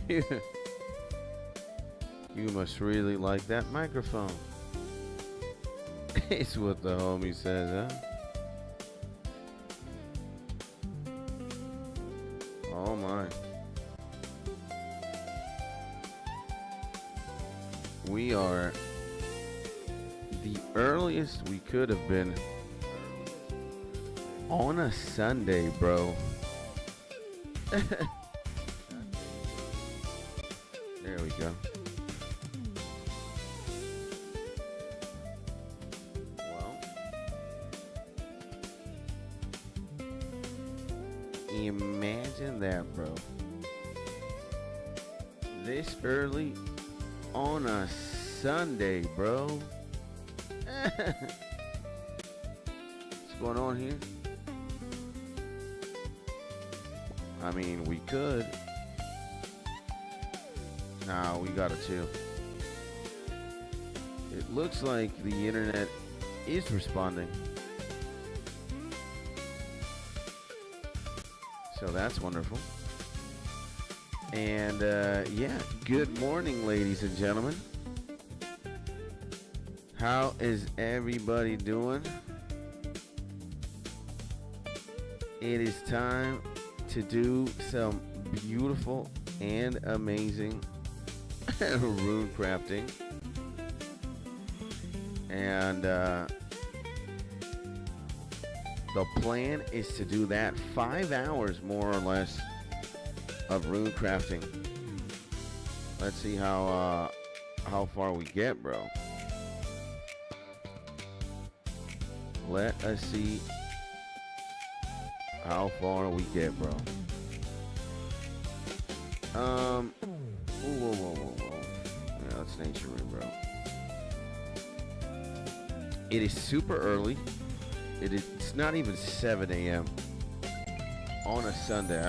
You must really like that microphone. It's what the homie says, huh? Oh my. We are the earliest we could have been on a Sunday, bro. There we go. Well, imagine that, bro. This early on a Sunday, bro. What's going on here? I mean, we could. Nah, we gotta chill. It looks like the internet is responding. So that's wonderful. And yeah, good morning, ladies and gentlemen. How is everybody doing? It is time to do some beautiful and amazing rune crafting. And the plan is to do that 5 hours more or less of rune crafting. Let's see how far we get, bro. Let us see how far we get, bro. Whoa. Yeah, that's nature room, bro. It is super early. It's not even 7 a.m. on a Sunday.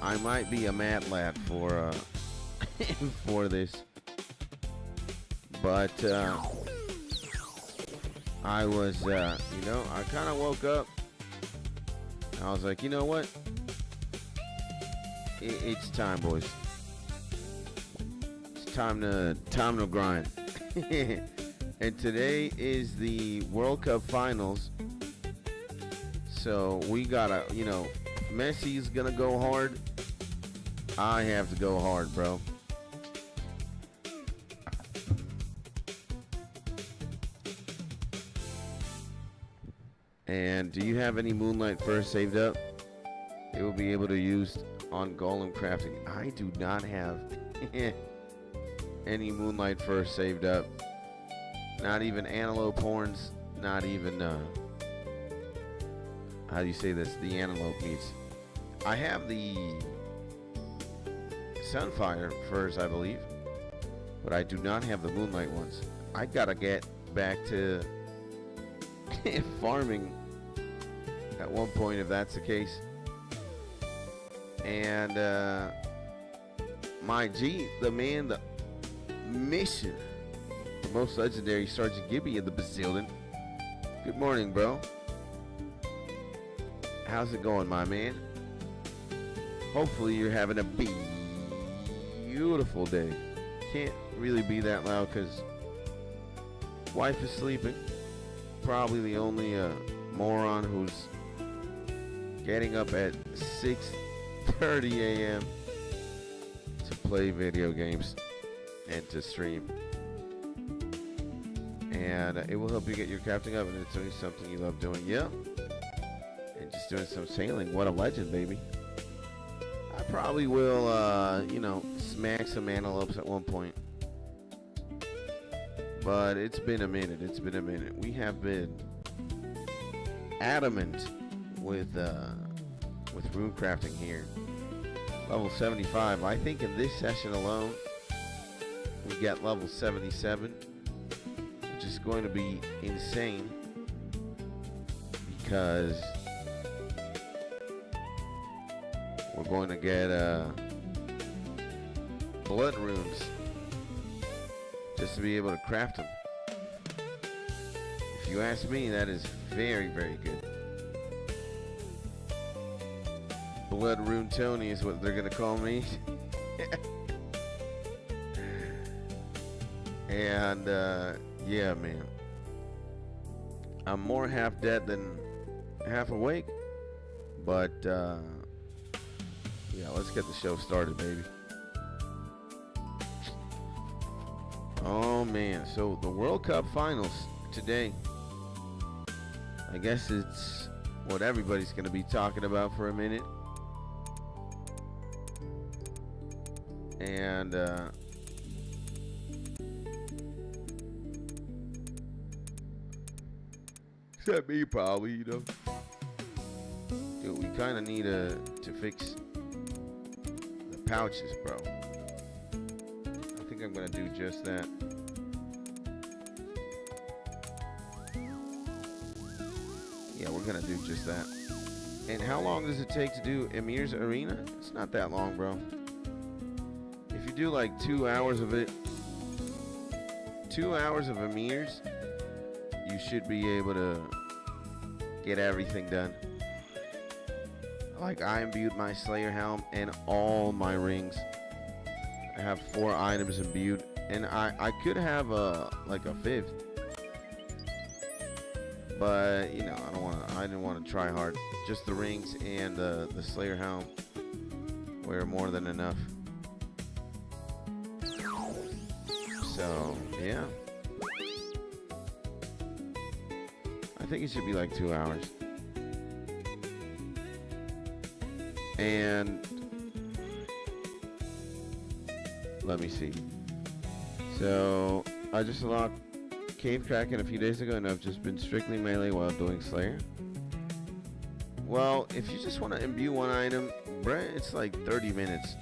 I might be a mad lad for for this, but I was I kind of woke up. I was like, you know what? It's time, boys. It's time to grind. And today is the World Cup Finals. So we gotta, Messi's gonna go hard. I have to go hard, bro. And do you have any Moonlight Fur saved up? It will be able to use on golem crafting. I do not have any Moonlight Fur saved up. Not even antelope horns. Not even how do you say this? The antelope meats. I have the Sunfire furs, I believe, but I do not have the Moonlight ones. I gotta get back to farming at one point if that's the case. And my G, the man, the mission, the most legendary Sergeant Gibby in the Bazillion. Good morning, bro. How's it going, my man? Hopefully you're having a beautiful day. Can't really be that loud because wife is sleeping. Probably the only moron who's getting up at 6:30 a.m. to play video games and to stream. And it will help you get your crafting up, and it's doing something you love doing. Yeah. And just doing some sailing. What a legend, baby. I probably will, smack some antelopes at one point. But it's been a minute. We have been adamant with rune crafting here. Level 75. I think in this session alone, we get level 77, which is going to be insane because we're going to get blood runes just to be able to craft them. If you ask me, that is very, very good. Blood Rune Tony is what they're gonna call me. And yeah, man, I'm more half dead than half awake. But yeah, let's get the show started, baby. Oh man, so the World Cup finals today. I guess it's what everybody's going to be talking about for a minute. And except me, probably, you know. Dude, we kind of need to fix the pouches, bro. I think I'm going to do just that. Yeah, we're going to do just that. And how long does it take to do Emir's Arena? It's not that long, bro. If you do like 2 hours of it, 2 hours of Emir's, you should be able to get everything done. Like, I imbued my Slayer helm and all my rings. I have 4 items imbued, and I could have like a 5th, but you know, I didn't want to try hard. Just the rings and the Slayer helm were more than enough. So yeah, I think it should be like 2 hours. And let me see. So I just unlocked Cave Kraken a few days ago, and I've just been strictly melee while doing Slayer. Well, if you just want to imbue one item, bruh, it's like 30 minutes.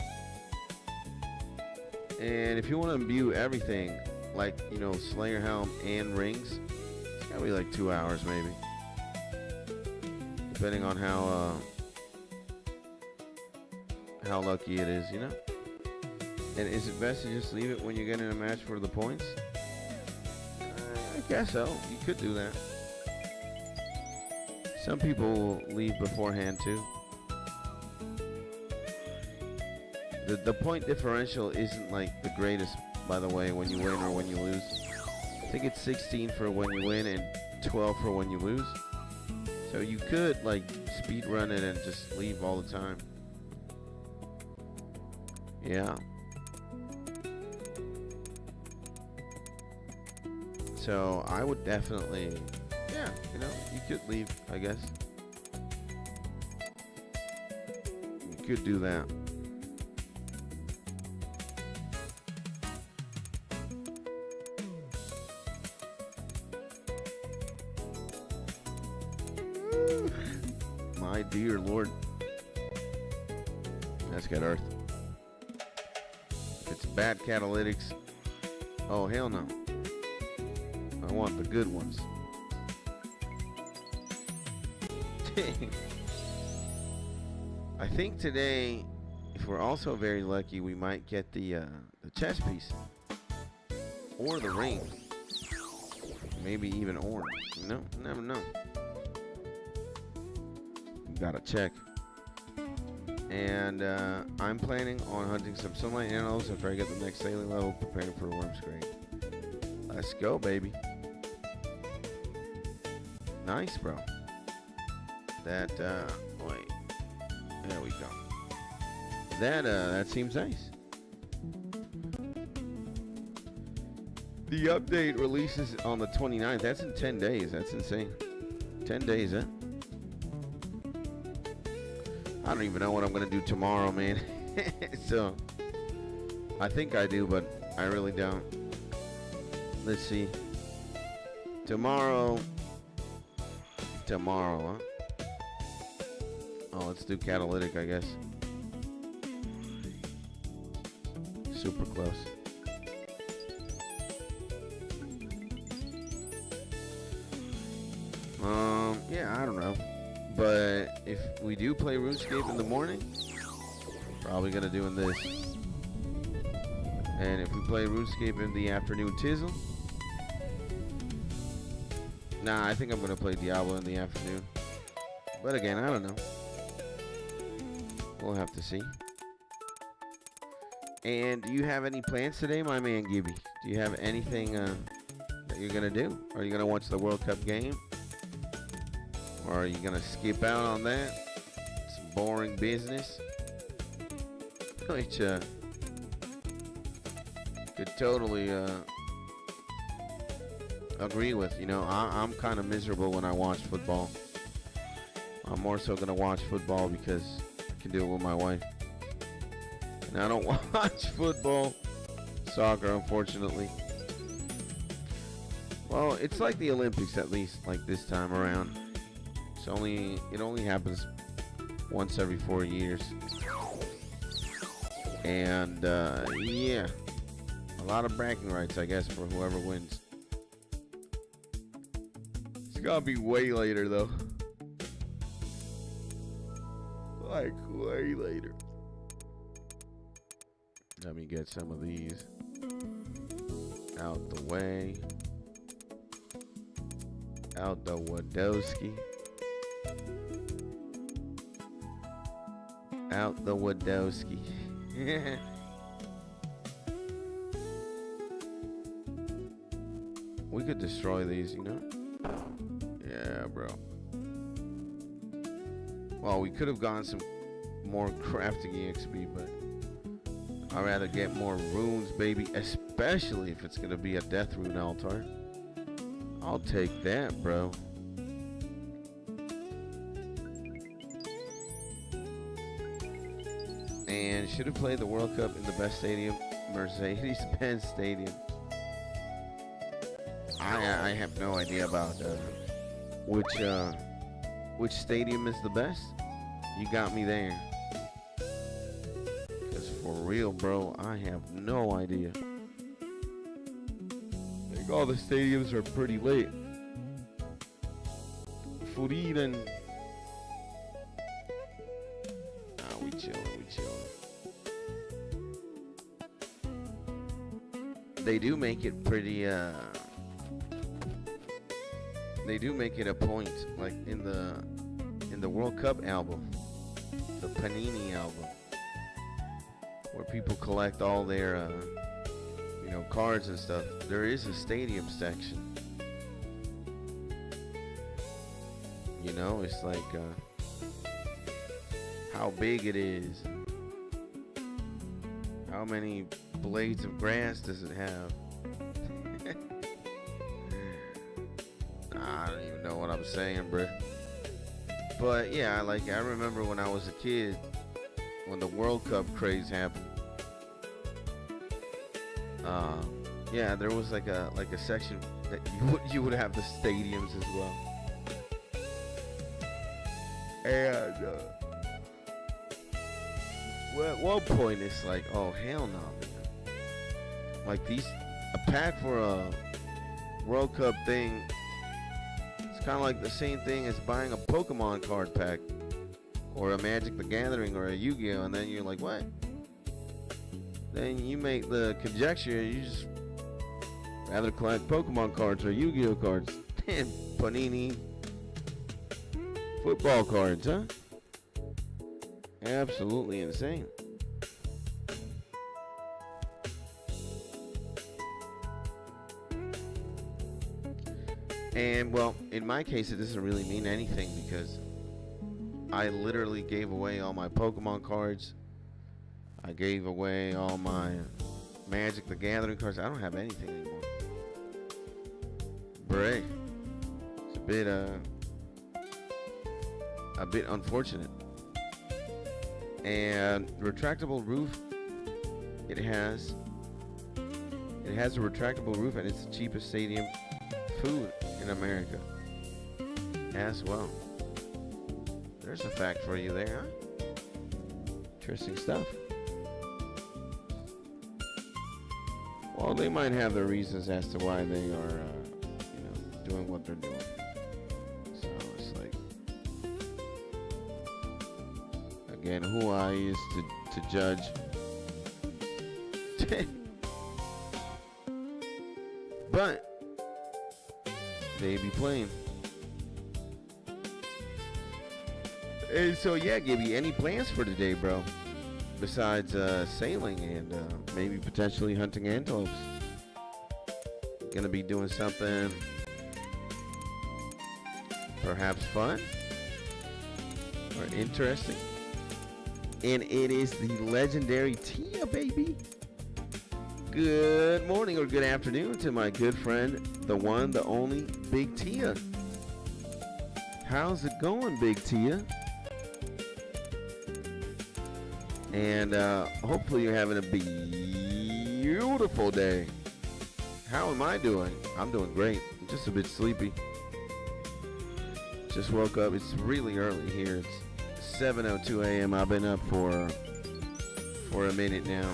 And if you want to imbue everything, like, you know, Slayer helm and rings, it's gotta be like 2 hours maybe, depending on how lucky it is, you know. And is it best to just leave it when you get in a match for the points? I guess so. You could do that. Some people leave beforehand too. The point differential isn't like the greatest, by the way, when you win or when you lose. I think it's 16 for when you win and 12 for when you lose. So you could like speed run it and just leave all the time. Yeah. So I would definitely, yeah, you know, you could leave, I guess. You could do that. My dear Lord. Let's get Earth. If it's bad catalytics, oh hell no. I want the good ones. I think today, if we're also very lucky, we might get the chest piece or the ring. Maybe even orange. No, never know. Gotta check. And I'm planning on hunting some sunlight animals after I get the next sailing level, preparing for a worm scrape. Let's go, baby. Nice, bro. That wait, there we go. That seems nice. The update releases on the 29th. That's in 10 days. That's insane. 10 days, huh? I don't even know what I'm gonna do tomorrow, man. So I think I do, but I really don't. Let's see. Tomorrow, huh? Oh, let's do catalytic, I guess. Super close. Yeah, I don't know. But if we do play RuneScape in the morning, probably gonna doing this. And if we play RuneScape in the afternoon tizzle, nah, I think I'm gonna play Diablo in the afternoon. But again, I don't know. We'll have to see. And do you have any plans today, my man Gibby? Do you have anything that you're going to do? Are you going to watch the World Cup game? Or are you going to skip out on that? Some boring business? Which could totally agree with. You know, I'm kind of miserable when I watch football. I'm more so going to watch football because I can do it with my wife. And I don't watch football, soccer, unfortunately. Well, it's like the Olympics, at least, like this time around. It only happens once every 4 years. And, yeah. A lot of bragging rights, I guess, for whoever wins. It's gotta be way later, though. Like, way later. Let me get some of these out the way. Out the Wadowski. Out the Wadowski. We could destroy these, you know? Yeah, bro. Well, we could have gone some more crafting EXP, but I'd rather get more runes, baby. Especially if it's going to be a death rune altar. I'll take that, bro. And should have played the World Cup in the best stadium, Mercedes-Benz Stadium. I have no idea about which stadium is the best. You got me there. Because for real, bro, I have no idea. I think all the stadiums are pretty lit. Furiren. We chillin'. They do make it pretty, they do make it a point, like in the World Cup album, the Panini album, where people collect all their, you know, cards and stuff. There is a stadium section. You know, it's like how big it is, how many blades of grass does it have? I don't even know what I'm saying, bruh. But yeah, I remember when I was a kid, when the World Cup craze happened. Yeah, there was like a section that you would have the stadiums as well. And well, at one point it's like, oh hell no, man. Like a pack for a World Cup thing. It's kind of like the same thing as buying a Pokémon card pack, or a Magic the Gathering, or a Yu-Gi-Oh, and then you're like, what? Then you make the conjecture, you just rather collect Pokemon cards or Yu-Gi-Oh cards than Panini football cards, huh? Absolutely insane. And well, in my case, it doesn't really mean anything because I literally gave away all my Pokemon cards. I gave away all my Magic the Gathering cards. I don't have anything anymore. Bray. It's a bit unfortunate. And retractable roof, it has a retractable roof, and it's the cheapest stadium food in America as well. There's a fact for you there, huh? Interesting stuff. Well, they might have their reasons as to why they are, doing what they're doing. So it's like, again, who I is to judge. But they be playing. And so yeah, Gibby, any plans for today, bro? Besides sailing and maybe potentially hunting antelopes. Gonna be doing something perhaps fun or interesting. And it is the legendary Tia, baby. Good morning or good afternoon to my good friend, the one, the only, Big Tia. How's it going, Big Tia? And hopefully you're having a beautiful day. How am I doing? I'm doing great. I'm just a bit sleepy. Just woke up. It's really early here. It's 7:02 a.m. I've been up for a minute now,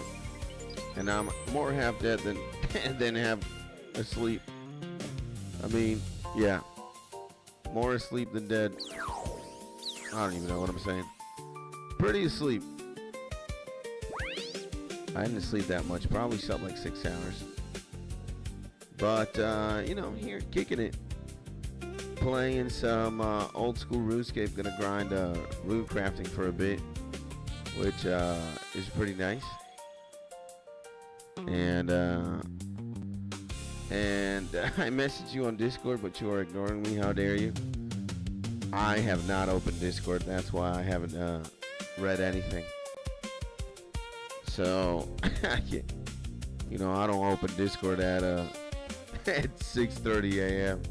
and I'm more half dead than half asleep. I mean, yeah, more asleep than dead. I don't even know what I'm saying. Pretty asleep. I didn't sleep that much. Probably slept like 6 hours. But you know, here kicking it. Playing some old school RuneScape. Gonna grind RuneCrafting for a bit, which is pretty nice. And I messaged you on Discord, but you are ignoring me. How dare you? I have not opened Discord. That's why I haven't read anything. So, you know, I don't open Discord at 6:30 a.m.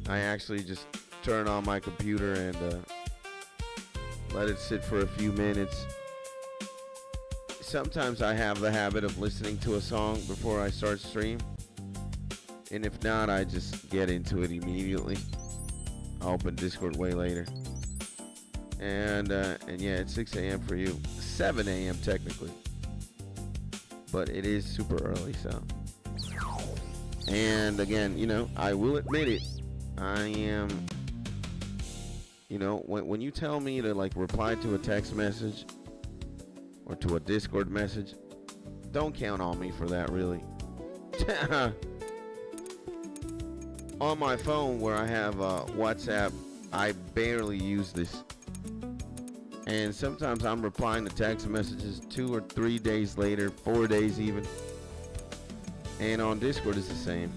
I actually just turn on my computer and let it sit for a few minutes. Sometimes I have the habit of listening to a song before I start stream. And if not, I just get into it immediately. I'll open Discord way later. And yeah, it's 6 a.m. for you. 7 a.m. technically. But it is super early, so. And again, you know, I will admit it. I am, you know, when you tell me to like reply to a text message or to a Discord message, don't count on me for that, really. On my phone where I have WhatsApp, I barely use this. And sometimes I'm replying to text messages 2 or 3 days later, 4 days even. And on Discord it's the same.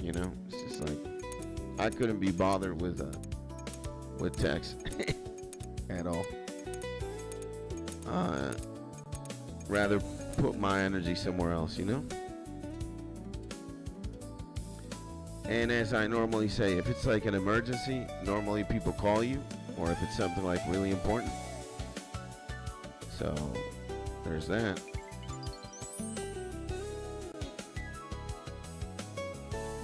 You know, it's just like I couldn't be bothered with text at all. Rather put my energy somewhere else, you know? And as I normally say, if it's like an emergency, normally people call you, or if it's something like really important. So there's that.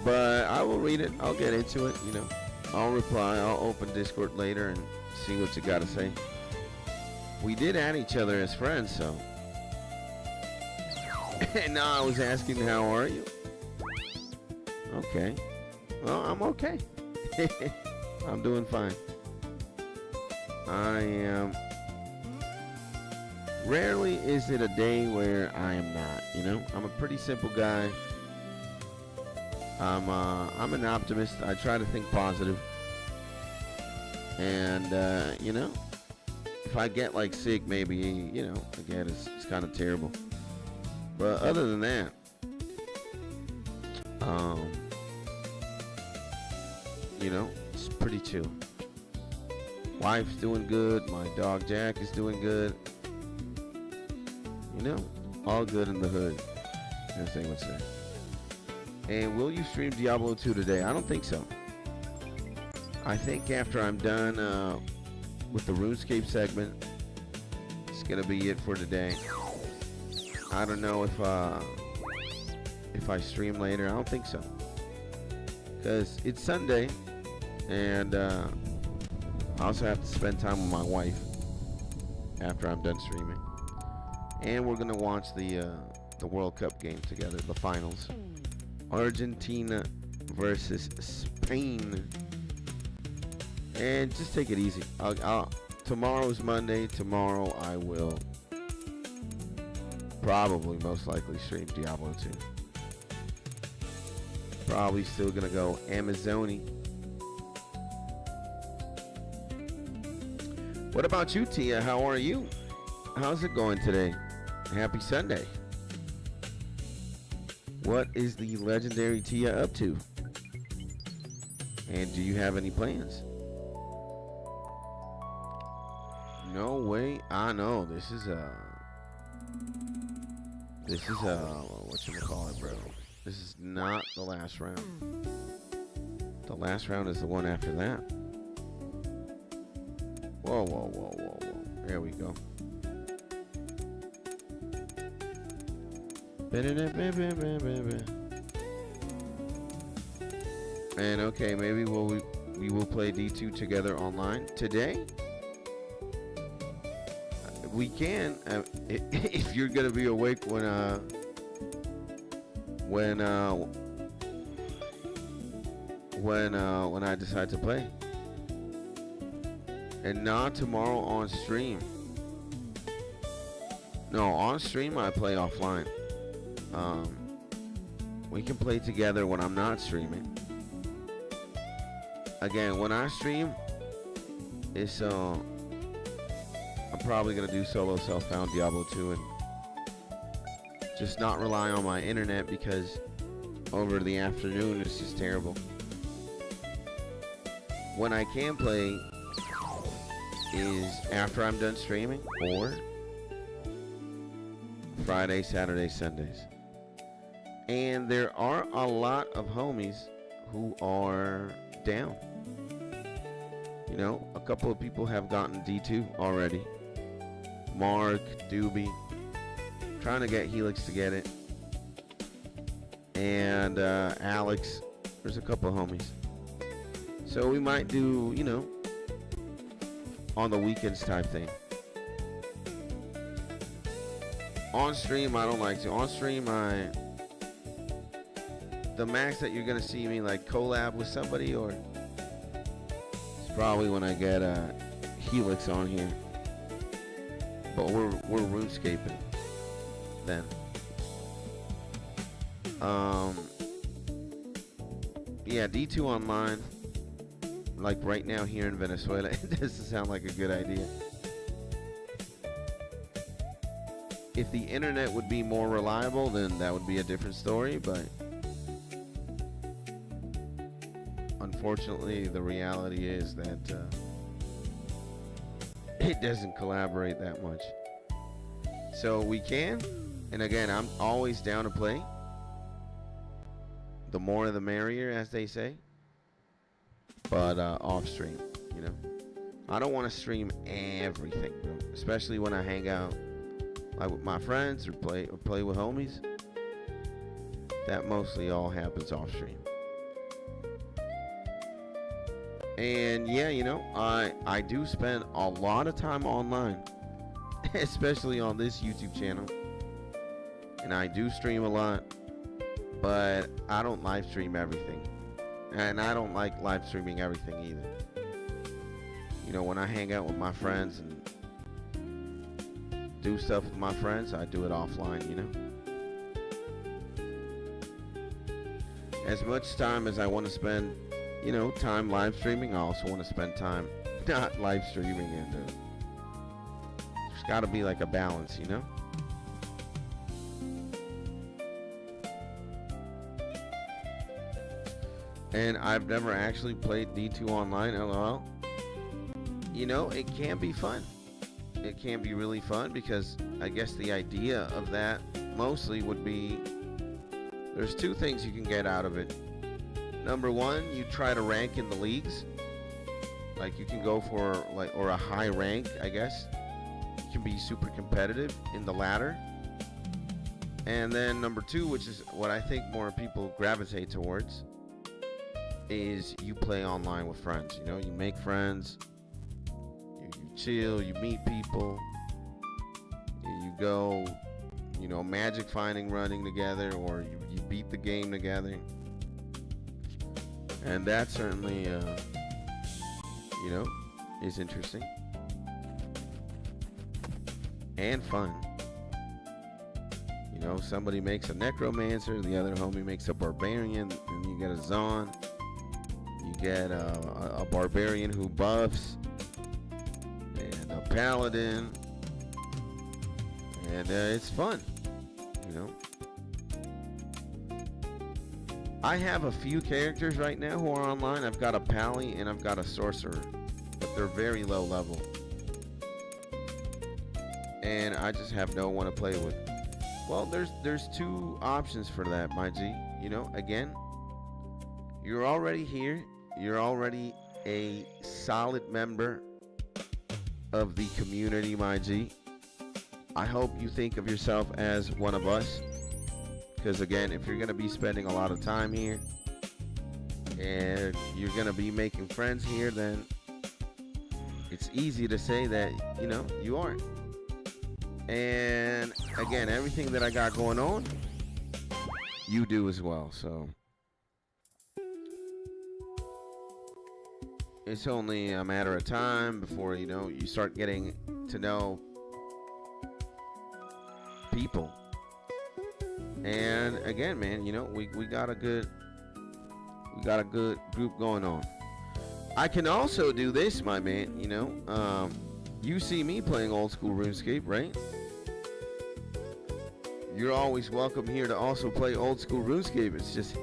But I will read it. I'll get into it, you know. I'll reply. I'll open Discord later and see what you got to say. We did add each other as friends, so. And now I was asking, how are you? Okay. Well, I'm okay. I'm doing fine. I am. Rarely is it a day where I am not, you know. I'm a pretty simple guy. I'm an optimist. I try to think positive. And, you know, if I get like sick, maybe, you know, again, it's kind of terrible. But other than that, you know, it's pretty chill. Wife's doing good. My dog Jack is doing good. You know, all good in the hood, as they would say. And will you stream Diablo 2 today? I don't think so. I think after I'm done with the RuneScape segment, it's gonna be it for today. I don't know if I stream later. I don't think so, because it's Sunday, and I also have to spend time with my wife after I'm done streaming. And we're gonna watch the World Cup game together, the finals. Argentina versus Spain. And just take it easy. Tomorrow's Monday. Tomorrow I will probably most likely stream Diablo 2. Probably still gonna go Amazoni. What about you, Tia? How are you? How's it going today? Happy Sunday. What is the legendary Tia up to? And do you have any plans? No way. I know. This is whatchamacallit, bro. This is not the last round. The last round is the one after that. Whoa, whoa, whoa, whoa, whoa. There we go. And okay, maybe we will play D2 together online today. We can, if you're gonna be awake when I decide to play, and not tomorrow on stream. No, on stream I play offline. We can play together when I'm not streaming. Again, when I stream, it's I'm probably gonna do solo self-found Diablo 2 and just not rely on my internet, because over the afternoon it's just terrible. When I can play is after I'm done streaming, or Friday, Saturday, Sundays. And there are a lot of homies who are down. You know, a couple of people have gotten D2 already. Mark, Doobie, trying to get HELIX to get it. And Alex, there's a couple of homies. So we might do, you know, on the weekends type thing. On stream, I don't like to. On stream, the max that you're gonna see me like collab with somebody, or it's probably when I get HELIX on here. But we're RuneScaping then. Yeah, D2 online, like right now here in Venezuela, it doesn't sound like a good idea. If the internet would be more reliable, then that would be a different story, but unfortunately the reality is that it doesn't collaborate that much. So we can, and again, I'm always down to play. The more the merrier, as they say. But off stream, you know. I don't want to stream everything, bro. Especially when I hang out like with my friends or play with homies. That mostly all happens off stream. And yeah, you know, I do spend a lot of time online, especially on this YouTube channel. And I do stream a lot, but I don't live stream everything. And I don't like live streaming everything either. You know, when I hang out with my friends and do stuff with my friends, I do it offline, you know. As much time as I want to spend, you know, time live streaming, I also want to spend time not live streaming, and there's got to be like a balance, you know. And I've never actually played D2 online, LOL. You know, it can be fun. It can be really fun, because I guess the idea of that mostly would be, there's two things you can get out of it. Number one, you try to rank in the leagues. Like you can go for or a high rank, I guess. You can be super competitive in the ladder. And then number two, which is what I think more people gravitate towards, is you play online with friends. You know, you make friends, you chill, you meet people, you go, you know, magic finding running together, or you beat the game together. And that certainly, you know, is interesting and fun. You know, somebody makes a necromancer, the other homie makes a barbarian, and you get a Zon. You get a barbarian who buffs, and paladin, and it's fun, you know. I have a few characters right now who are online. I've got a pally and I've got a sorcerer, but they're very low level, and I just have no one to play with. Well, there's two options for that, my G. You know, again, you're already here. You're already a solid member of the community, my G. I hope you think of yourself as one of us. Because again, if you're going to be spending a lot of time here and you're going to be making friends here, then it's easy to say that, you know, you aren't. And again, everything that I got going on, you do as well. So it's only a matter of time before, you know, you start getting to know people. And again, man, you know, we got a good group going on. I can also do this, my man, you know. You see me playing old school RuneScape, right? You're always welcome here to also play old school RuneScape. It's just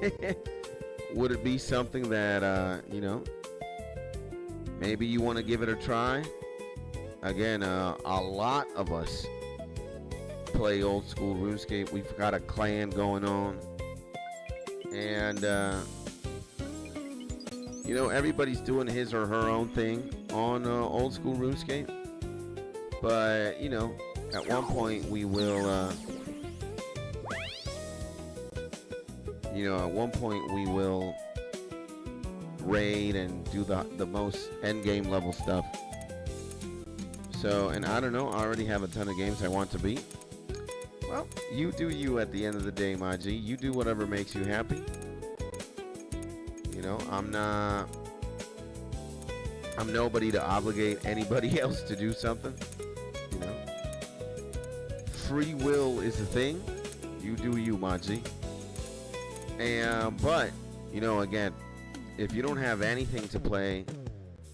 would it be something that you know, maybe you want to give it a try? Again, a lot of us play old school RuneScape. We've got a clan going on, and you know, everybody's doing his or her own thing on old school RuneScape. But you know, at one point we will you know, at one point we will raid and do the most end game level stuff. So, and I don't know, I already have a ton of games I want to beat. Well, you do you at the end of the day, my G. You do whatever makes you happy. You know, I'm nobody to obligate anybody else to do something. You know, free will is the thing. You do you, my G. And but you know, again, if you don't have anything to play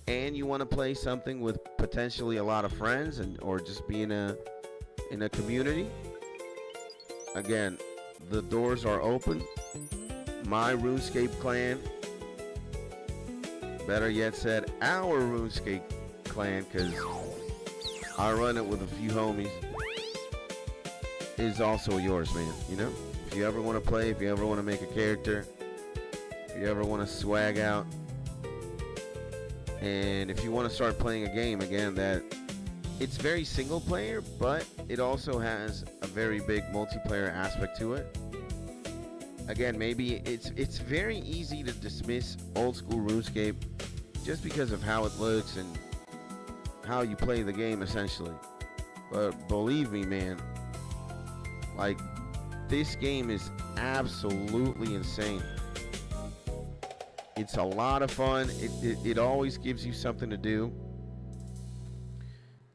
and you want to play something with potentially a lot of friends and or just be in a community, again, the doors are open. My RuneScape clan, better yet said, our RuneScape clan, because I run it with a few homies, is also yours, man. You know, if you ever want to play, if you ever want to make a character, if you ever want to swag out, and if you want to start playing a game, again, that it's very single player, but it also has a very big multiplayer aspect to it. Again, maybe it's very easy to dismiss old school RuneScape just because of how it looks and how you play the game, essentially. But believe me, man, like, this game is absolutely insane. It's a lot of fun. It always gives you something to do.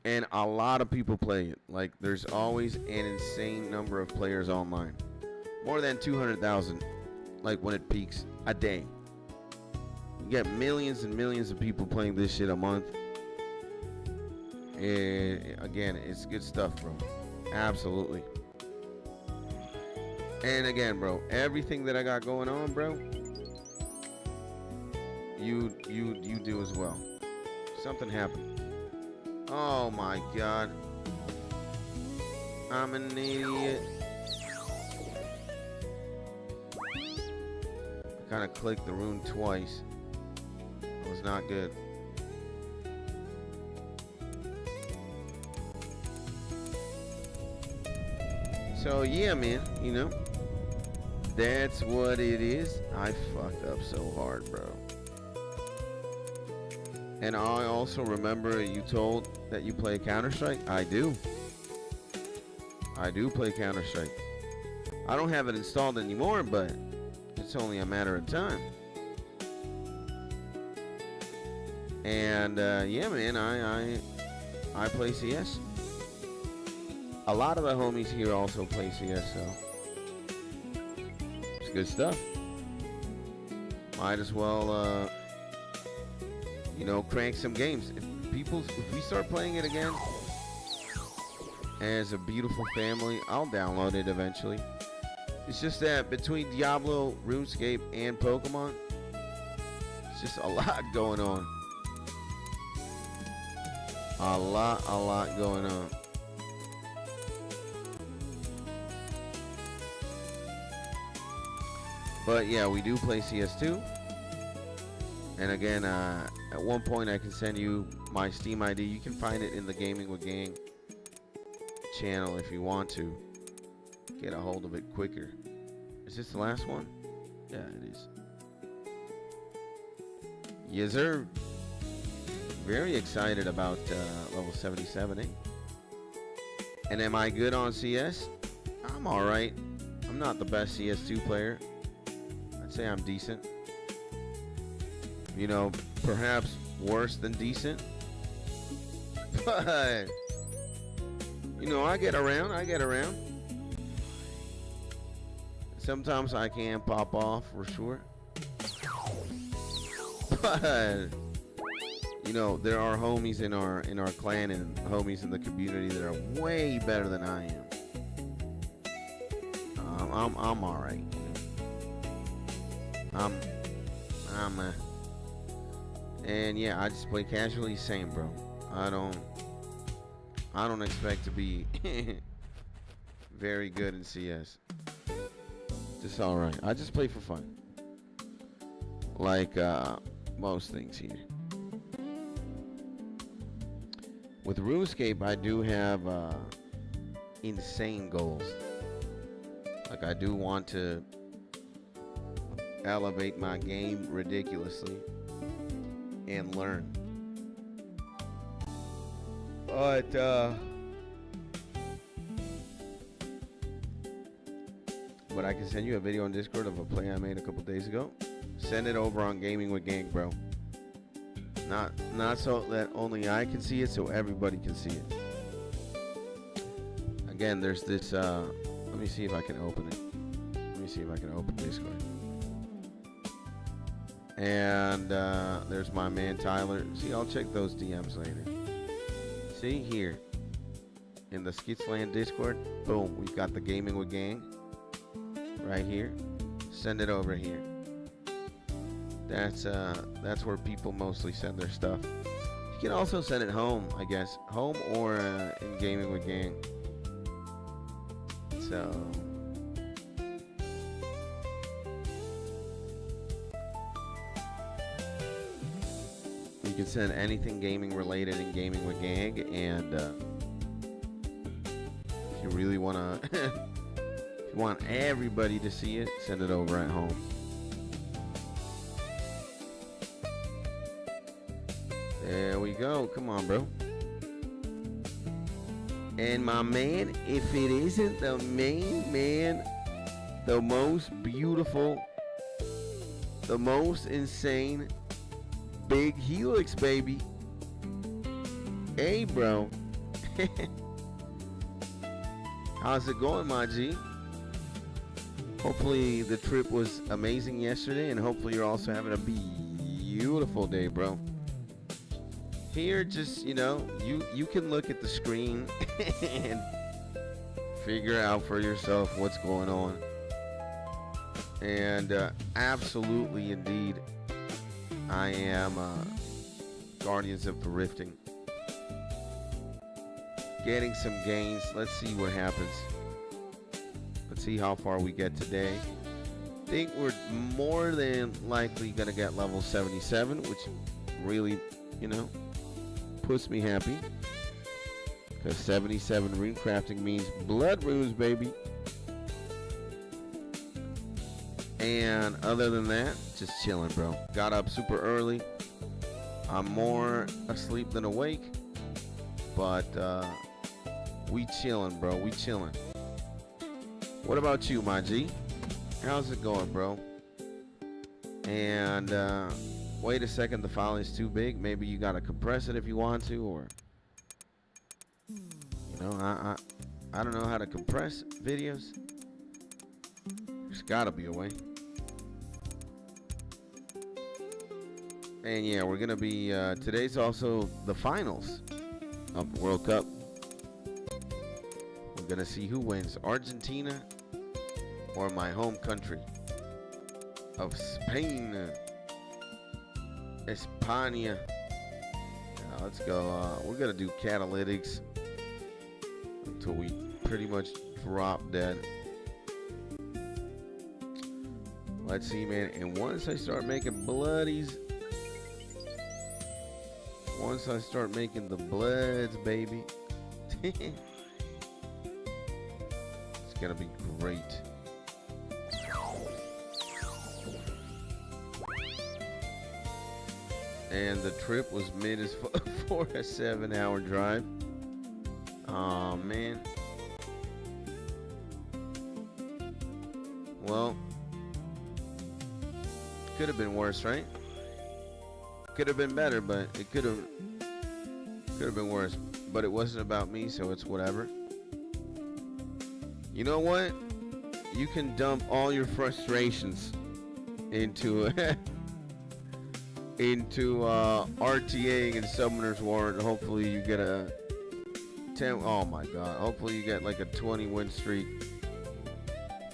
And a lot of people play it. Like, there's always an insane number of players online. More than 200,000, like, when it peaks a day. You get millions and millions of people playing this shit a month. And again, it's good stuff, bro. Absolutely. And again, bro, everything that I got going on, bro, you do as well. Something happened. Oh my God. I'm an idiot. I kind of clicked the rune twice. It was not good. So yeah, man, you know, that's what it is. I fucked up so hard, bro. And I also remember you told that you play Counter-Strike. I do. I do play Counter-Strike. I don't have it installed anymore, but it's only a matter of time. And yeah, man, I play CS. A lot of the homies here also play CS, so it's good stuff. Might as well, you know, crank some games. if we start playing it again as a beautiful family, I'll download it eventually. It's just that between Diablo, RuneScape, and Pokemon, it's just a lot going on. A lot going on. But yeah, we do play CS2. And again, at one point I can send you my Steam ID. You can find it in the Gaming with Gang channel if you want to get a hold of it quicker. Is this the last one? Yeah, it is. Yes, sir. Very excited about level 77, eh? And am I good on CS? I'm alright. I'm not the best CS2 player. I'd say I'm decent. You know, perhaps worse than decent. But, you know, I get around. Sometimes I can pop off for sure. But, you know, there are homies in our clan and homies in the community that are way better than I am. I'm all right. And yeah, I just play casually. Same, bro. I don't expect to be very good in CS. Just all right. I just play for fun, like most things here. With RuneScape, I do have insane goals. Like, I do want to elevate my game ridiculously and learn. But I can send you a video on Discord of a play I made a couple days ago. Send it over on Gaming with Gang, bro. Not so that only I can see it, so everybody can see it. Again, there's this, let me see if I can open it. Let me see if I can open Discord. And there's my man Tyler. See, I'll check those DMs later. See here in the Skitsland Discord. Boom, we've got the Gaming with Gang right here. Send it over here. That's where people mostly send their stuff. You can also send it home, I guess, home or in Gaming with Gang. So you can send anything gaming related in Gaming with Gang, and if you really wanna, if you want everybody to see it, send it over at home. There we go. Come on, bro. And my man, if it isn't the main man, the most beautiful, the most insane, Big Helix, baby. Hey, bro. How's it going, my G? Hopefully the trip was amazing yesterday, and hopefully you're also having a beautiful day, bro. Here, just, you know, you can look at the screen and figure out for yourself what's going on. And absolutely, indeed, I am Guardians of the Rifting. Getting some gains. Let's see what happens. Let's see how far we get today. I think we're more than likely going to get level 77, which really, you know, puts me happy. Because 77 runecrafting means blood runes, baby. And other than that, just chilling, bro. Got up super early. I'm more asleep than awake. But we chilling, bro. We chilling. What about you, my G? How's it going, bro? And wait a second, the file is too big. Maybe you gotta compress it if you want to, or you know, I don't know how to compress videos. There's gotta be a way. And yeah, we're gonna be today's also the finals of the World Cup. We're gonna see who wins, Argentina or my home country of Spain. España. Let's go. We're gonna do catalytics until we pretty much drop dead. Let's see, man. And once I start making bloodies, once I start making the bloods, baby, it's gonna be great. And the trip was mid as for a 7-hour drive. Oh man. Well, could have been worse, right? Could have been better, but it could have been worse. But it wasn't about me, so it's whatever. You know what? You can dump all your frustrations into into RTAing and Summoner's War, and hopefully you get a 10. Oh my God! Hopefully you get like a 20 win streak.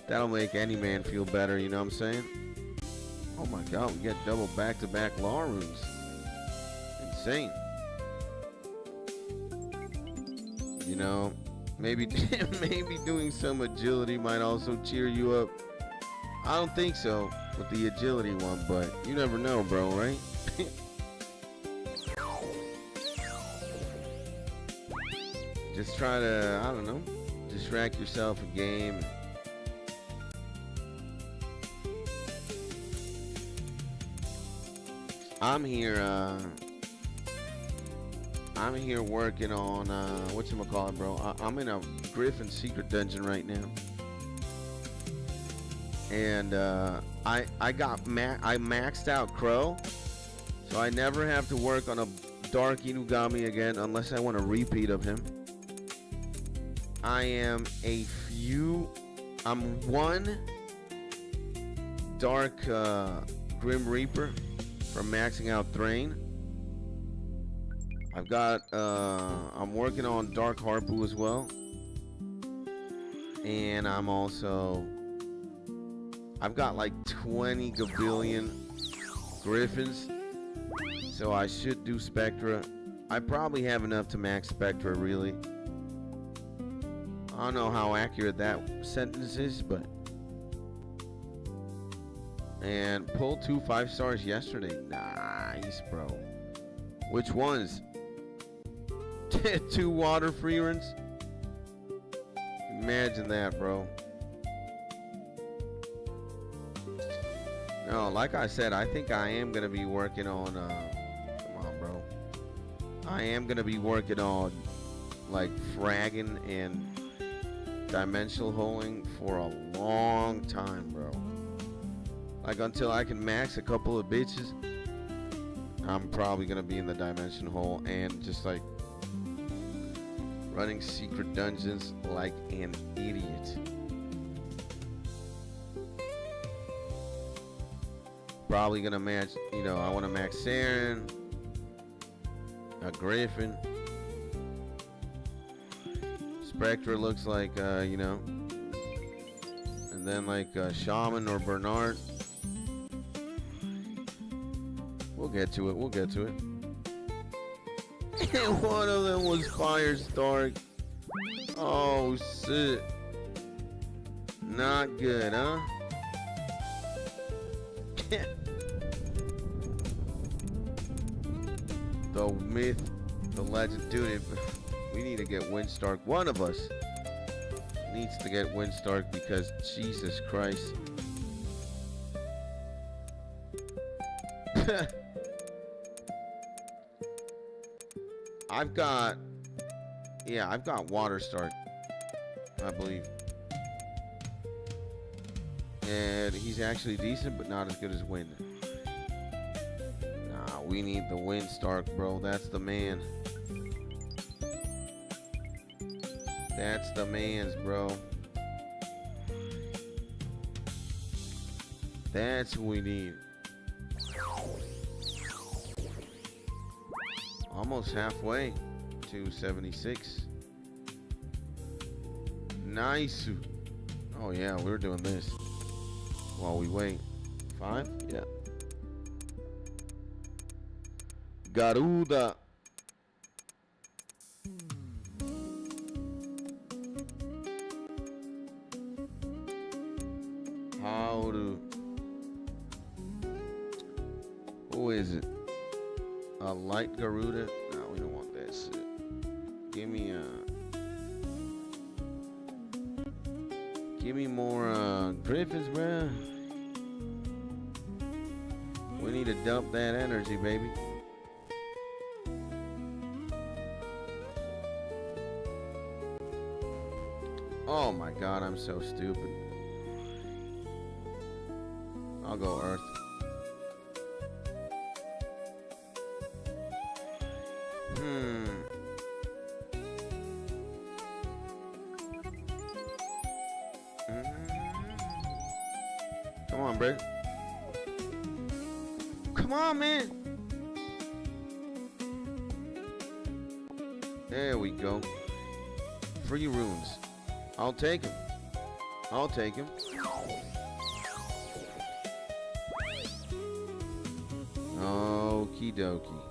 That'll make any man feel better. You know what I'm saying? Oh my God! We get double back-to-back law runes. Insane. You know, maybe maybe doing some agility might also cheer you up. I don't think so with the agility one, but you never know, bro, right? Just try to, I don't know, distract yourself a game. I'm here working on whatchamacallit, bro. I'm in a Griffin secret dungeon right now. And I maxed out Crow, so I never have to work on a Dark Inugami again unless I want a repeat of him. I'm one Dark Grim Reaper from maxing out Thrain. I'm working on Dark Harpu as well, and I've got like 20 gabillion Griffins, so I should do Spectra. I probably have enough to max Spectra, really. I don't know how accurate that sentence is, but... And pulled 2 5-stars yesterday. Nice, bro. Which ones? 2 water free runs? Imagine that, bro. No, like I said, I think I am going to be working on... come on, bro. I am going to be working on, like, fragging and dimensional holing for a long time, bro. Like, until I can max a couple of bitches, I'm probably going to be in the dimension hole and just, like, running secret dungeons like an idiot. Probably gonna match, you know, I want to max Saren, a Griffin. Spectre looks like, you know, and then like Shaman or Bernard. We'll get to it. We'll get to it. And one of them was Firestark. Oh shit! Not good, huh? The myth, the legend, dude. We need to get Windstark. One of us needs to get Windstark because Jesus Christ. I've got Waterstark, I believe. And he's actually decent, but not as good as Wind. Nah, we need the Windstark, bro. That's the man. That's the man's, bro. That's who we need. Almost halfway to 76. Nice. Oh yeah, we're doing this while we wait. 5? Yeah. Garuda. How to... Who is it? A light Garuda? No, we don't want that shit. Give me more Griffins, bruh. We need to dump that energy, baby. Oh my god, I'm so stupid. I'll go Earth. Come on, Brett. Come on, man. There we go. Free runes. I'll take him. I'll take him. Okie dokie.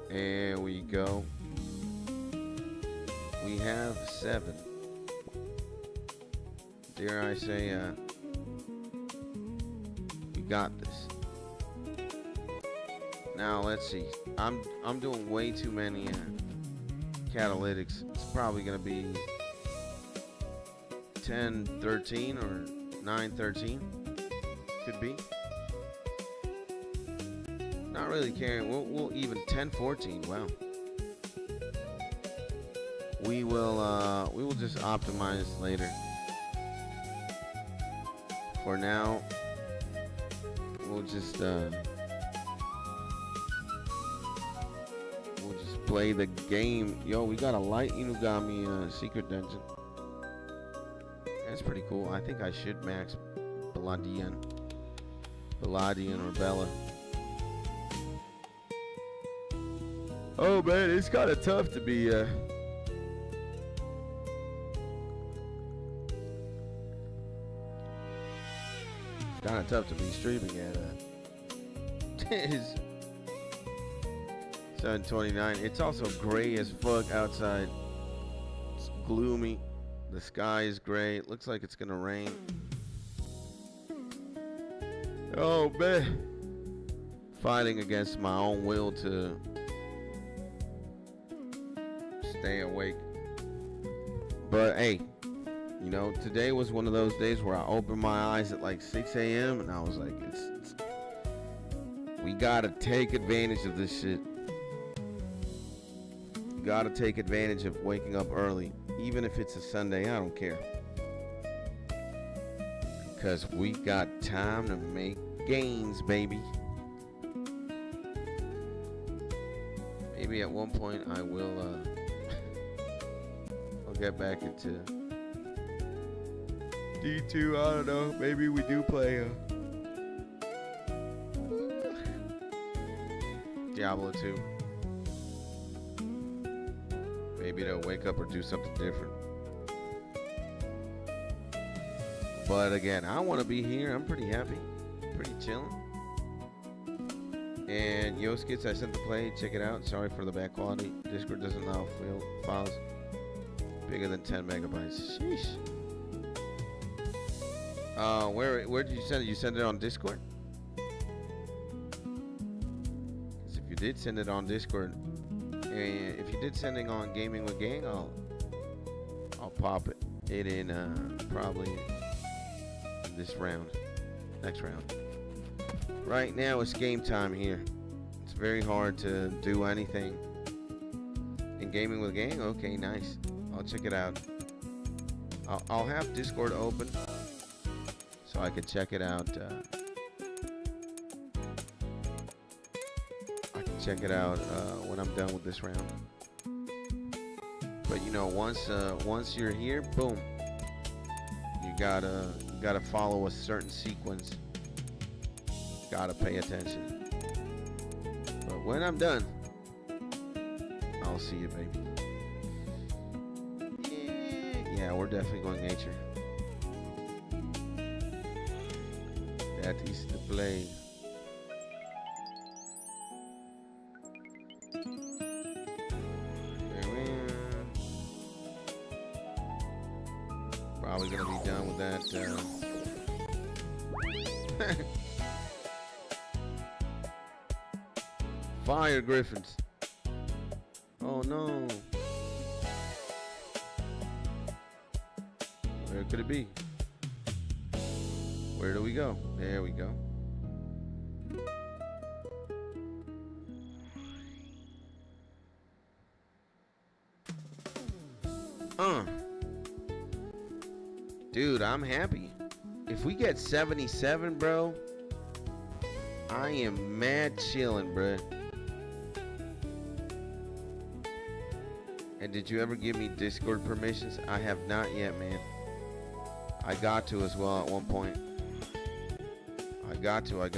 There we go. We have 7. Dare I say, we got this. Now let's see. I'm doing way too many catalytics. It's probably gonna be 10-13 or 9-13. Could be. Not really caring. We'll even 10-14. Wow. We will just optimize later. For now, we'll just play the game. Yo, we got a light Inugami secret dungeon. That's pretty cool. I think I should max Belladian or Bella. Oh man, it's kind of tough to be streaming at 7:29. It's also gray as fuck outside. It's gloomy. The sky is gray. It looks like it's gonna rain. Oh man, fighting against my own will to stay awake. But hey, you know, today was one of those days where I opened my eyes at like 6 a.m. and I was like, we gotta take advantage of this shit. Gotta take advantage of waking up early. Even if it's a Sunday, I don't care. Because we got time to make gains, baby. Maybe at one point I will, I'll get back into D2, I don't know. Maybe we do play Diablo 2. Maybe they'll wake up or do something different. But again, I want to be here. I'm pretty happy. Pretty chilling. And Yoskits, I sent the play. Check it out. Sorry for the bad quality. Discord doesn't allow files bigger than 10 megabytes. Sheesh. Where did you send it? You sent it on Discord? Because if you did send it on Discord, and if you did send it on Gaming with Gang, I'll pop it in probably this round, next round. Right now it's game time here. It's very hard to do anything in Gaming with Gang. Okay, nice. I'll check it out. I'll have Discord open so I can check it out. Check it out when I'm done with this round. But you know, once you're here, boom, you gotta follow a certain sequence. Gotta pay attention. But when I'm done, I'll see you, baby. Yeah, we're definitely going nature. That is the play. Probably gonna be done with that. Fire griffins. Oh no. Where could it be? Where do we go? There we go. Dude, I'm happy. If we get 77, bro, I am mad chillin', bro. And did you ever give me Discord permissions? I have not yet, man. I got to as well at one point. I got to. I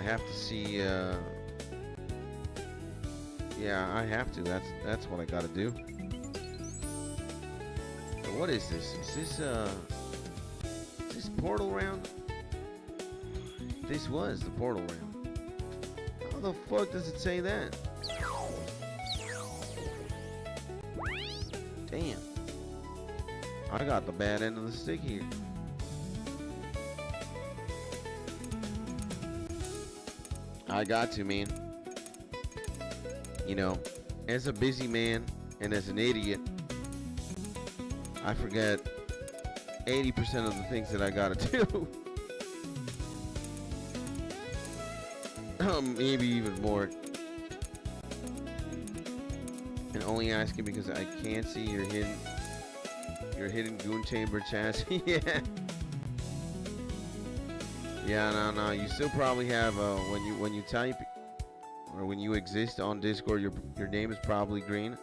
have to see, yeah, I have to. That's what I gotta do. So what is this? Is this portal round? This was the portal round. How the fuck does it say that? Damn. I got the bad end of the stick here. I got to, man. You know, as a busy man and as an idiot, I forget 80% of the things that I gotta do. Maybe even more. And only asking because I can't see your hidden goon chamber chassis. Yeah. Yeah, no. You still probably have when you type or when you exist on Discord, your name is probably green.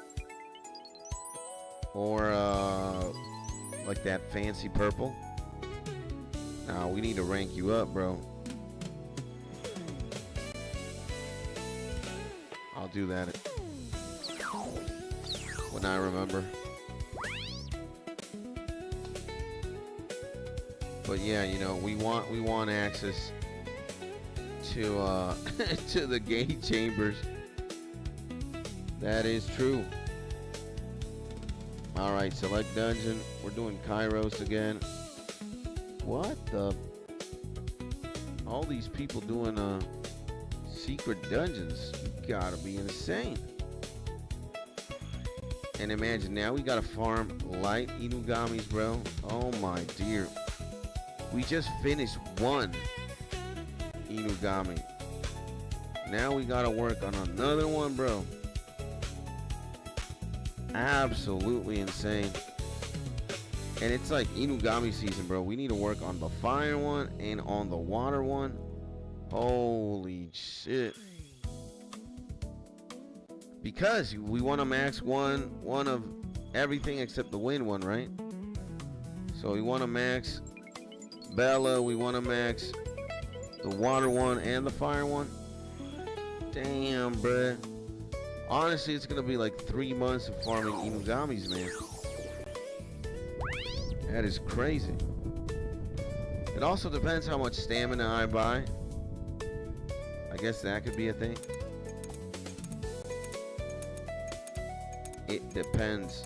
Or like that fancy purple. Now we need to rank you up, bro. I'll do that when I remember. But yeah, you know, we want access to to the gate chambers. That is true. All right, select dungeon. We're doing Kairos again. What the? All these people doing secret dungeons. You gotta be insane. And imagine now we gotta farm light Inugamis, bro. Oh my dear. We just finished one Inugami. Now we gotta work on another one, bro. Absolutely insane. And it's like Inugami season, bro. We need to work on the fire one and on the water one. Holy shit. Because we want to max one of everything except the wind one, right? So we want to max Bella, we want to max the water one and the fire one. Damn, bruh. Honestly, it's going to be like 3 months of farming Inugamis, man. That is crazy. It also depends how much stamina I buy. I guess that could be a thing. It depends.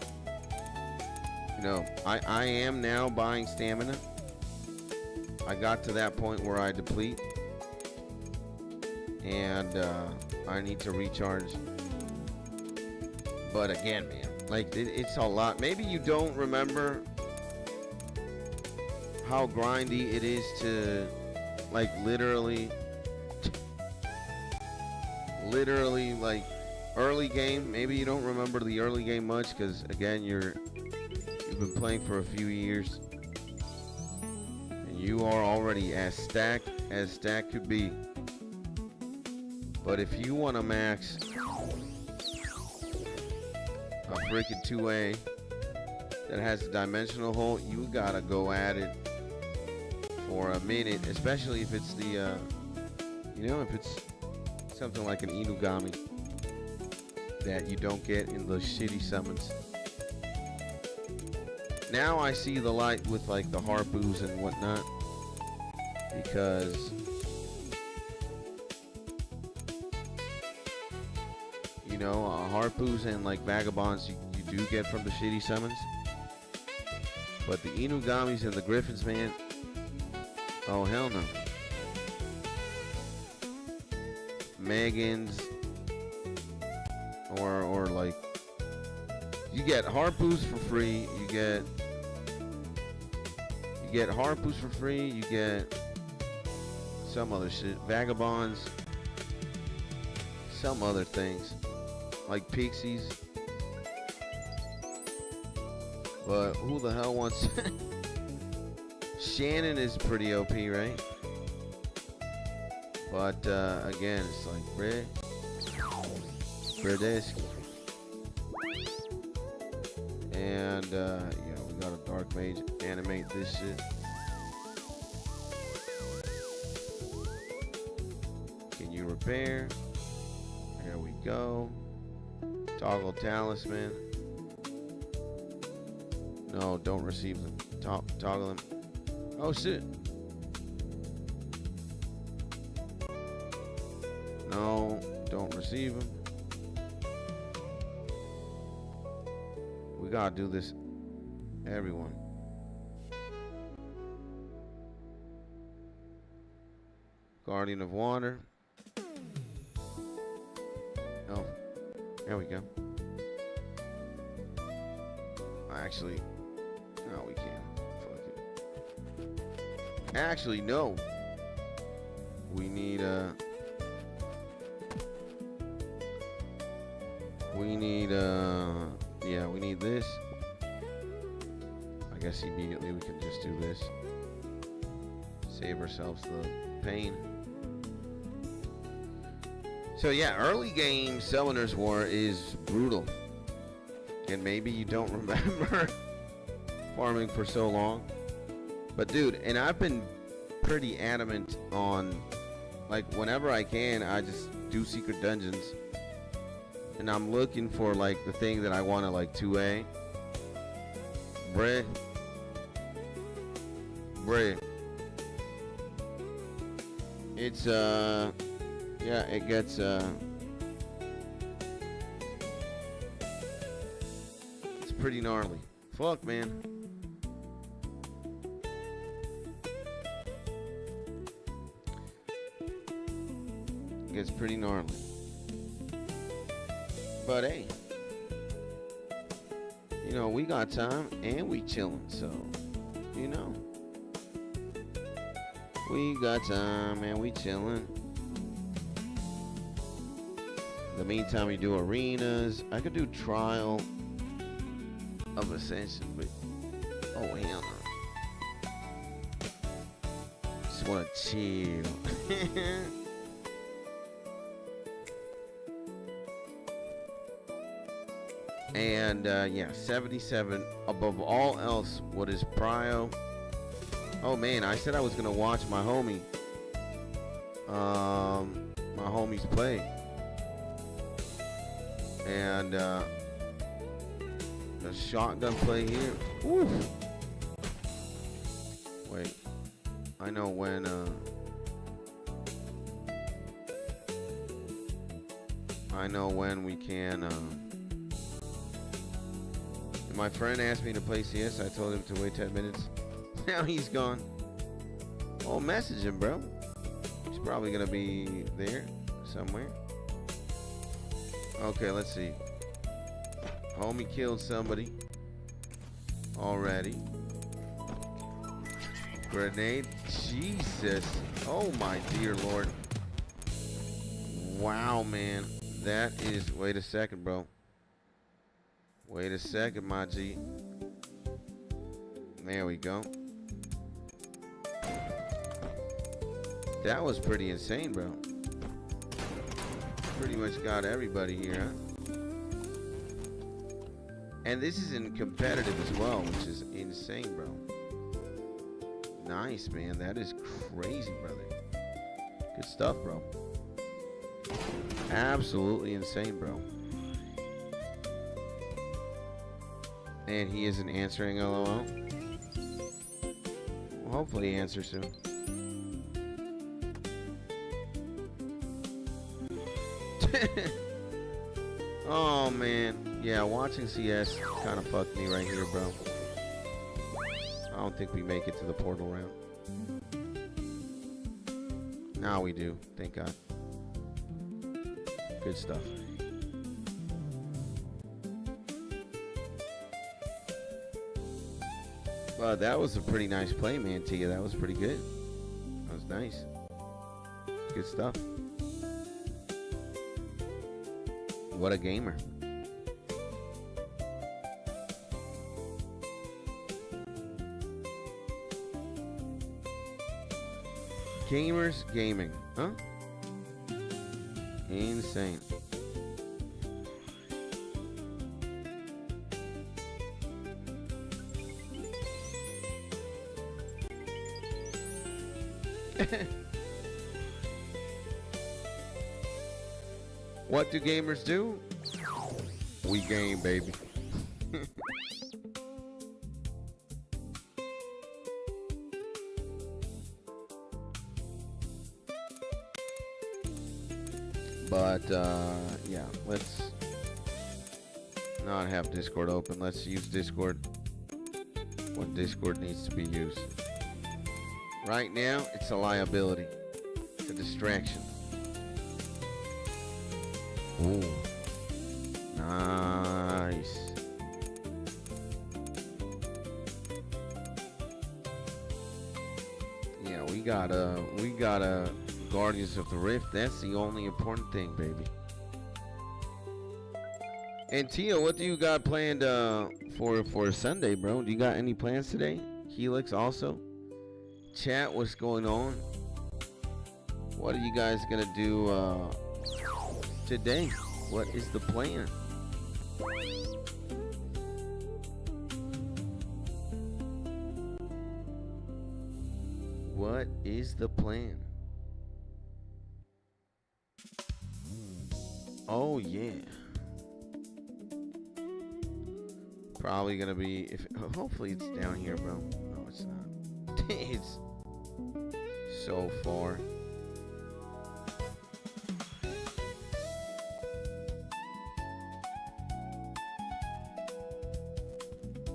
You know, I am now buying stamina. I got to that point where I deplete. And I need to recharge. But again, man, like it's a lot. Maybe you don't remember how grindy it is to, like, literally like early game. Maybe you don't remember the early game much because again you've been playing for a few years and you are already as stacked could be. But if you want to max a freaking 2A that has a dimensional hole, you gotta go at it for a minute, especially if it's the you know, if it's Something like an Inugami that you don't get in the shitty summons. Now I see the light with like the Harpoos and whatnot, because you know, Harpoos and like Vagabonds you do get from the shitty summons, but the Inugamis and the Griffins, man, oh hell no. Megans, or like, you get Harpoos for free, you get Harpoos for free, you get some other shit, Vagabonds, some other things, like Pixies. But who the hell wants Shannon is pretty OP, right? But again, it's like Bredesky. And yeah, we got a Dark Mage animate this shit. Can you repair? There we go. Toggle Talisman. No, don't receive them. Toggle them. Oh shit. No, don't receive them. We gotta do this, everyone. Guardian of Water. Oh, there we go. Actually, no, we can't. Fuck it. Actually, no. We need yeah, we need this. I guess immediately we can just do this. Save ourselves the pain. So yeah, early game Summoner's War is brutal. And maybe you don't remember farming for so long. But dude, and I've been pretty adamant on, like, whenever I can, I just do secret dungeons. And I'm looking for like the thing that I want to like 2A. Bruh. It's yeah, it gets it's pretty gnarly. Fuck, man. It gets pretty gnarly. But hey, you know, we got time and we chilling, so, you know, we got time and we chilling. In the meantime, we do arenas. I could do Trial of Ascension, but oh hell no. Just wanna chill. And yeah, 77 above all else. What is prio? Oh man, I said I was gonna watch my homie my homies play, and the shotgun play here. Oof. Wait, I know when we can my friend asked me to play CS. I told him to wait 10 minutes. Now he's gone. Oh, message him, bro. He's probably gonna be there somewhere. Okay, let's see. Homie killed somebody already. Grenade. Jesus. Oh my dear Lord. Wow, man. That is... Wait a second, bro. Wait a second, my G. There we go. That was pretty insane, bro. Pretty much got everybody here, huh? And this is in competitive as well, which is insane, bro. Nice, man. That is crazy, brother. Good stuff, bro. Absolutely insane, bro. And he isn't answering, LOL. Well, hopefully he answers soon. Oh, man. Yeah, watching CS kind of fucked me right here, bro. I don't think we make it to the portal round. Now we do. Thank God. Good stuff. Well, that was a pretty nice play, man, Tia. That was pretty good. That was nice. Good stuff. What a gamer. Gamers gaming, huh? Insane. What do gamers do? We game, baby. But yeah, let's not have Discord open. Let's use Discord when Discord needs to be used. Right now, it's a liability. It's a distraction. Ooh. Nice. Yeah, we got Guardians of the Rift. That's the only important thing, baby. And Tia, what do you got planned for Sunday, bro? Do you got any plans today? HELIX also. Chat, what's going on? What are you guys gonna do today? What is the plan? What is the plan? Oh yeah. Probably gonna be, if hopefully it's down here, bro. No, it's not. It's so far.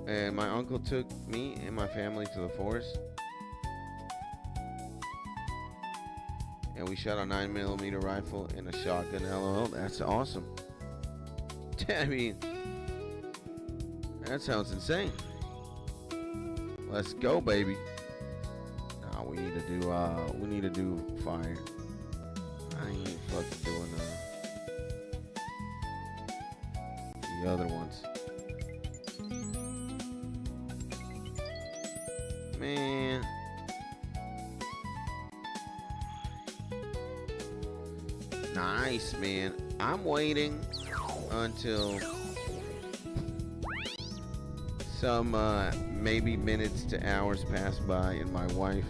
And my uncle took me and my family to the forest. And we shot a 9mm rifle and a shotgun. LOL, that's awesome. I mean, that sounds insane. Let's go, baby. Nah, we need to do fire. I ain't fucking doing the other ones. Man. Nice, man. I'm waiting until some maybe minutes to hours pass by and my wife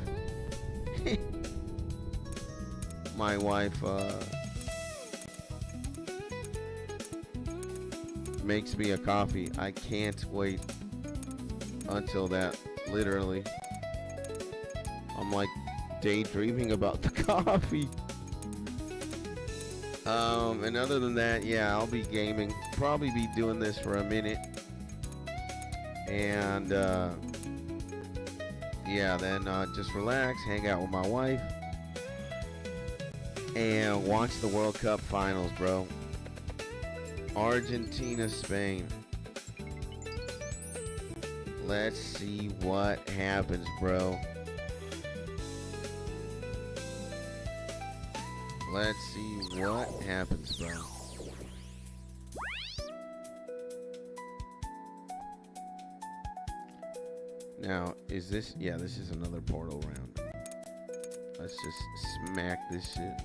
makes me a coffee. I can't wait until that. Literally, I'm like daydreaming about the coffee. And other than that, yeah, I'll be gaming. Probably be doing this for a minute. And, yeah, then just relax, hang out with my wife, and watch the World Cup finals, bro. Argentina, Spain. Let's see what happens, bro. Let's see what happens, bro. Now, is this... Yeah, this is another portal round. Let's just smack this shit.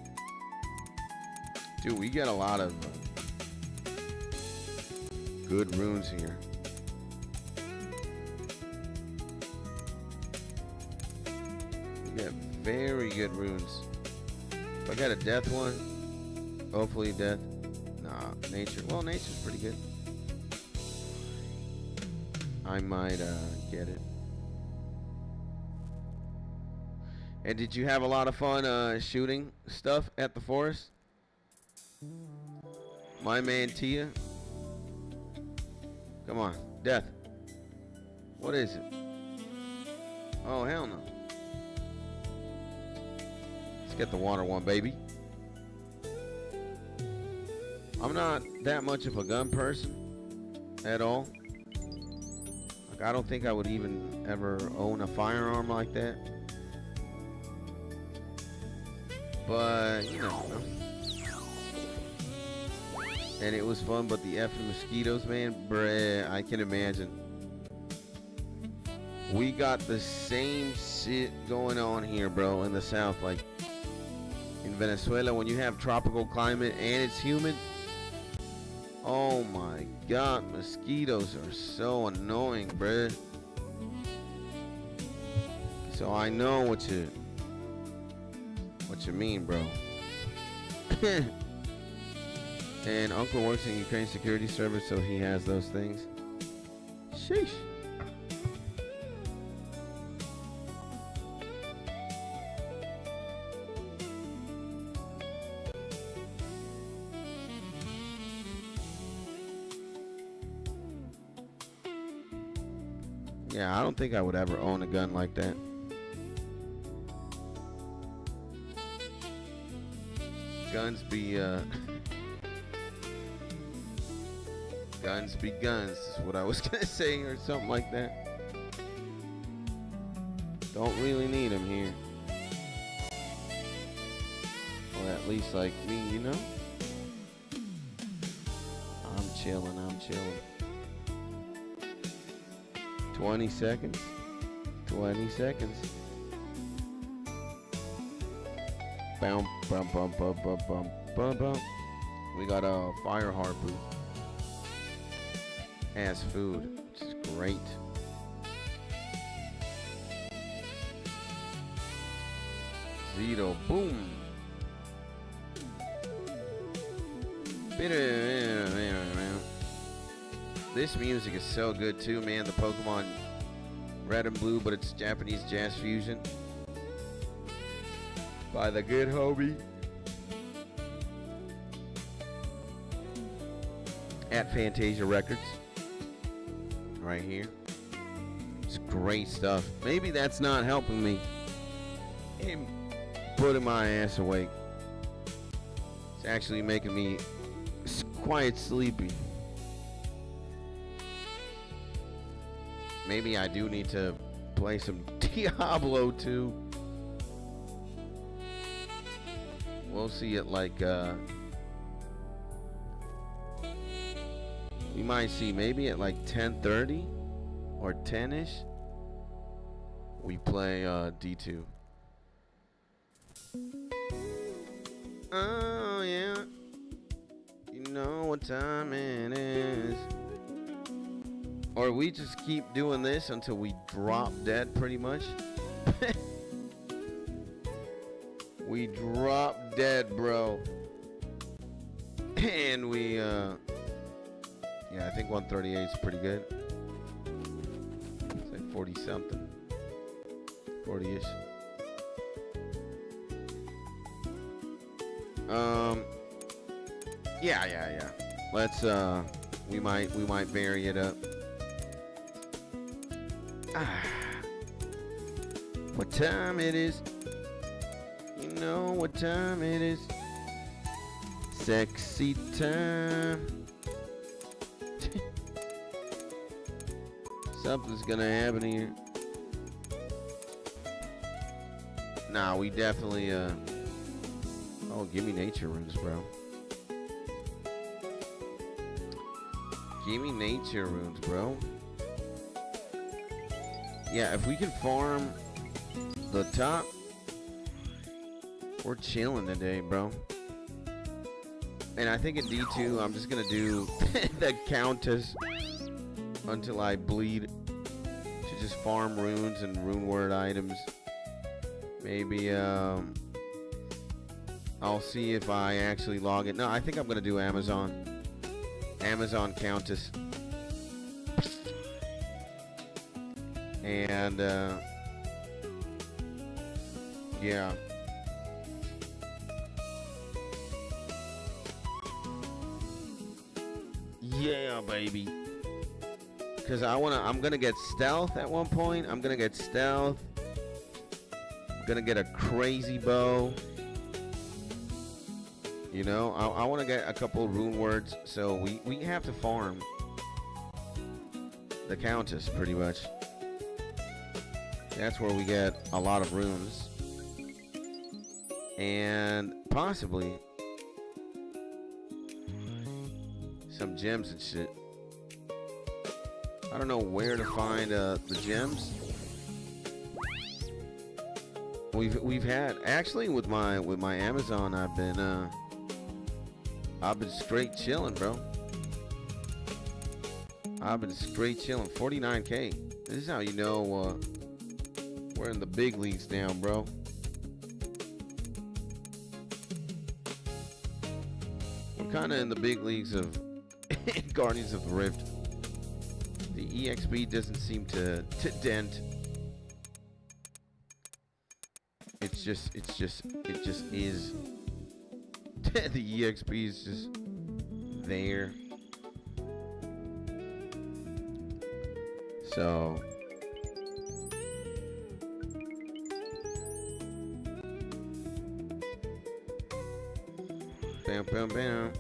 Dude, we got a lot of good runes here. We got very good runes. If I got a death one, Hopefully death. Nah, nature. Well, nature's pretty good. I might get it. And did you have a lot of fun shooting stuff at the forest? My man Tia. Come on, death. What is it? Oh, hell no. Let's get the water one, baby. I'm not that much of a gun person at all. Like, I don't think I would even ever own a firearm like that. But, you know. And it was fun, but the effing mosquitoes, man, bruh, I can imagine. We got the same shit going on here, bro, in the south. Like, in Venezuela, when you have tropical climate and it's humid, oh my god, mosquitoes are so annoying, bruh. So I know what you mean, bro. And Uncle works in Ukraine security service, so he has those things. Sheesh. Yeah, I don't think I would ever own a gun like that. Guns be guns be guns is what I was gonna say, or something like that. Don't really need them here. Or at least like me, you know? I'm chilling. 20 seconds. 20 seconds. Bum, bum, bum, bum, bum, bum, bum, bum. We got a fire harpoon as food, which is great. Zito, boom. This music is so good too, man. The Pokemon Red and Blue, but it's Japanese jazz fusion by the good homie at Fantasia Records. Right here. It's great stuff. Maybe that's not helping me in putting my ass awake. It's actually making me quite sleepy. Maybe I do need to play some Diablo 2. We'll see it like we might see maybe at like 10:30 or 10ish. We play D2. Oh yeah. You know what time it is. Or we just keep doing this until we drop dead, pretty much. We drop dead, bro. And we, yeah, I think 138 is pretty good. It's like 40 something. 40-ish. Yeah. Let's, we might vary it up. What time it is? You know what time it is? Sexy time. Something's gonna happen here. Nah, we definitely oh, give me nature runes, bro. Give me nature runes, bro. Yeah, if we can farm the top, we're chilling today, bro. And I think at D2, I'm just gonna do the Countess until I bleed to just farm runes and rune word items. Maybe I'll see if I actually log it. No, I think I'm gonna do Amazon. Amazon Countess. And yeah. Yeah, baby. Because I'm gonna get stealth at one point. I'm gonna get stealth. I'm gonna get a crazy bow. You know, I want to get a couple rune words. So we have to farm the Countess pretty much. That's where we get a lot of runes. And possibly some gems and shit. I don't know where to find the gems. We've had actually with my Amazon. I've been straight chilling, bro. I've been straight chilling. 49K. This is how you know we're in the big leagues now, bro. We're kind of in the big leagues of Guardians of the Rift. The EXP doesn't seem to dent. It just is. The EXP is just there. So bam bam bam.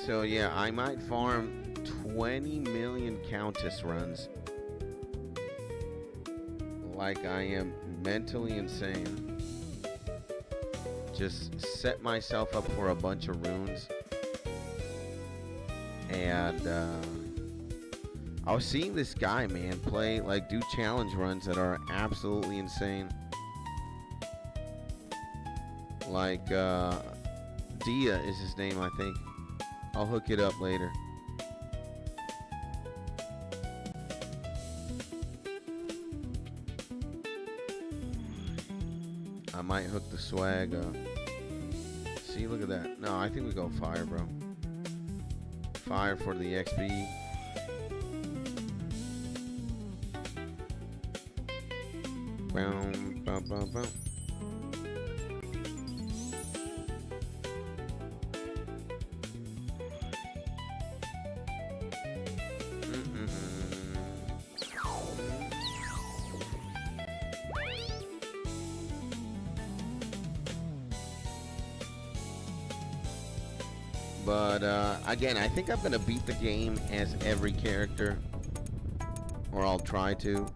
So yeah, I might farm 20 million Countess runs like I am mentally insane. Just set myself up for a bunch of runes. And I was seeing this guy, man, do challenge runs that are absolutely insane. Like Dia is his name, I think. I'll hook it up later. I might hook the swag up. See, look at that. No, I think we go fire, bro. Fire for the XP. Boom, boom, boom, boom. But again, I think I'm gonna beat the game as every character, or I'll try to.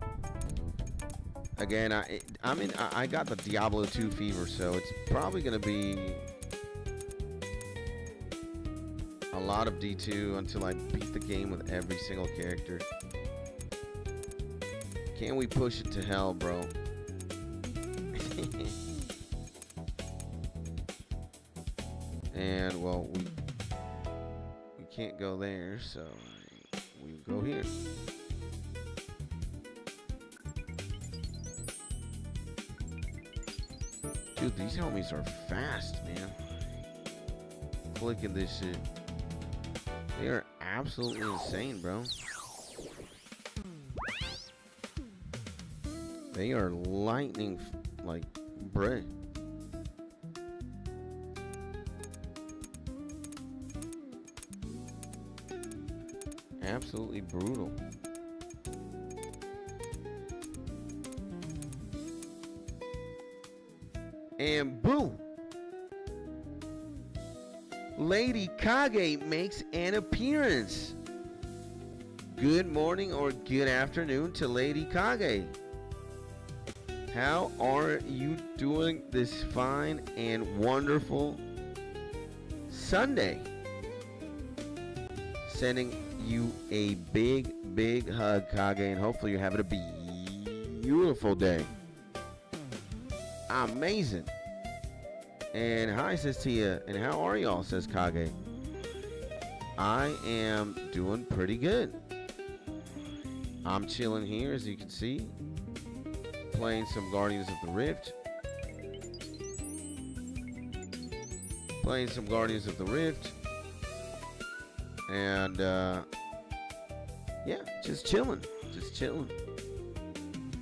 Again, I got the Diablo 2 fever, so it's probably gonna be a lot of D2 until I beat the game with every single character. Can we push it to hell, bro? And well, we can't go there, so we go here. Dude, these homies are fast, man. Clicking this shit. They are absolutely insane, bro. They are lightning like bread. Absolutely brutal. And boom! Lady Kage makes an appearance. Good morning or good afternoon to Lady Kage. How are you doing this fine and wonderful Sunday? Sending you a big hug, Kage, and hopefully you're having a beautiful day. amazing. And hi, says Tia. And how are y'all, says Kage. I am doing pretty good. I'm chilling here, as you can see. Playing some Guardians of the Rift. And, yeah, just chilling.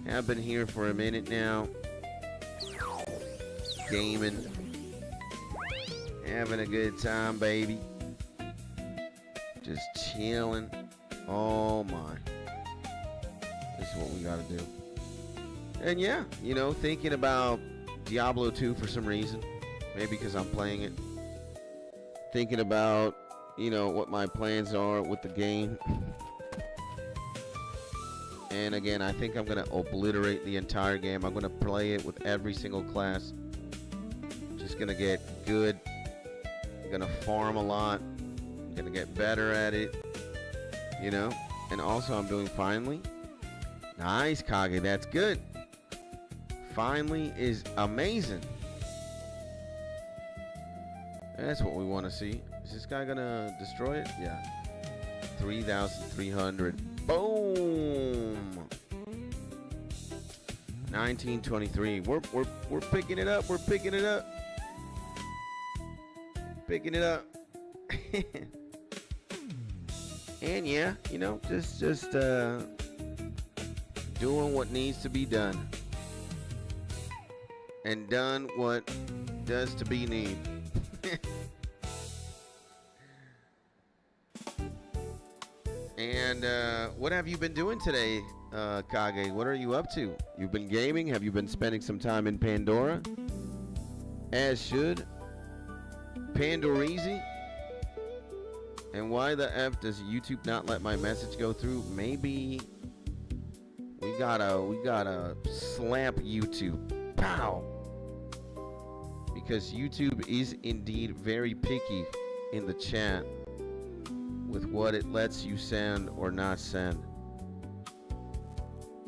I've been here for a minute now. Gaming. Having a good time, baby. Just chilling. Oh, my. This is what we gotta do. And yeah, you know, thinking about Diablo 2 for some reason. Maybe because I'm playing it. Thinking about, you know, what my plans are with the game. And again, I think I'm going to obliterate the entire game. I'm going to play it with every single class. Just going to get good. I'm going to farm a lot. I'm going to get better at it. You know? And also I'm doing finally. Nice, Kage. That's good. Finally is amazing. That's what we want to see. Is this guy gonna destroy it? Yeah. 3,300. Boom. 1923. We're picking it up. We're picking it up. Picking it up. And yeah, you know, just doing what needs to be done. And done what does to be need. And what have you been doing today, Kage? What are you up to? You've been gaming? Have you been spending some time in Pandora? As should. Pandoreezy? And why the F does YouTube not let my message go through? Maybe we gotta slap YouTube. Pow! Because YouTube is indeed very picky in the chat with what it lets you send or not send.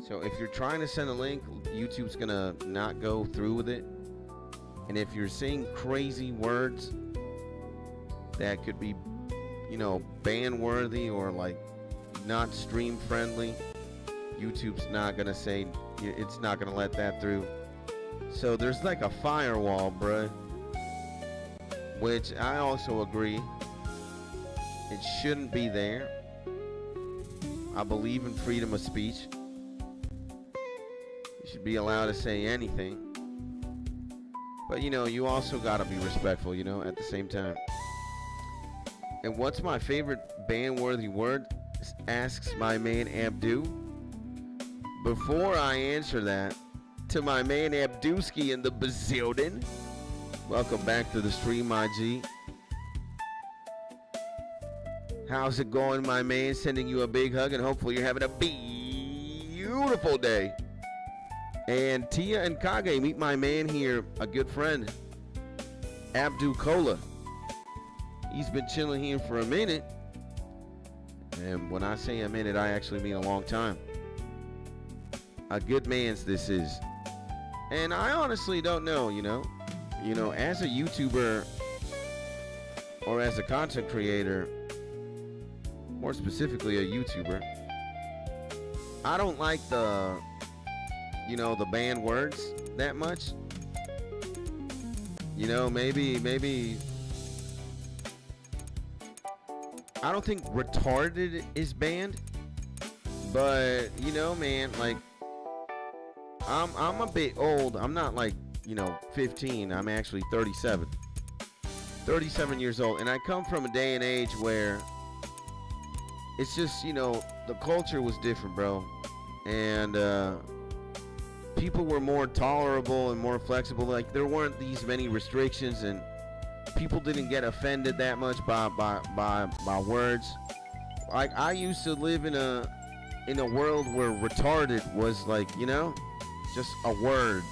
So if you're trying to send a link, YouTube's gonna not go through with it. And if you're saying crazy words that could be, you know, ban worthy or like not stream friendly, YouTube's not gonna say, it's not gonna let that through. So there's like a firewall, bruh. Which I also agree. It shouldn't be there. I believe in freedom of speech. You should be allowed to say anything. But you know, you also gotta be respectful, you know, at the same time. And what's my favorite ban-worthy word? Asks my man Abdu. Before I answer that, to my man Abdusky in the Bazildan. Welcome back to the stream, my G. How's it going, my man? Sending you a big hug, and hopefully you're having a beautiful day. And Tia and Kage, meet my man here, a good friend, Abdu Kola. He's been chilling here for a minute. And when I say a minute, I actually mean a long time. A good man's this is. And I honestly don't know, you know. You know, as a YouTuber or as a content creator, more specifically a YouTuber, I don't like the, you know, the banned words that much. You know, maybe I don't think retarded is banned, but you know, man, like I'm a bit old. I'm not like, you know, 15. I'm actually 37. 37 years old, and I come from a day and age where it's just, you know, the culture was different, bro. And people were more tolerable and more flexible. Like, there weren't these many restrictions, and people didn't get offended that much by words. Like, I used to live in a world where retarded was like, you know, just a word.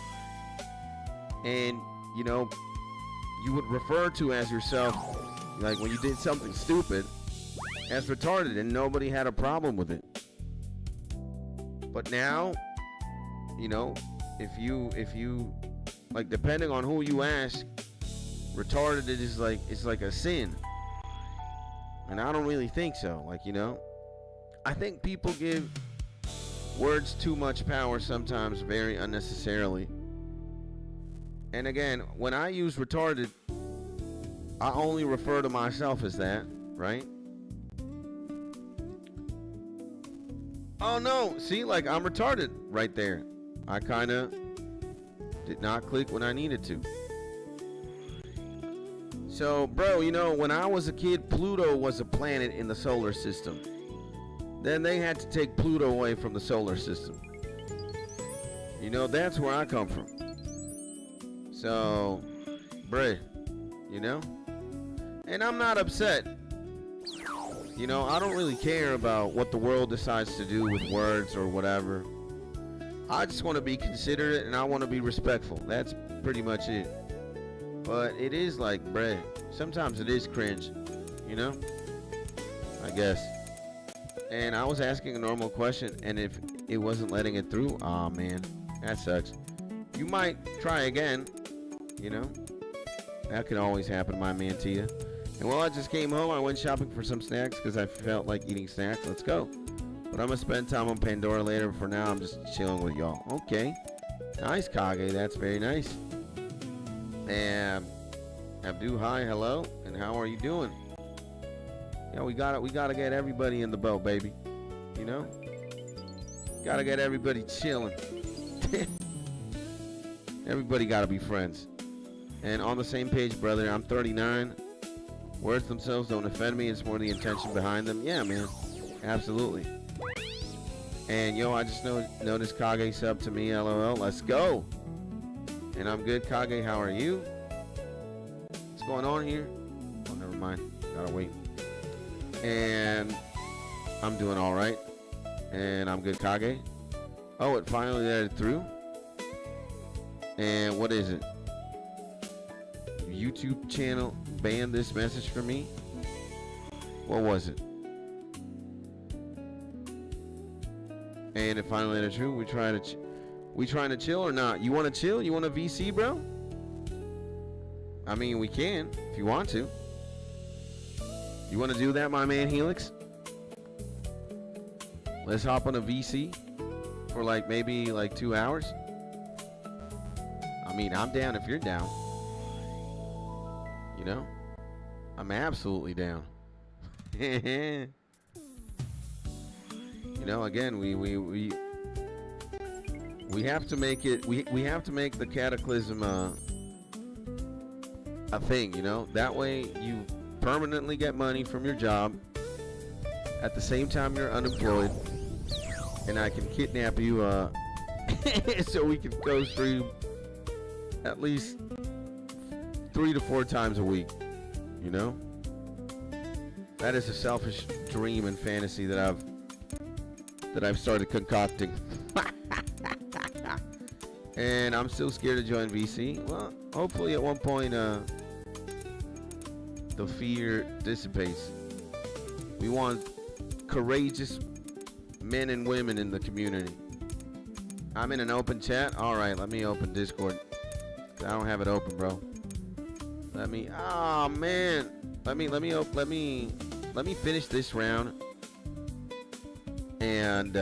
And, you know, you would refer to as yourself, like when you did something stupid, as retarded, and nobody had a problem with it. But now, you know, if you like depending on who you ask, retarded is like, it's like a sin. And I don't really think so. Like, you know, I think people give words too much power sometimes, very unnecessarily. And again, when I use retarded, I only refer to myself as that, right? Oh no, see, like I'm retarded right there. I kind of did not click when I needed to. So, bro, you know, when I was a kid, Pluto was a planet in the solar system. Then they had to take Pluto away from the solar system. You know, that's where I come from. So, bruh, you know? And I'm not upset. You know, I don't really care about what the world decides to do with words or whatever. I just want to be considerate and I want to be respectful. That's pretty much it. But it is like, bruh, sometimes it is cringe, you know? I guess. And I was asking a normal question, and if it wasn't letting it through, aw, man, that sucks. You might try again, you know? That could always happen, my man, to you. And while I just came home, I went shopping for some snacks because I felt like eating snacks. Let's go. But I'm going to spend time on Pandora later. For now, I'm just chilling with y'all. Okay. Nice, Kage. That's very nice. And Abdu, hi, hello. And how are you doing? Yeah, we gotta get everybody in the boat, baby. You know? Gotta get everybody chilling. Everybody gotta be friends. And on the same page, brother, I'm 39. Words themselves don't offend me. It's more the intention behind them. Yeah, man. Absolutely. And, yo, I just noticed Kage sub to me, LOL. Let's go. And I'm good. Kage, how are you? What's going on here? Oh, never mind. Gotta wait. And I'm doing all right. And I'm good, Kage. Oh, it finally let it through. And what is it? YouTube channel banned this message for me. What was it? And it finally let it through. We trying to chill or not? You want to chill? You want a VC, bro? I mean, we can if you want to. You want to do that, my man Helix? Let's hop on a VC for like maybe like 2 hours. I mean, I'm down if you're down. You know, I'm absolutely down. You know, again, we have to make it. We have to make the cataclysm a thing. You know, that way you permanently get money from your job. At the same time, you're unemployed, and I can kidnap you. So we can go through at least 3 to 4 times a week, you know? That is a selfish dream and fantasy that I've started concocting. And I'm still scared to join VC. Well, hopefully at one point the fear dissipates. We want courageous men and women in the community. I'm in an open chat. All right, let me open Discord. I don't have it open, bro. Let me finish this round and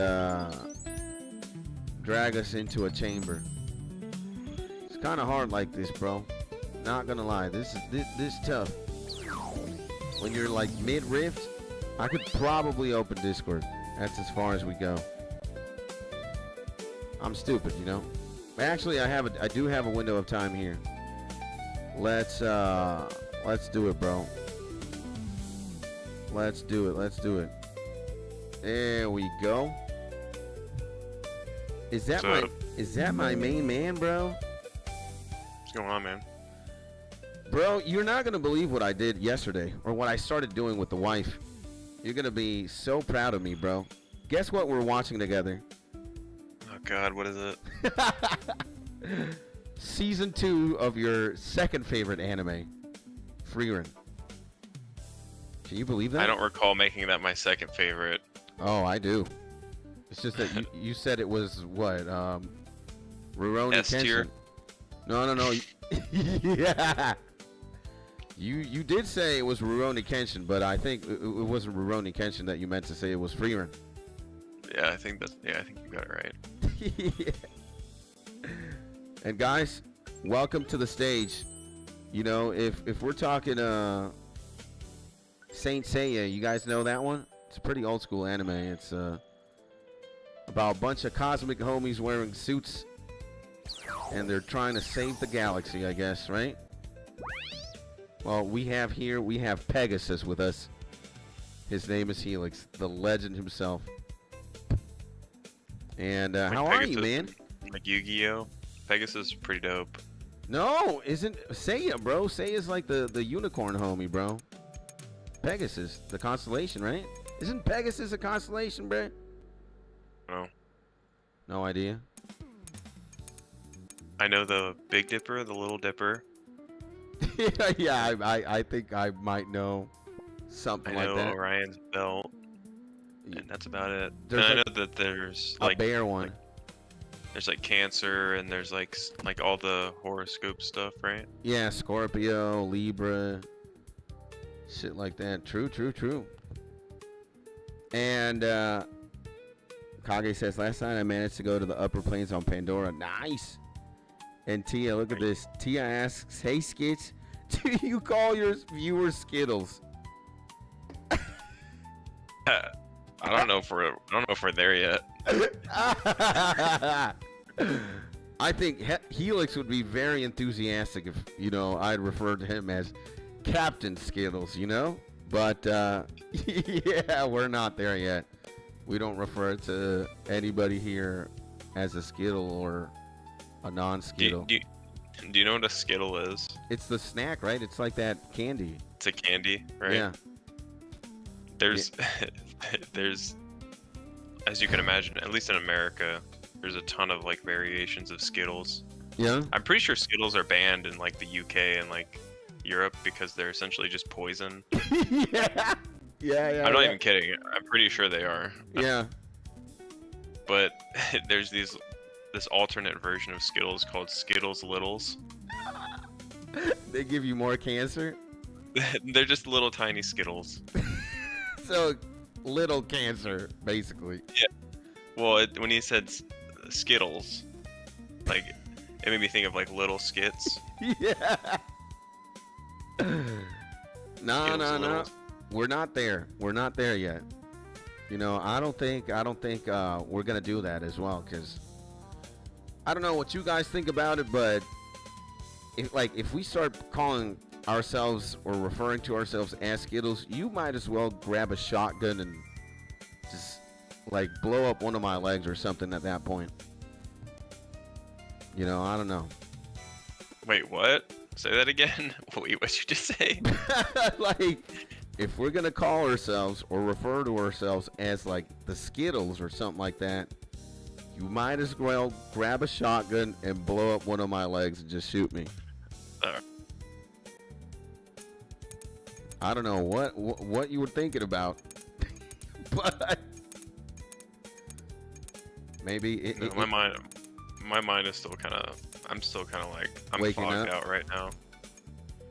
drag us into a chamber. It's kind of hard like this, bro. Not gonna lie, this is tough. When you're like mid-rift, I could probably open Discord. That's as far as we go. I'm stupid, you know. Actually, I do have a window of time here. Let's do it, bro. Let's do it. There we go. Is that my main man, bro? What's going on, man? Bro, you're not gonna believe what I did yesterday, or what I started doing with the wife. You're gonna be so proud of me, bro. Guess what we're watching together? Oh God, what is it? Season 2 of your second favorite anime, Freerun. Can you believe that? I don't recall making that my second favorite. Oh, I do. It's just that you said it was what? Rurouni S tier. Kenshin. No. Yeah. You did say it was Rurouni Kenshin, but I think it wasn't Rurouni Kenshin that you meant to say. It was Freerun. Yeah, I think you got it right. Yeah. And guys, welcome to the stage. You know, if we're talking Saint Seiya, you guys know that one? It's a pretty old school anime. It's about a bunch of cosmic homies wearing suits, and they're trying to save the galaxy, I guess, right? Well, we have Pegasus with us. His name is Helix, the legend himself. And how are you, man? Like Yu-Gi-Oh! Pegasus is pretty dope. No, isn't Seiya, bro? Seiya's like the unicorn homie, bro. Pegasus, the constellation, right? Isn't Pegasus a constellation, bro? No. No idea. I know the Big Dipper, the Little Dipper. Yeah, I think I might know something like that. I know Orion's belt, and that's about it. And There's I like know that there's a like bear one. there's like Cancer, and there's like all the horoscope stuff, right? Yeah, Scorpio, Libra, shit like that. True. And Kage says, last night I managed to go to the upper plains on Pandora. Nice. And Tia, look at this. Tia asks, hey Skits, do you call your viewers Skittles? I don't know if we're there yet. I think Helix would be very enthusiastic if, you know, I'd refer to him as Captain Skittles, you know? But, yeah, we're not there yet. We don't refer to anybody here as a Skittle or a non-Skittle. Do you know what a Skittle is? It's the snack, right? It's like that candy. It's a candy, right? Yeah. There's, as you can imagine, at least in America, there's a ton of like variations of Skittles. Yeah? I'm pretty sure Skittles are banned in like the UK and like Europe because they're essentially just poison. Yeah. I'm not even kidding. I'm pretty sure they are. Yeah. But there's this alternate version of Skittles called Skittles Littles. They give you more cancer? They're just little tiny Skittles. So, little cancer, basically. Yeah. Well, when he said Skittles, like, it made me think of like little skits. Yeah. No. Littles. We're not there. We're not there yet. You know, I don't think we're gonna do that as well, because I don't know what you guys think about it, but if we start calling ourselves or referring to ourselves as Skittles, you might as well grab a shotgun and just like blow up one of my legs or something at that point. You know, I don't know. Wait, what? Say that again? Wait, what'd you just say? Like, if we're gonna call ourselves or refer to ourselves as like the Skittles or something like that, you might as well grab a shotgun and blow up one of my legs and just shoot me. I don't know what you were thinking about, but maybe my mind is still kind of. I'm still kind of like I'm waking fogged up. out right now.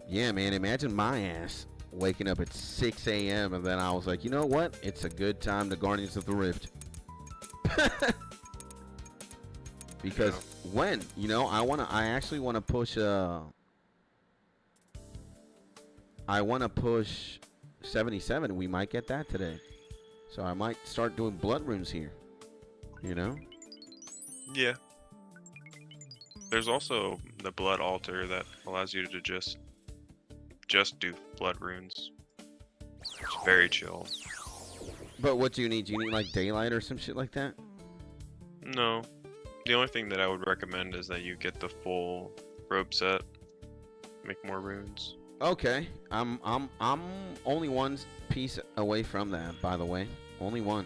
Yeah, man. Imagine my ass waking up at 6 a.m. and then I was like, you know what? It's a good time to Guardians of the Rift. Because when, you know, I actually want to push I want to push 77. We might get that today. So I might start doing blood runes here. You know? Yeah. There's also the blood altar that allows you to just do blood runes. It's very chill. But what do you need? Do you need like daylight or some shit like that? No. The only thing that I would recommend is that you get the full rope set. Make more runes. Okay. I'm only one piece away from that, by the way. Only one.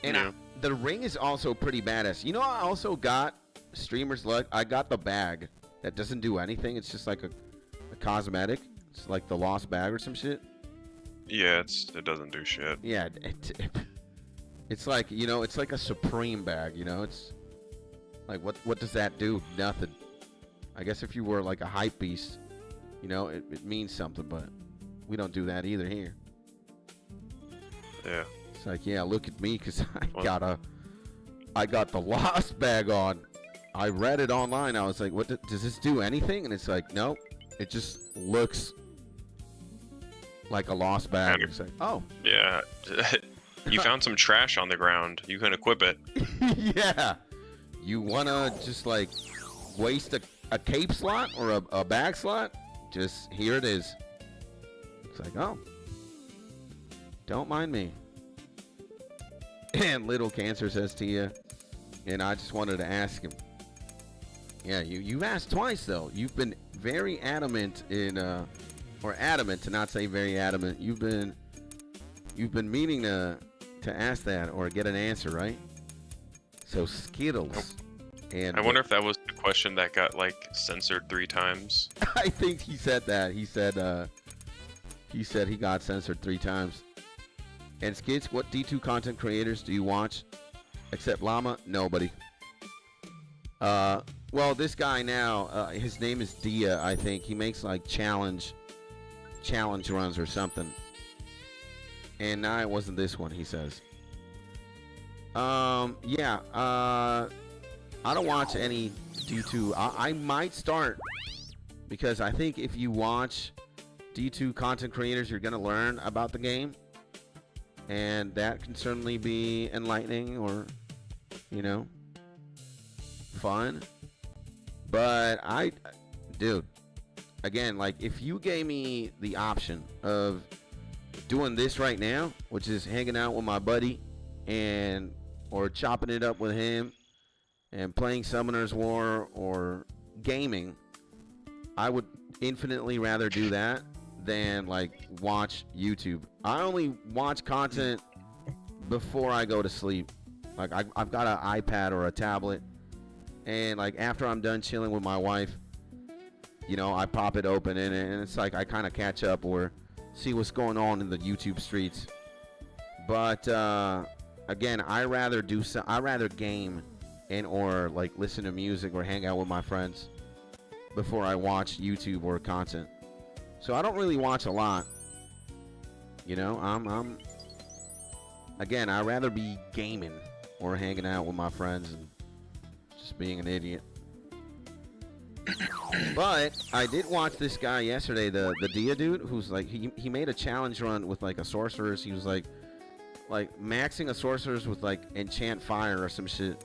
And Yeah. the ring is also pretty badass. You know, I also got Streamer's Luck. I got the bag that doesn't do anything. It's just like a cosmetic. It's like the lost bag or some shit. Yeah, it doesn't do shit. Yeah, it's like, you know, it's like a Supreme bag, you know? It's like, what does that do? Nothing. I guess if you were like a hype beast, you know, it means something, but we don't do that either here. Yeah. It's like, yeah, look at me, because I got the Lost bag on. I read it online. I was like, what does this do anything? And it's like, nope. It just looks like a Lost bag. It's like, oh. Yeah. You found some trash on the ground. You can equip it. Yeah. You want to just like waste a cape slot or a bag slot? Just here it is. It's like, oh. Don't mind me. And Little Cancer says to you, and I just wanted to ask him. Yeah, you've asked twice though. You've been very adamant in, or adamant to not say very adamant. You've been meaning to ask that or get an answer, right? So Skittles. And I wonder if that was the question that got like censored 3 times. I think he said that. He said he got censored 3 times. And Skids, what D2 content creators do you watch? Except Llama? Nobody. Well, this guy now, his name is Dia, I think. He makes like challenge runs or something. And nah, it wasn't this one, he says. Yeah, I don't watch any D2. I might start, because I think if you watch D2 content creators, you're going to learn about the game. And that can certainly be enlightening or, you know, fun. But dude, again, like if you gave me the option of doing this right now, which is hanging out with my buddy or chopping it up with him and playing Summoner's War or gaming, I would infinitely rather do that than like watch YouTube. I only watch content before I go to sleep. Like I've got an iPad or a tablet, and like after I'm done chilling with my wife, you know, I pop it open and it's like I kind of catch up or see what's going on in the YouTube streets. But again, I rather game and or like listen to music or hang out with my friends before I watch YouTube or content. So I don't really watch a lot. You know, I'm again, I'd rather be gaming or hanging out with my friends and just being an idiot. But I did watch this guy yesterday, the Dia dude, who's like he made a challenge run with like a sorceress. He was like maxing a sorceress with like enchant fire or some shit.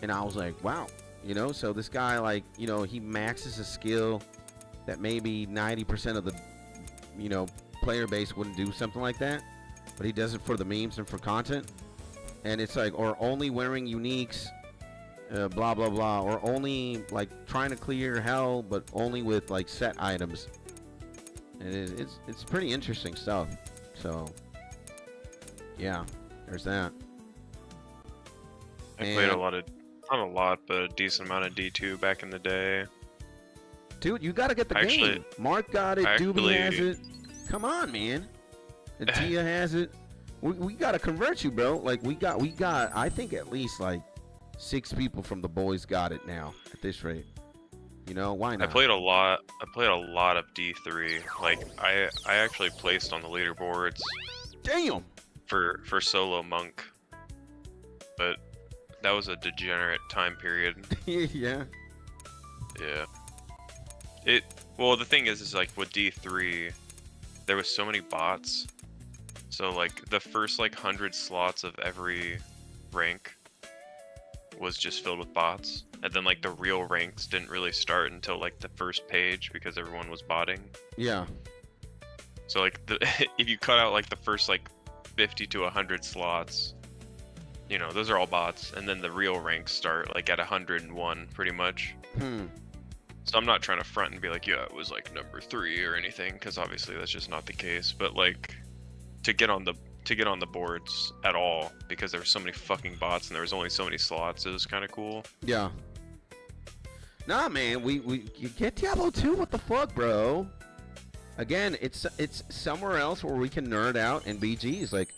And I was like, wow, you know, so this guy, like, you know, he maxes a skill that maybe 90% of the, you know, player base wouldn't do something like that, but he does it for the memes and for content. And it's like, or only wearing uniques, blah blah blah, or only like trying to clear hell, but only with like set items. And it's pretty interesting stuff. So yeah, there's that. I played not a lot, but a decent amount of D2 back in the day. Dude, you gotta get the game. Mark got it. Doobie has it. Come on, man. And Tia has it. We gotta convert you, bro. Like we got. I think at least like 6 people from the boys got it now at this rate. You know, why not? I played a lot of D3. Like I actually placed on the leaderboards. Damn. For solo monk, but that was a degenerate time period. Yeah. Yeah. Well, the thing is like with D3, there was so many bots. So like the first like 100 slots of every rank was just filled with bots, and then like the real ranks didn't really start until like the first page because everyone was botting. Yeah. So like if you cut out like the first like 50 to 100 slots, you know, those are all bots, and then the real ranks start like at 101 pretty much. So I'm not trying to front and be like, yeah, it was like number 3 or anything, because obviously that's just not the case. But like to get on the boards at all, because there were so many fucking bots and there was only so many slots, it was kind of cool. Yeah. Nah, man, we you get Diablo 2. What the fuck, bro? Again, it's somewhere else where we can nerd out and BGs. Like,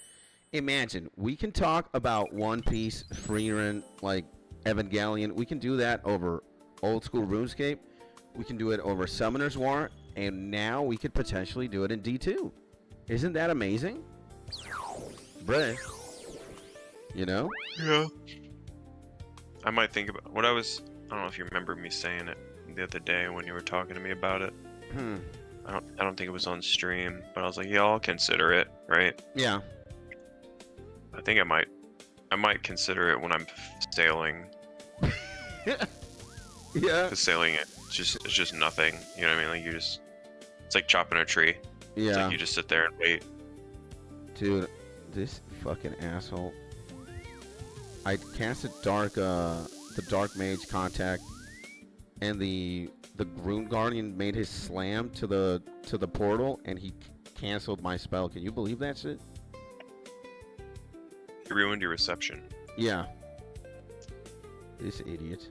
imagine we can talk about One Piece, Freerun, like Evangelion. We can do that over old school RuneScape. We can do it over Summoner's War, and now we could potentially do it in D2. Isn't that amazing? Bruh. You know? Yeah. I might think about what I don't know if you remember me saying it the other day when you were talking to me about it. I don't think it was on stream, but I was like, yeah, I'll consider it, right? Yeah. I think I might consider it when I'm sailing. Yeah. Because sailing it's just nothing. You know what I mean? Like it's like chopping a tree. Yeah. It's like you just sit there and wait. Dude, this fucking asshole. I casted the Dark Mage contact, and the Rune Guardian made his slam to the portal, and he canceled my spell. Can you believe that shit? You ruined your reception. Yeah. This idiot.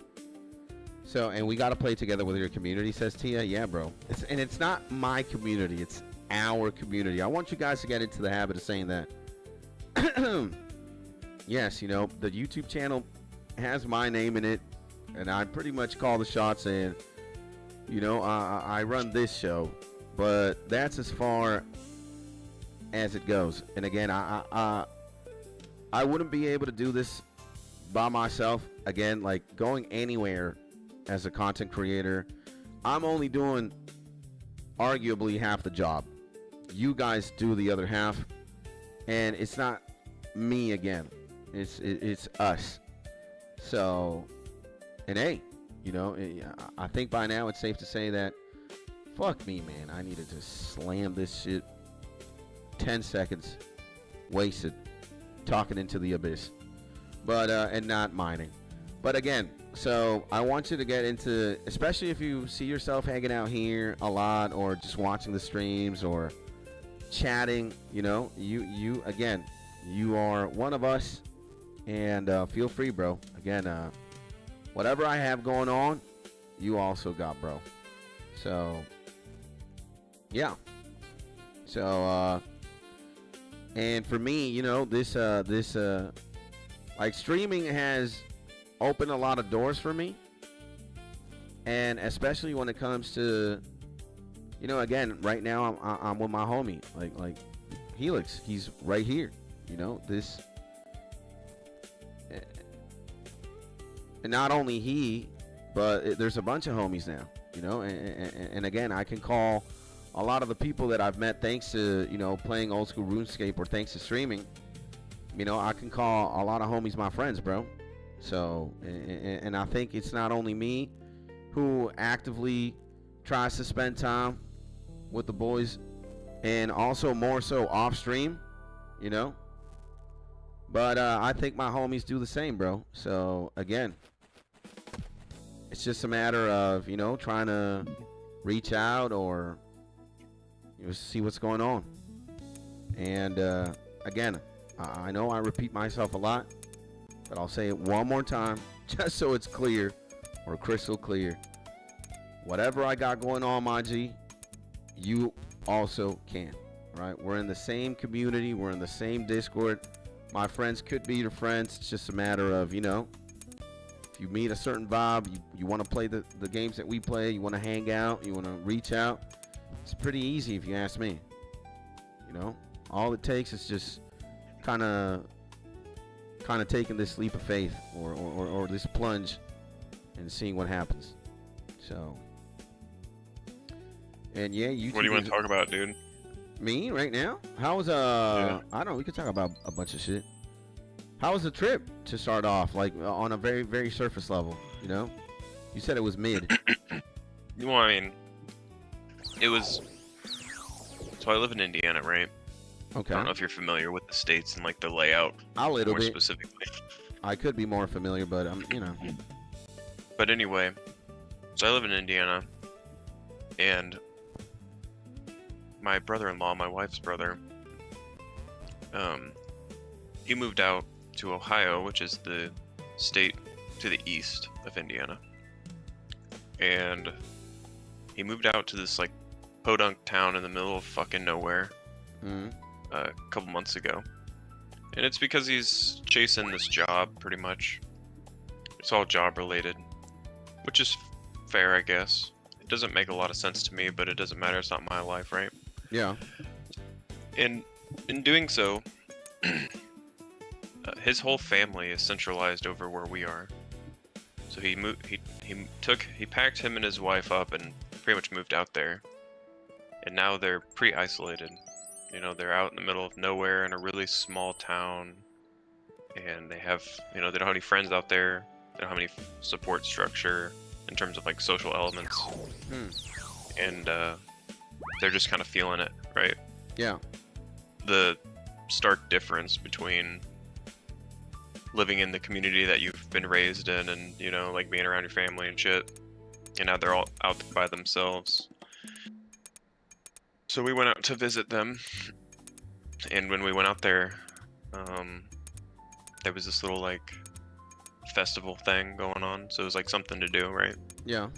So, and we got to play together with your community, says Tia. Yeah, bro. It's not my community. It's our community. I want you guys to get into the habit of saying that. Yes, you know, the YouTube channel has my name in it, and I pretty much call the shots saying, you know, I run this show, but that's as far as it goes. And again, I wouldn't be able to do this by myself. Again, like going anywhere as a content creator, I'm only doing arguably half the job. You guys do the other half, and it's not me again. It's us. So, and hey, you know, I think by now it's safe to say that, fuck me, man. I needed to slam this shit. 10 seconds wasted talking into the abyss, but and not mining. But again, so I want you to get into, especially if you see yourself hanging out here a lot, or just watching the streams or chatting. You know, you again, you are one of us. And feel free, bro. Again, whatever I have going on, you also got, bro. So, yeah. So, and for me, you know, this like streaming has opened a lot of doors for me. And especially when it comes to, you know, again, right now I'm with my homie, like HELIX. He's right here. You know, this. And not only he, but there's a bunch of homies now, you know, and again, I can call a lot of the people that I've met thanks to, you know, playing old school RuneScape or thanks to streaming. You know, I can call a lot of homies my friends, bro. So, and I think it's not only me who actively tries to spend time with the boys, and also more so off stream, you know. But I think my homies do the same, bro. So, again, it's just a matter of, you know, trying to reach out or, you know, see what's going on. And, again, I know I repeat myself a lot, but I'll say it one more time just so it's clear, or crystal clear. Whatever I got going on, my G, you also can, right? We're in the same community. We're in the same Discord. My friends could be your friends. It's just a matter of, you know, if you meet a certain vibe, you want to play the games that we play, you want to hang out, you want to reach out, it's pretty easy if you ask me. You know, all it takes is just kind of taking this leap of faith or this plunge and seeing what happens. So, and yeah, YouTube. What do you want to talk about, dude? Me right now? How was Yeah. I don't know, we could talk about a bunch of shit. How was the trip to start off, like on a very, very surface level, you know? You said it was mid. Well, I mean, it was, so I live in Indiana, right? Okay. I don't know if you're familiar with the states and like the layout A little more bit. specifically. I could be more familiar, but you know. But anyway, so I live in Indiana, and my brother-in-law, my wife's brother, he moved out to Ohio, which is the state to the east of Indiana. And he moved out to this like podunk town in the middle of fucking nowhere a couple months ago. And it's because he's chasing this job, pretty much. It's all job related, which is fair, I guess. doesn't make a lot of sense to me, but it doesn't matter. It's not my life, right? Yeah. And in doing so, his whole family is centralized over where we are. So he packed him and his wife up and pretty much moved out there. And now they're pretty isolated. You know, they're out in the middle of nowhere in a really small town. And they have, you know, they don't have any friends out there. They don't have any support structure in terms of like social elements. And they're just kind of feeling it, right? Yeah. The stark difference between living in the community that you've been raised in and, you know, like being around your family and shit. And now they're all out by themselves. So we went out to visit them. And when we went out there, there was this little like festival thing going on. So it was like something to do, right? Yeah.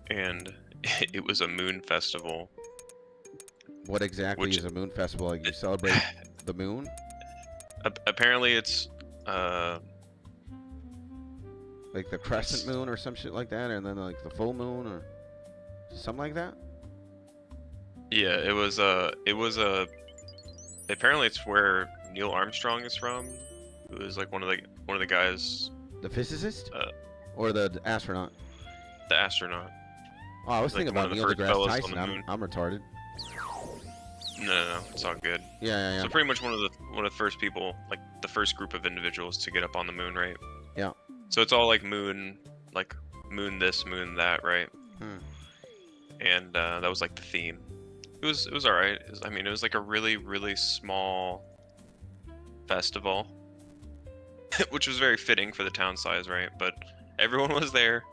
And it was a moon festival. What exactly is a moon festival? Like you celebrate the moon? Apparently it's like the crescent moon or some shit like that, and then like the full moon or something like that. Yeah, it was apparently it's where Neil Armstrong is from. It was like one of the guys. The physicist? Or the astronaut? The astronaut. Oh, I was like thinking about Neil deGrasse Tyson. I'm retarded. No, it's all good. Yeah. So pretty much one of the first people, like the first group of individuals to get up on the moon, right? Yeah. So it's all like moon this, moon that, right? And that was like the theme. It was all right. It was like a really, really small festival, which was very fitting for the town size, right? But everyone was there.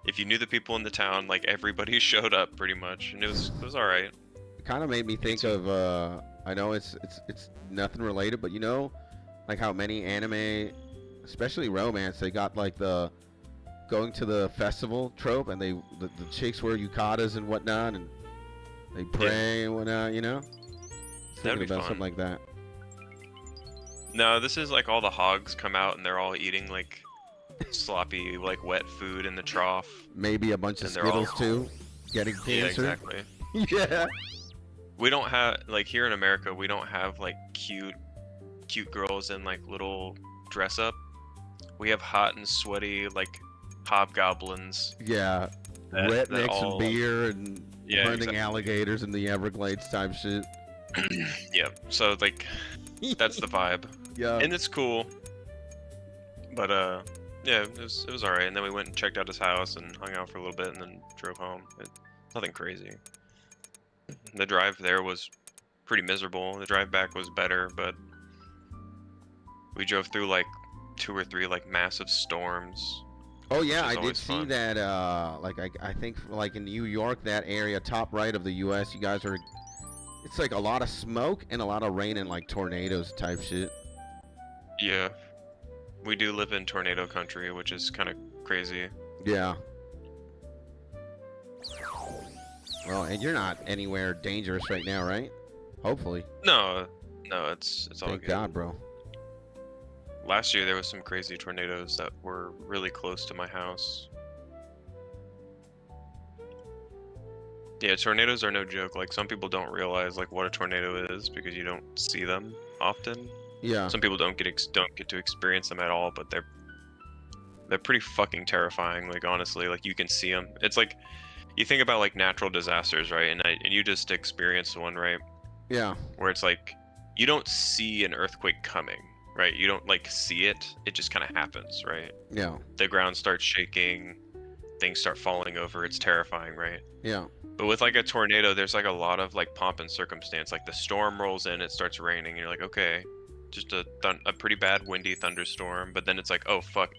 If you knew the people in the town, like everybody showed up pretty much, and it was all right. It kind of made me think of I know it's nothing related, but you know, like how many anime, especially romance, they got like the going to the festival trope, and the chicks wear yukatas and whatnot, and they pray and whatnot, you know? That'd be about fun. Something like that. No, this is like all the hogs come out and they're all eating like sloppy, like wet food in the trough. Maybe a bunch of Skittles too, getting cancer. Yeah, exactly. Yeah. We don't have, like here in America, we don't have like cute girls in like little dress up. We have hot and sweaty like hobgoblins. Yeah. Rednecks and beer and hunting alligators in the Everglades type shit. Yeah. So like, that's the vibe. Yeah. And it's cool. But yeah, it was alright. And then we went and checked out his house and hung out for a little bit and then drove home. Nothing crazy. The drive there was pretty miserable. The drive back was better, but we drove through like 2 or 3 like massive storms. Oh yeah, I did see that. Like I think like in New York, that area, top right of the U.S., you guys are. It's like a lot of smoke and a lot of rain and like tornadoes type shit. Yeah, we do live in tornado country, which is kind of crazy. Yeah. Well, and you're not anywhere dangerous right now, right? Hopefully. No, it's all Thank good. God, bro. Last year there was some crazy tornadoes that were really close to my house. Yeah, tornadoes are no joke. Like some people don't realize like what a tornado is because you don't see them often. Yeah. Some people don't get to experience them at all, but they're pretty fucking terrifying. Like honestly, like you can see them. It's like you think about like natural disasters, right? And you just experienced one, right? Yeah. Where it's like you don't see an earthquake coming, right? You don't like see it. It just kind of happens, right? Yeah. The ground starts shaking, things start falling over. It's terrifying, right? Yeah. But with like a tornado, there's like a lot of like pomp and circumstance. Like the storm rolls in, it starts raining, and you're like, okay, just a pretty bad windy thunderstorm. But then it's like, oh fuck,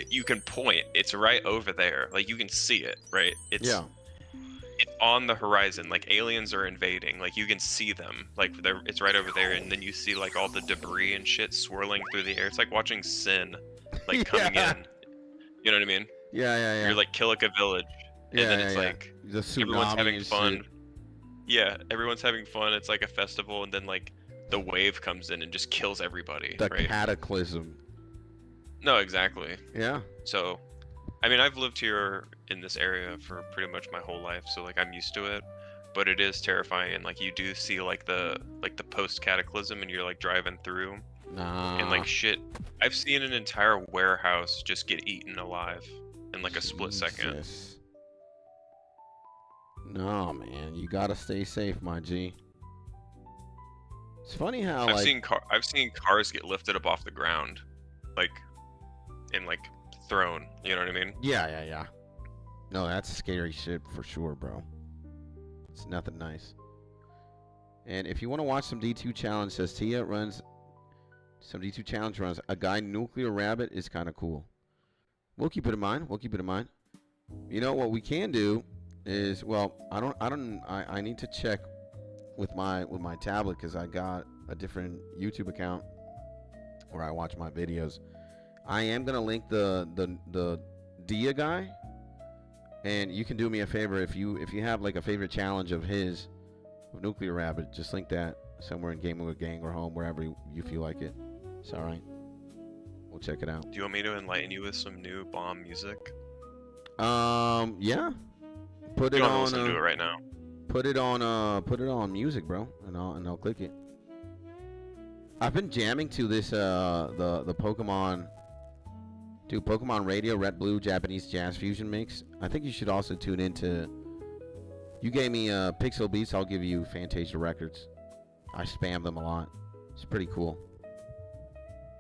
you can point. It's right over there. Like you can see it, right? It's on the horizon. Like aliens are invading. Like you can see them. Like it's right over there, and then you see like all the debris and shit swirling through the air. It's like watching Sin, like coming in. You know what I mean? Yeah. You're like Kilika Village. And then it's like the everyone's having fun. Shit. Yeah, everyone's having fun. It's like a festival, and then like the wave comes in and just kills everybody. The right? cataclysm. No, exactly. Yeah. So, I mean, I've lived here in this area for pretty much my whole life, so like I'm used to it. But it is terrifying, and like you do see like the post cataclysm, and you're like driving through, and like shit. I've seen an entire warehouse just get eaten alive in like a split second. No, man, you gotta stay safe, my G. It's funny how I've seen cars get lifted up off the ground, like, and like thrown. You know what I mean? Yeah. No, that's scary shit for sure, bro. It's nothing nice. And if you want to watch some D2 challenge, says Tia runs some D2 challenge runs. A guy Nuclear Rabbit is kind of cool. We'll keep it in mind. You know what we can do is, well, I need to check with my tablet because I got a different YouTube account where I watch my videos. I am gonna link the Dia guy, and you can do me a favor if you have like a favorite challenge of his, of Nuclear Rabbit, just link that somewhere in Gaming with Gang or home, wherever you feel like it. It's all right. We'll check it out. Do you want me to enlighten you with some new bomb music? Yeah. Put it you on. Listen to it right now. Put it on music, bro, and I'll click it. I've been jamming to this the Pokemon. Dude, Pokemon Radio, Red Blue, Japanese Jazz Fusion mix. I think you should also tune into... You gave me Pixel Beats, I'll give you Fantasia Records. I spam them a lot. It's pretty cool.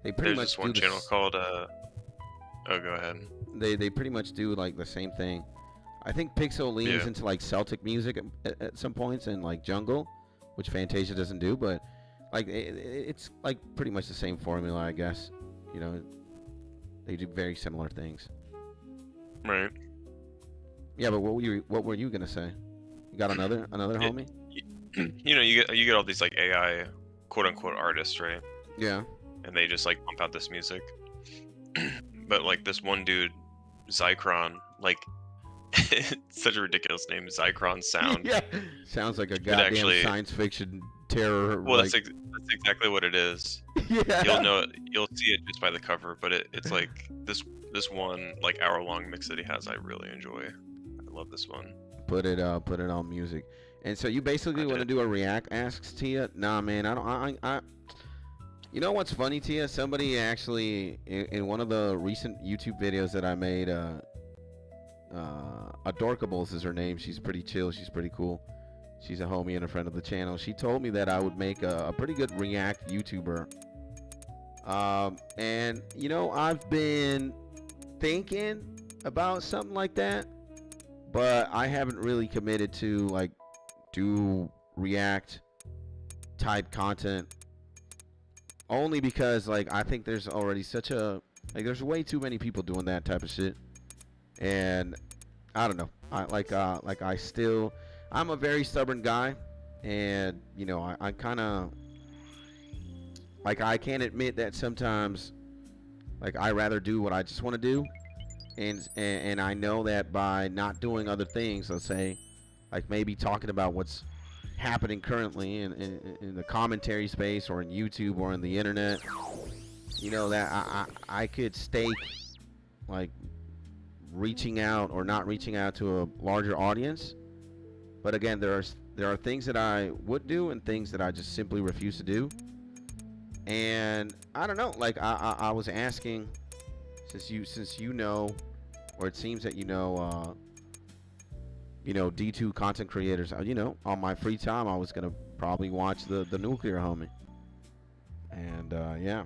They pretty There's much this one channel called... Oh, go ahead. They pretty much do like the same thing. I think Pixel leans into like Celtic music at some points and like jungle, which Fantasia doesn't do, but like it's like pretty much the same formula, I guess. You know, they do very similar things. Right. Yeah, but what were you gonna say? You got another homie? You know, you get all these like AI quote unquote artists, right? Yeah. And they just like pump out this music. But like this one dude, Zycron, like such a ridiculous name, Zycron Sound. Yeah. Sounds like a goddamn science fiction terror. Well, that's exactly what it is. Yeah. You'll know it. You'll see it just by the cover. But it's like this one like hour-long mix that he has. I really enjoy. I love this one. Put it on music. And so you basically want to do a react? Asks Tia. Nah, man, I You know what's funny, Tia? Somebody actually in one of the recent YouTube videos that I made, Adorkables is her name. She's pretty chill. She's pretty cool. She's a homie and a friend of the channel. She told me that I would make a pretty good React YouTuber. And you know, I've been thinking about something like that, but I haven't really committed to like do React type content. Only because like I think there's already such a there's way too many people doing that type of shit. And I don't know. I'm a very stubborn guy, and you know, I kind of like I can't admit that sometimes like I rather do what I just want to do, and I know that by not doing other things, let's say like maybe talking about what's happening currently in the commentary space or in YouTube or in the internet, you know, that I could stake like reaching out or not reaching out to a larger audience. But again, there are things that I would do and things that I just simply refuse to do. And I don't know, like I was asking, since you know, or it seems that you know D2 content creators, you know, on my free time I was gonna probably watch the Nuclear homie. And yeah.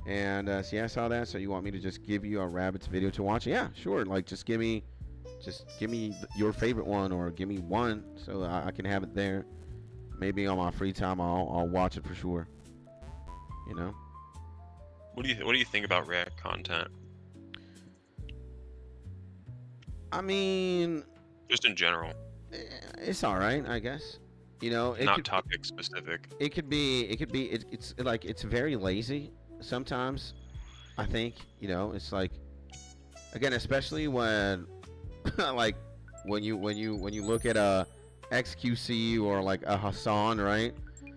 And so yeah, I saw that. So you want me to just give you a Rabbit's video to watch? Yeah, sure. Like just give me your favorite one, or give me one so I can have it there. Maybe on my free time I'll watch it for sure. You know. What do you think about React content? I mean, just in general. It's all right, I guess. You know, not topic specific. It's very lazy sometimes. I think, you know, it's like, again, especially when like when you look at a XQC or like a Hassan, right?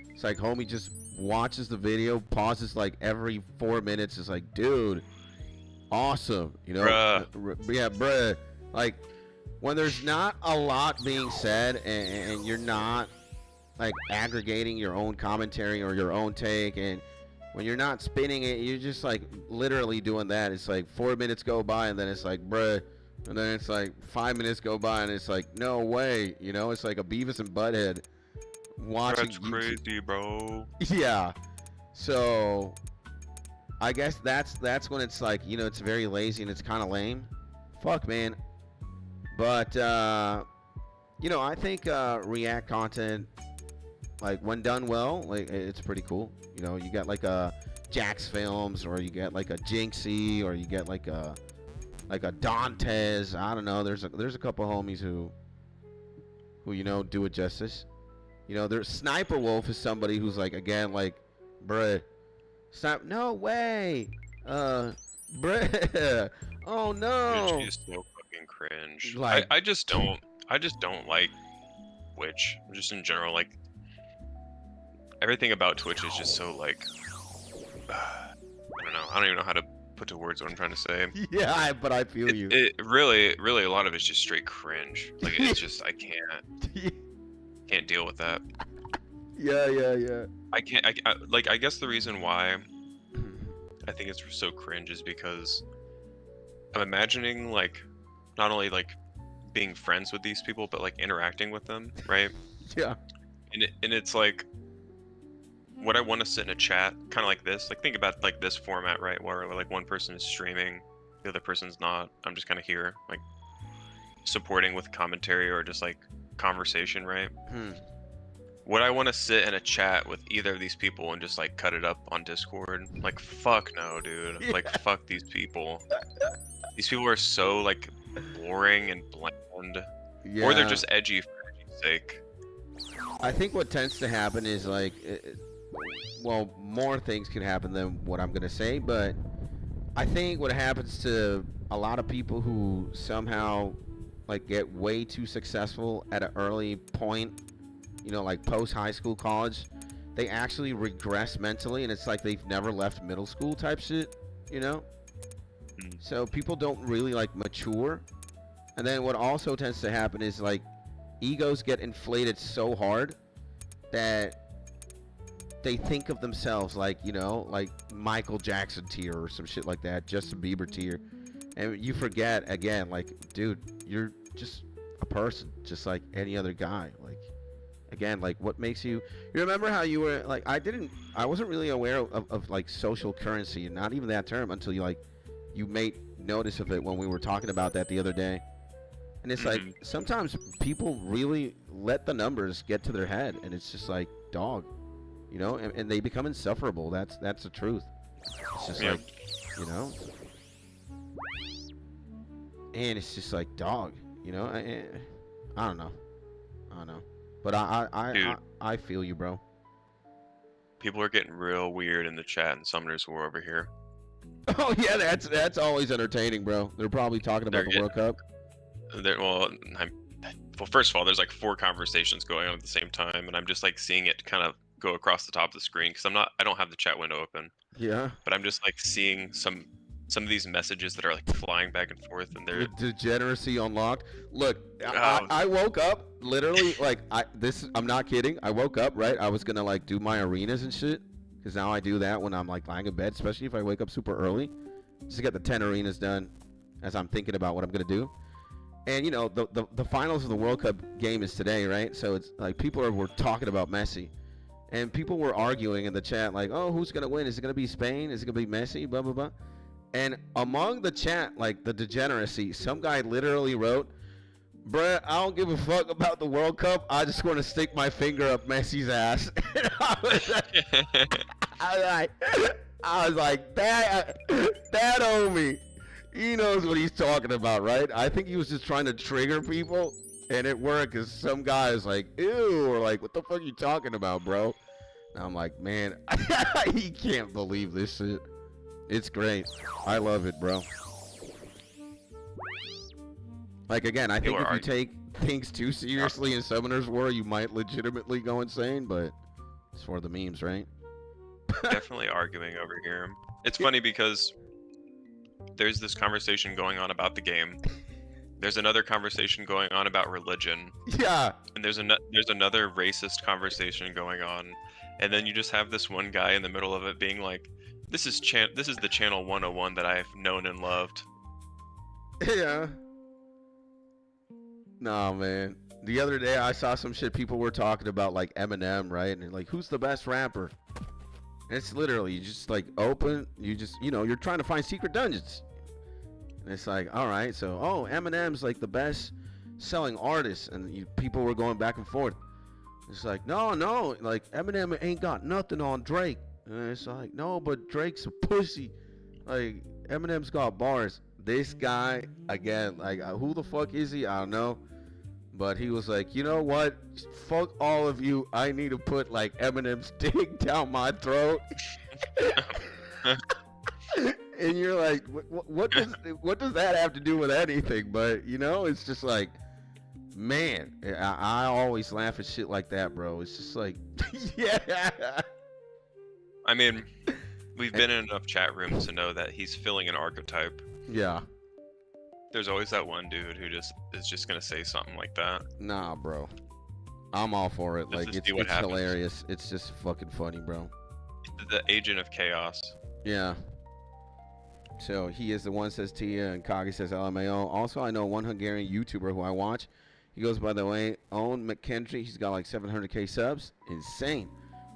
It's like homie just watches the video, pauses like every 4 minutes. It's like, dude, awesome, you know? Bruh. Yeah, bruh. Like, when there's not a lot being said and you're not like aggregating your own commentary or your own take, and when you're not spinning it, you're just like literally doing that. It's like 4 minutes go by and then it's like, bruh. And then it's like 5 minutes go by and it's like, no way. You know, it's like a Beavis and Butthead watching That's YouTube. crazy, bro. Yeah. So I guess that's when it's like, you know, it's very lazy and it's kind of lame. Fuck, man. But you know, I think React content, like when done well, like it's pretty cool. You know, you got like a Jax Films, or you get like a Jinxie, or you get like a Dantes. I don't know. There's a couple homies who you know do it justice. You know, there's Sniper Wolf is somebody who's like, again, like, bruh, no way, bruh, oh no. Twitch is so fucking cringe. Like, I just don't like Twitch. Just in general, like everything about Twitch is just so like, I don't know. I don't even know how to put to words what I'm trying to say. Yeah, but I feel you. It really, a lot of it's just straight cringe. Like it's just I can't deal with that. Yeah. I can't. I guess the reason why I think it's so cringe is because I'm imagining like not only like being friends with these people, but like interacting with them, right? Yeah. And it's like, would I want to sit in a chat kind of like this? Like think about like this format, right? Where like one person is streaming, the other person's not. I'm just kind of here, like supporting with commentary or just like conversation, right? Would I want to sit in a chat with either of these people and just like cut it up on Discord? Like fuck no, dude. Yeah. Like fuck these people. These people are so like boring and bland, Yeah. or they're just edgy for edgy's sake. I think what tends to happen is like, well, more things can happen than what I'm gonna say, but I think what happens to a lot of people who somehow like get way too successful at an early point, you know, like post high school, college, they actually regress mentally, and it's like they've never left middle school type shit, you know? So people don't really like mature. And then what also tends to happen is like egos get inflated so hard that they think of themselves like, you know, like Michael Jackson tier or some shit like that, Justin Bieber tier. And you forget, again, like, dude, you're just a person, just like any other guy. Like, again, like, what makes you remember how you were, like, I wasn't really aware of like social currency, and not even that term, until you made notice of it when we were talking about that the other day. And it's like, sometimes people really let the numbers get to their head, and it's just like, dog, you know, and they become insufferable. That's the truth. It's just like, you know, and it's just like, dog, you know, I don't know, but I feel you, bro. People are getting real weird in the chat, and Summoners War over here. Oh yeah, that's always entertaining, bro. They're probably talking about the World Cup. Well, first of all, there's like 4 conversations going on at the same time, and I'm just like seeing it kind of go across the top of the screen because I don't have the chat window open. Yeah. But I'm just like seeing some of these messages that are like flying back and forth, and they're degeneracy unlocked. Look, I woke up literally like I'm not kidding. I woke up, right? I was gonna like do my arenas and shit, because now I do that when I'm like lying in bed, especially if I wake up super early. Just to get the 10 arenas done as I'm thinking about what I'm gonna do. And you know, the finals of the World Cup game is today, right? So it's like people were talking about Messi, and people were arguing in the chat like, oh, who's gonna win? Is it gonna be Spain? Is it gonna be Messi? Blah blah blah. And among the chat, like the degeneracy, some guy literally wrote, bruh, I don't give a fuck about the World Cup. I just want to stick my finger up Messi's ass. I was like, that homie, he knows what he's talking about, right? I think he was just trying to trigger people, and it worked, because some guy is like, ew, or like, what the fuck are you talking about, bro? And I'm like, man, he can't believe this shit. It's great. I love it, bro. Like, again, I think if you take things too seriously in Summoners War, you might legitimately go insane, but it's for the memes, right? definitely arguing over here. It's funny because there's this conversation going on about the game, There's another conversation going on about religion, Yeah. and there's another racist conversation going on, and then you just have this one guy in the middle of it being like, this is the channel 101 that I've known and loved. Yeah. Nah, man. The other day I saw some shit people were talking about, like Eminem, right? And like, who's the best rapper? And it's literally, you just like open, you just, you're trying to find secret dungeons. And it's like, all right, so, Eminem's like the best selling artist. And people were going back and forth. It's like, no, like Eminem ain't got nothing on Drake. And it's like, no, but Drake's a pussy. Like, Eminem's got bars. This guy, again, like, who the fuck is he? I don't know. But he was like, you know what? Fuck all of you. I need to put, like, Eminem's dick down my throat. And you're like, what does that have to do with anything? But, it's just like, man, I always laugh at shit like that, bro. It's just like, yeah. I mean, we've been in enough chat rooms to know that he's filling an archetype. Yeah. There's always that one dude who is just gonna say something like that. Nah, bro. I'm all for it. Just like, to it's see what happens. hilarious. It's just fucking funny, bro. The agent of chaos. Yeah. So he is the one, says Tia, and Kagi says LMAO. Also, I know one Hungarian YouTuber who I watch. He goes by the way, Owen McKendry. He's got like 700k subs. Insane.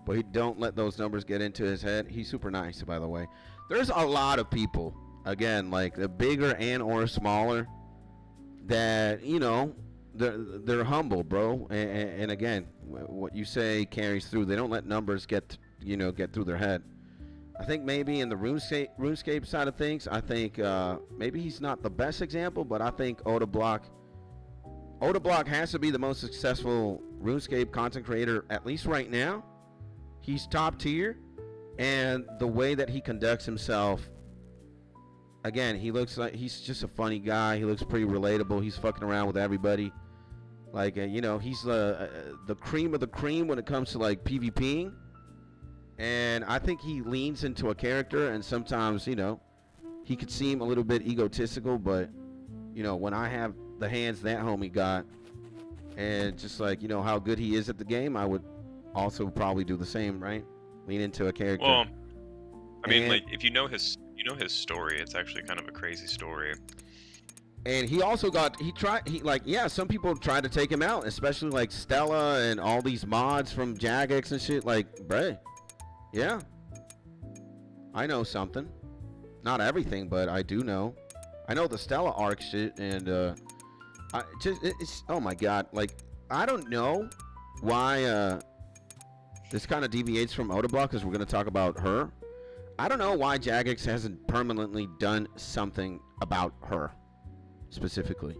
But he don't let those numbers get into his head. He's super nice, by the way. There's a lot of people, again, like the bigger and or smaller, that, they're humble, bro. And again, what you say carries through. They don't let numbers get through their head. I think maybe in the RuneScape side of things, I think maybe he's not the best example, but I think Odablock has to be the most successful RuneScape content creator, at least right now. He's top tier, and the way that he conducts himself, again, he looks like he's just a funny guy. He looks pretty relatable. He's fucking around with everybody. Like, he's the cream of the cream when it comes to like PvPing. And I think he leans into a character, and sometimes, he could seem a little bit egotistical, but, when I have the hands that homie got, and just like, how good he is at the game, I would also probably do the same, right? Lean into a character. Well, I mean, like, if you know his story, it's actually kind of a crazy story. And he also some people tried to take him out, especially like Stella and all these mods from Jagex and shit. Like, bruh, yeah, I know something. Not everything, but I do know. I know the Stella arc shit, and it's oh my god, like, I don't know why this kind of deviates from Odablock, because we're going to talk about her. I don't know why Jagex hasn't permanently done something about her specifically.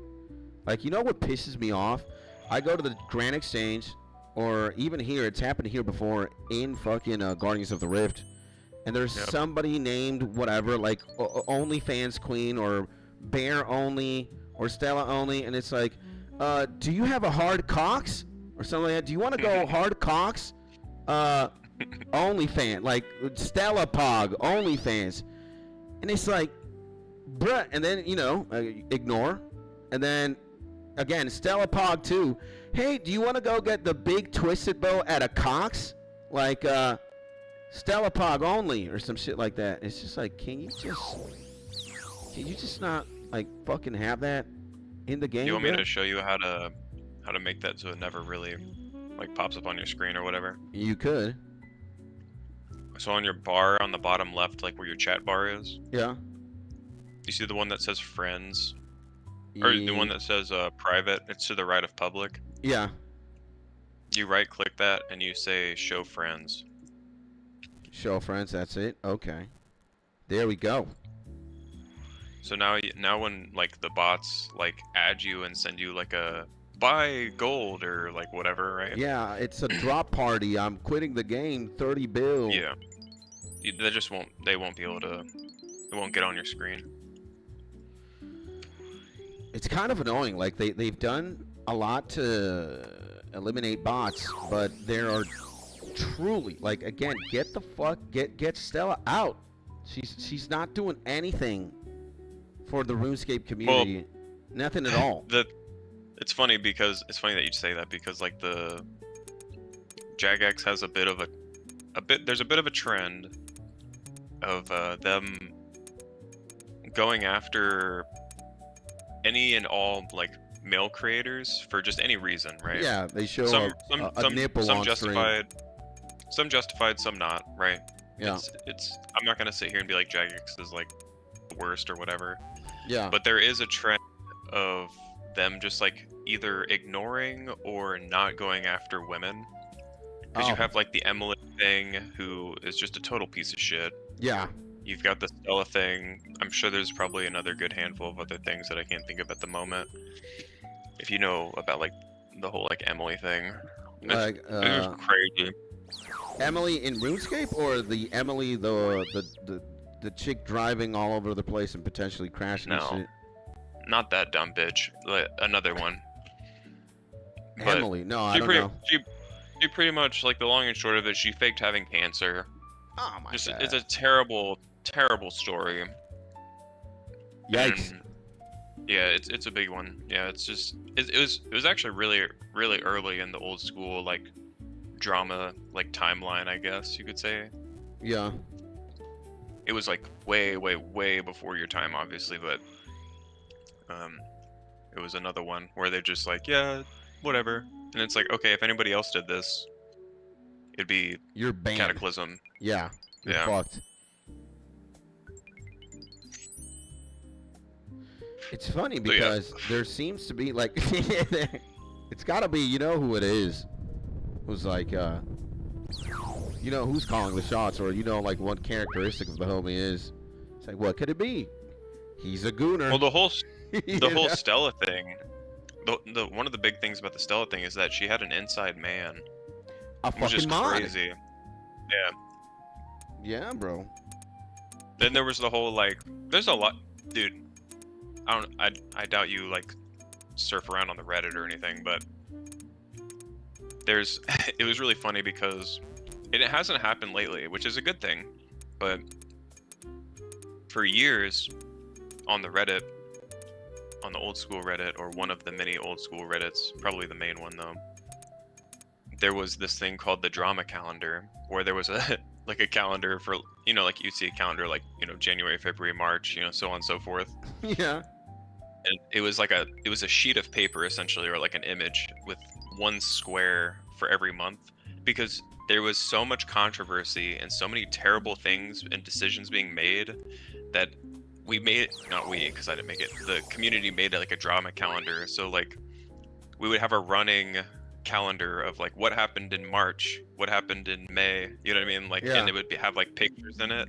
Like, what pisses me off? I go to the Grand Exchange, or even here, it's happened here before in fucking Guardians of the Rift, and there's somebody named whatever, like OnlyFans Queen, or Bear Only, or Stella Only, and it's like, do you have a hard cocks? Or something like that. Do you want to go hard cocks? OnlyFans, like Stella Pog, OnlyFans. And it's like, bruh, and then, ignore. And then, again, Stella Pog too. Hey, do you want to go get the big twisted bow at a Cox? Like, Stella Pog only, or some shit like that. It's just like, can you just not, like, fucking have that in the game? You want me to show you how to make that so it never really, like, pops up on your screen or whatever? You could. So on your bar on the bottom left, like where your chat bar is? Yeah. You see the one that says friends? Or the one that says private? It's to the right of public? Yeah. You right click that and you say show friends. Show friends, that's it? Okay. There we go. So now when, like, the bots, like, add you and send you, like, a buy gold or, like, whatever, right? Yeah, it's a drop party. I'm quitting the game. 30 bill. Yeah. They won't be able to, it won't get on your screen. It's kind of annoying. Like, they've done a lot to eliminate bots, but there are truly, like, again, get Stella out. She's not doing anything for the RuneScape community. Nothing at all. It's funny that you say that because like the Jagex has a bit of there's a bit of a trend of them going after any and all like male creators for just any reason, right? Yeah, they show a nipple some on justified, some justified, some not, right? Yeah. It's I'm not gonna sit here and be like Jagex is like the worst or whatever. Yeah. But there is a trend of them just like either ignoring or not going after women. Because you have like the Emily thing, who is just a total piece of shit. Yeah. You've got the Stella thing. I'm sure there's probably another good handful of other things that I can't think of at the moment. If you know about like the whole like Emily thing, Like it was crazy. Emily in RuneScape, or the Emily the chick driving all over the place and potentially crashing and No, shit? not that dumb bitch. Like, another one. But Emily, no, I don't know. She pretty much, like, the long and short of it, she faked having cancer. Oh my god. It's a terrible, terrible story. Yikes. And, yeah, it's a big one. Yeah, it's just it was actually really early in the old school like drama like timeline, I guess you could say. Yeah. It was like way before your time, obviously, but it was another one where they're just like, yeah, whatever. And it's like, okay, if anybody else did this, it'd be You're banned. cataclysm. Yeah. You're Yeah. fucked. It's funny because there seems to be like it's gotta be, you know who it is. Who's like you know who's calling the shots, or you know like what characteristic of the homie is. It's like, what could it be? He's a gooner. Well, the whole Stella thing, the one of the big things about the Stella thing is that she had an inside man. A It was fucking just mod. crazy. Yeah. Yeah, bro. Then there was the whole like, there's a lot, dude. I doubt you like surf around on the Reddit or anything, but it was really funny because it hasn't happened lately, which is a good thing. But for years on the Reddit, on the old school Reddit, or one of the many old school Reddits, probably the main one though, there was this thing called the drama calendar, where there was a like a calendar for, you know, like you'd see a calendar like, you know, January, February, March, you know, so on and so forth. Yeah. And it was a sheet of paper essentially, or like an image with one square for every month, because there was so much controversy and so many terrible things and decisions being made that we made it, not we, because I didn't make it, the community made it like a drama calendar. So like we would have a running calendar of like what happened in March, what happened in May, you know what I mean? Like, Yeah. and it would have like pictures in it.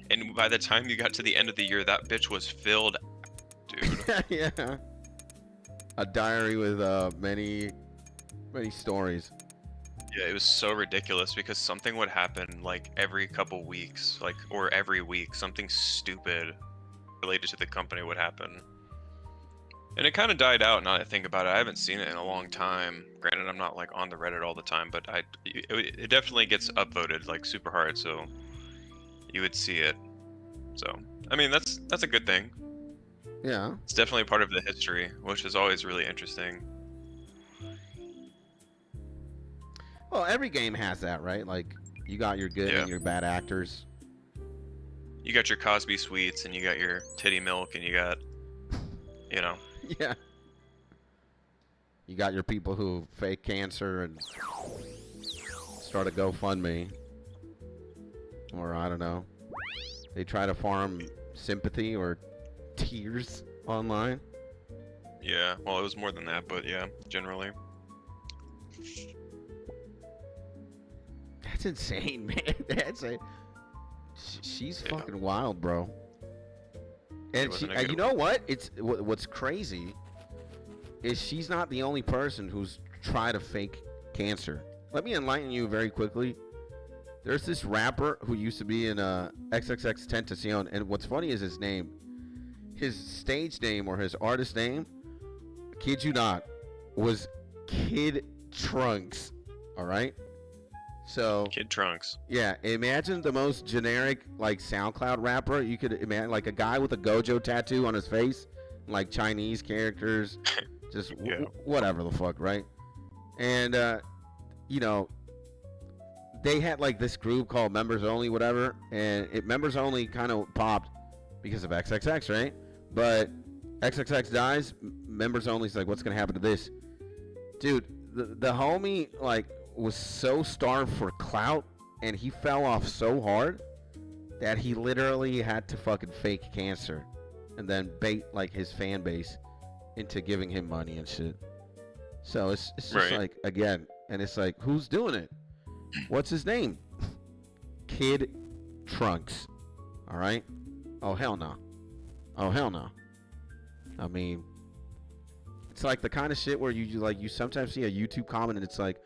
And by the time you got to the end of the year, that bitch was filled, dude. Yeah. A diary with many stories. Yeah, it was so ridiculous because something would happen like every couple weeks, like, or every week, something stupid related to the company would happen. And it kind of died out now that I think about it. I haven't seen it in a long time. Granted, I'm not like on the Reddit all the time, but it definitely gets upvoted like super hard, so you would see it. So, I mean, that's a good thing. Yeah. It's definitely part of the history, which is always really interesting. Well, every game has that, right? Like, you got your good and your bad actors. You got your Cosby Sweets, and you got your Titty Milk, and you got, you know. Yeah. You got your people who fake cancer and start a GoFundMe. Or, I don't know. They try to farm sympathy or tears online. Yeah, well, it was more than that, but yeah, generally. That's insane, man. That's a... She's fucking wild, bro. And she, you know what? What's crazy is she's not the only person who's tried to fake cancer. Let me enlighten you very quickly. There's this rapper who used to be in XXX Tentacion, and what's funny is his name. His stage name or his artist name, kid you not, was Kid Trunks. All right. So Kid Trunks. Yeah, imagine the most generic like SoundCloud rapper you could imagine, like a guy with a Gojo tattoo on his face. like Chinese characters, just Yeah. whatever the fuck, right? And you know, they had like this group called Members Only, whatever, and Members Only kind of popped because of XXX, right? But XXX dies, Members Only's like, what's gonna happen to this? Dude, the homie like was so starved for clout, and he fell off so hard that he literally had to fucking fake cancer and then bait like his fan base into giving him money and shit. So it's just Right. like, again, and it's like, who's doing it? What's his name? Kid Trunks. All right? Oh, hell no. Oh, hell no. I mean, it's like the kind of shit where you sometimes see a YouTube comment and it's like,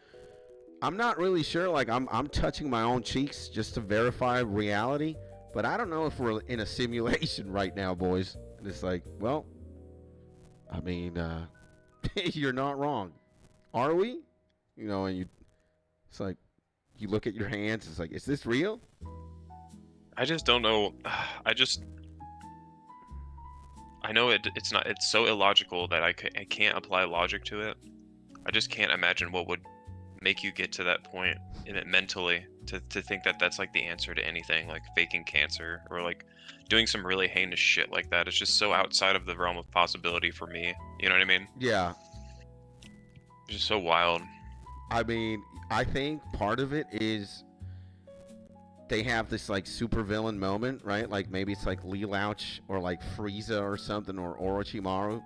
I'm not really sure, like I'm touching my own cheeks just to verify reality, but I don't know if we're in a simulation right now, boys. And it's like, well, I mean, you're not wrong. Are we? You know, and it's like, you look at your hands, it's like, is this real? I just don't know. I know it's not. It's so illogical that I can't apply logic to it. I just can't imagine what would make you get to that point in it mentally to think that that's like the answer to anything, like faking cancer or like doing some really heinous shit like that. It's just so outside of the realm of possibility for me. You know what I mean? Yeah. It's just so wild. I mean, I think part of it is they have this like super villain moment, right? Like maybe it's like Lelouch or like Frieza or something, or Orochimaru.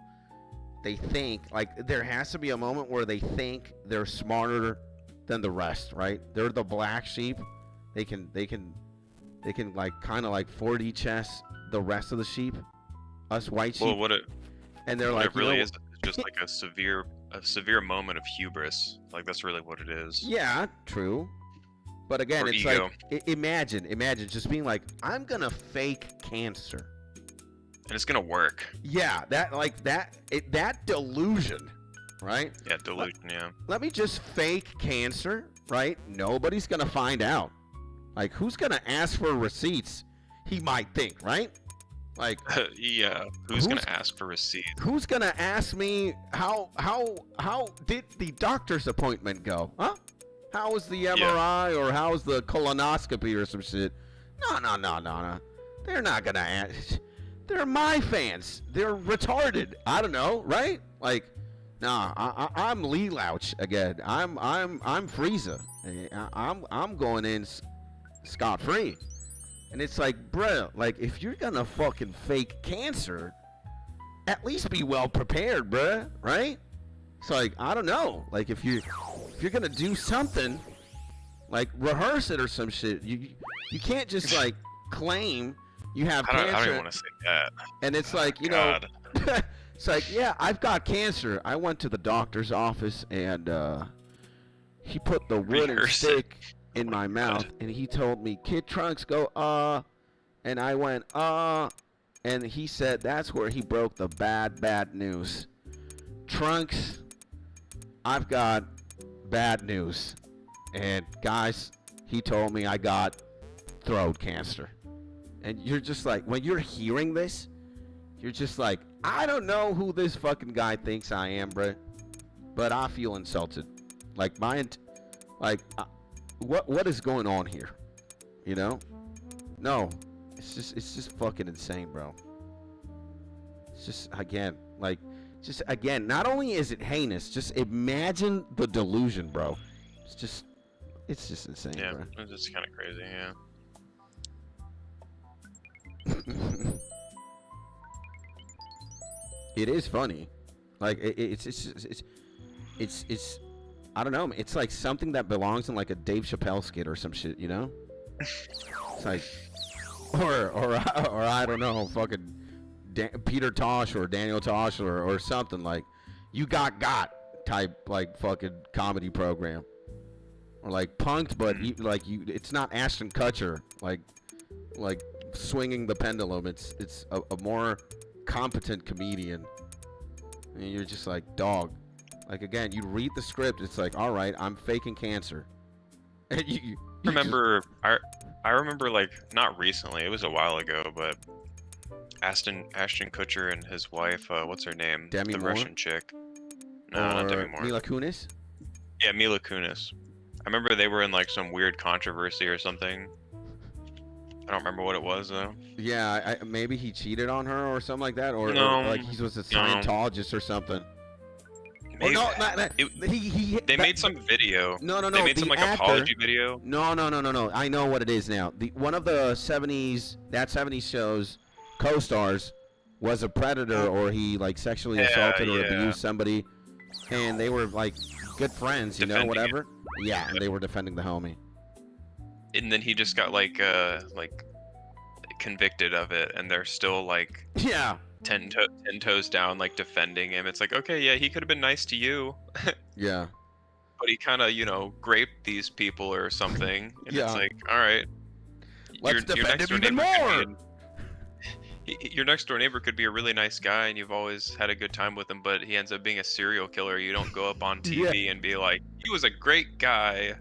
They think like there has to be a moment where they think they're smarter than the rest, right? They're the black sheep. They can like kind of like 4D chess the rest of the sheep, us white sheep. Well, and they're what like, it really you know, is just like a severe moment of hubris. Like that's really what it is. yeah, true. But again, Or it's ego. like imagine just being like, I'm gonna fake cancer. And it's gonna work. Yeah, that delusion, right? Yeah, delusion. Yeah. Let me just fake cancer, right? Nobody's gonna find out. Like, who's gonna ask for receipts? He might think, right? Like, Yeah. Who's gonna ask for receipts? who's gonna ask me how did the doctor's appointment go? Huh? How was the MRI or how was the colonoscopy or some shit? No. They're not gonna ask. They're my fans. They're retarded. I don't know, right? Like, nah. I'm Lelouch again. I'm Frieza. I'm going in scot free. And it's like, bruh, like if you're gonna fucking fake cancer, at least be well prepared, bruh, right? It's like, I don't know. Like if you're gonna do something, like rehearse it or some shit. You can't just like claim you have cancer. I don't even want to say that. And it's like, you know, it's like, yeah, I've got cancer. I went to the doctor's office and he put the wooden Rehearse it. stick in my mouth and he told me, Kid Trunks, go, and I went, and he said that's where he broke the bad news. Trunks, I've got bad news. And guys, he told me I got throat cancer. And you're just like, when you're hearing this, you're just like, I don't know who this fucking guy thinks I am, bruh, but I feel insulted. Like what is going on here? You know? No, it's just fucking insane, bro. It's just again, not only is it heinous, just imagine the delusion, bro. It's just insane, Yeah, bro. it's just kind of crazy. Yeah. It is funny, like it's I don't know. It's like something that belongs in like a Dave Chappelle skit or some shit, you know? It's like, or I don't know, fucking Peter Tosh or Daniel Tosh or something like, you got type like fucking comedy program, or like Punked, but it's not Ashton Kutcher like swinging the pendulum. It's a more competent comedian, and you're just like, dog. Like again, you read the script, it's like, all right, I'm faking cancer. And you I remember like not recently, it was a while ago, but Ashton Kutcher and his wife. What's her name? Demi the Moore? Russian chick. No, not Demi Or Moore. Mila Kunis? Yeah, Mila Kunis. I remember they were in like some weird controversy or something. I don't remember what it was though. Yeah, maybe he cheated on her or something like that, or like he was a no. Scientologist or something. Maybe, Or they made some video. No. They made some like actor, apology video. No. I know what it is now. One of the 70s shows co-stars was a predator, or he like sexually assaulted or abused somebody, and they were like good friends, Defending whatever. Yeah, and they were defending the homie. And then he just got like convicted of it, and they're still like 10 toes down, like defending him. It's like, okay, yeah, he could have been nice to you. Yeah. But he kind of, graped these people or something. And it's like, all right. Let's defend him even more! Your next door neighbor could be a really nice guy, and you've always had a good time with him, but he ends up being a serial killer. You don't go up on TV and be like, he was a great guy.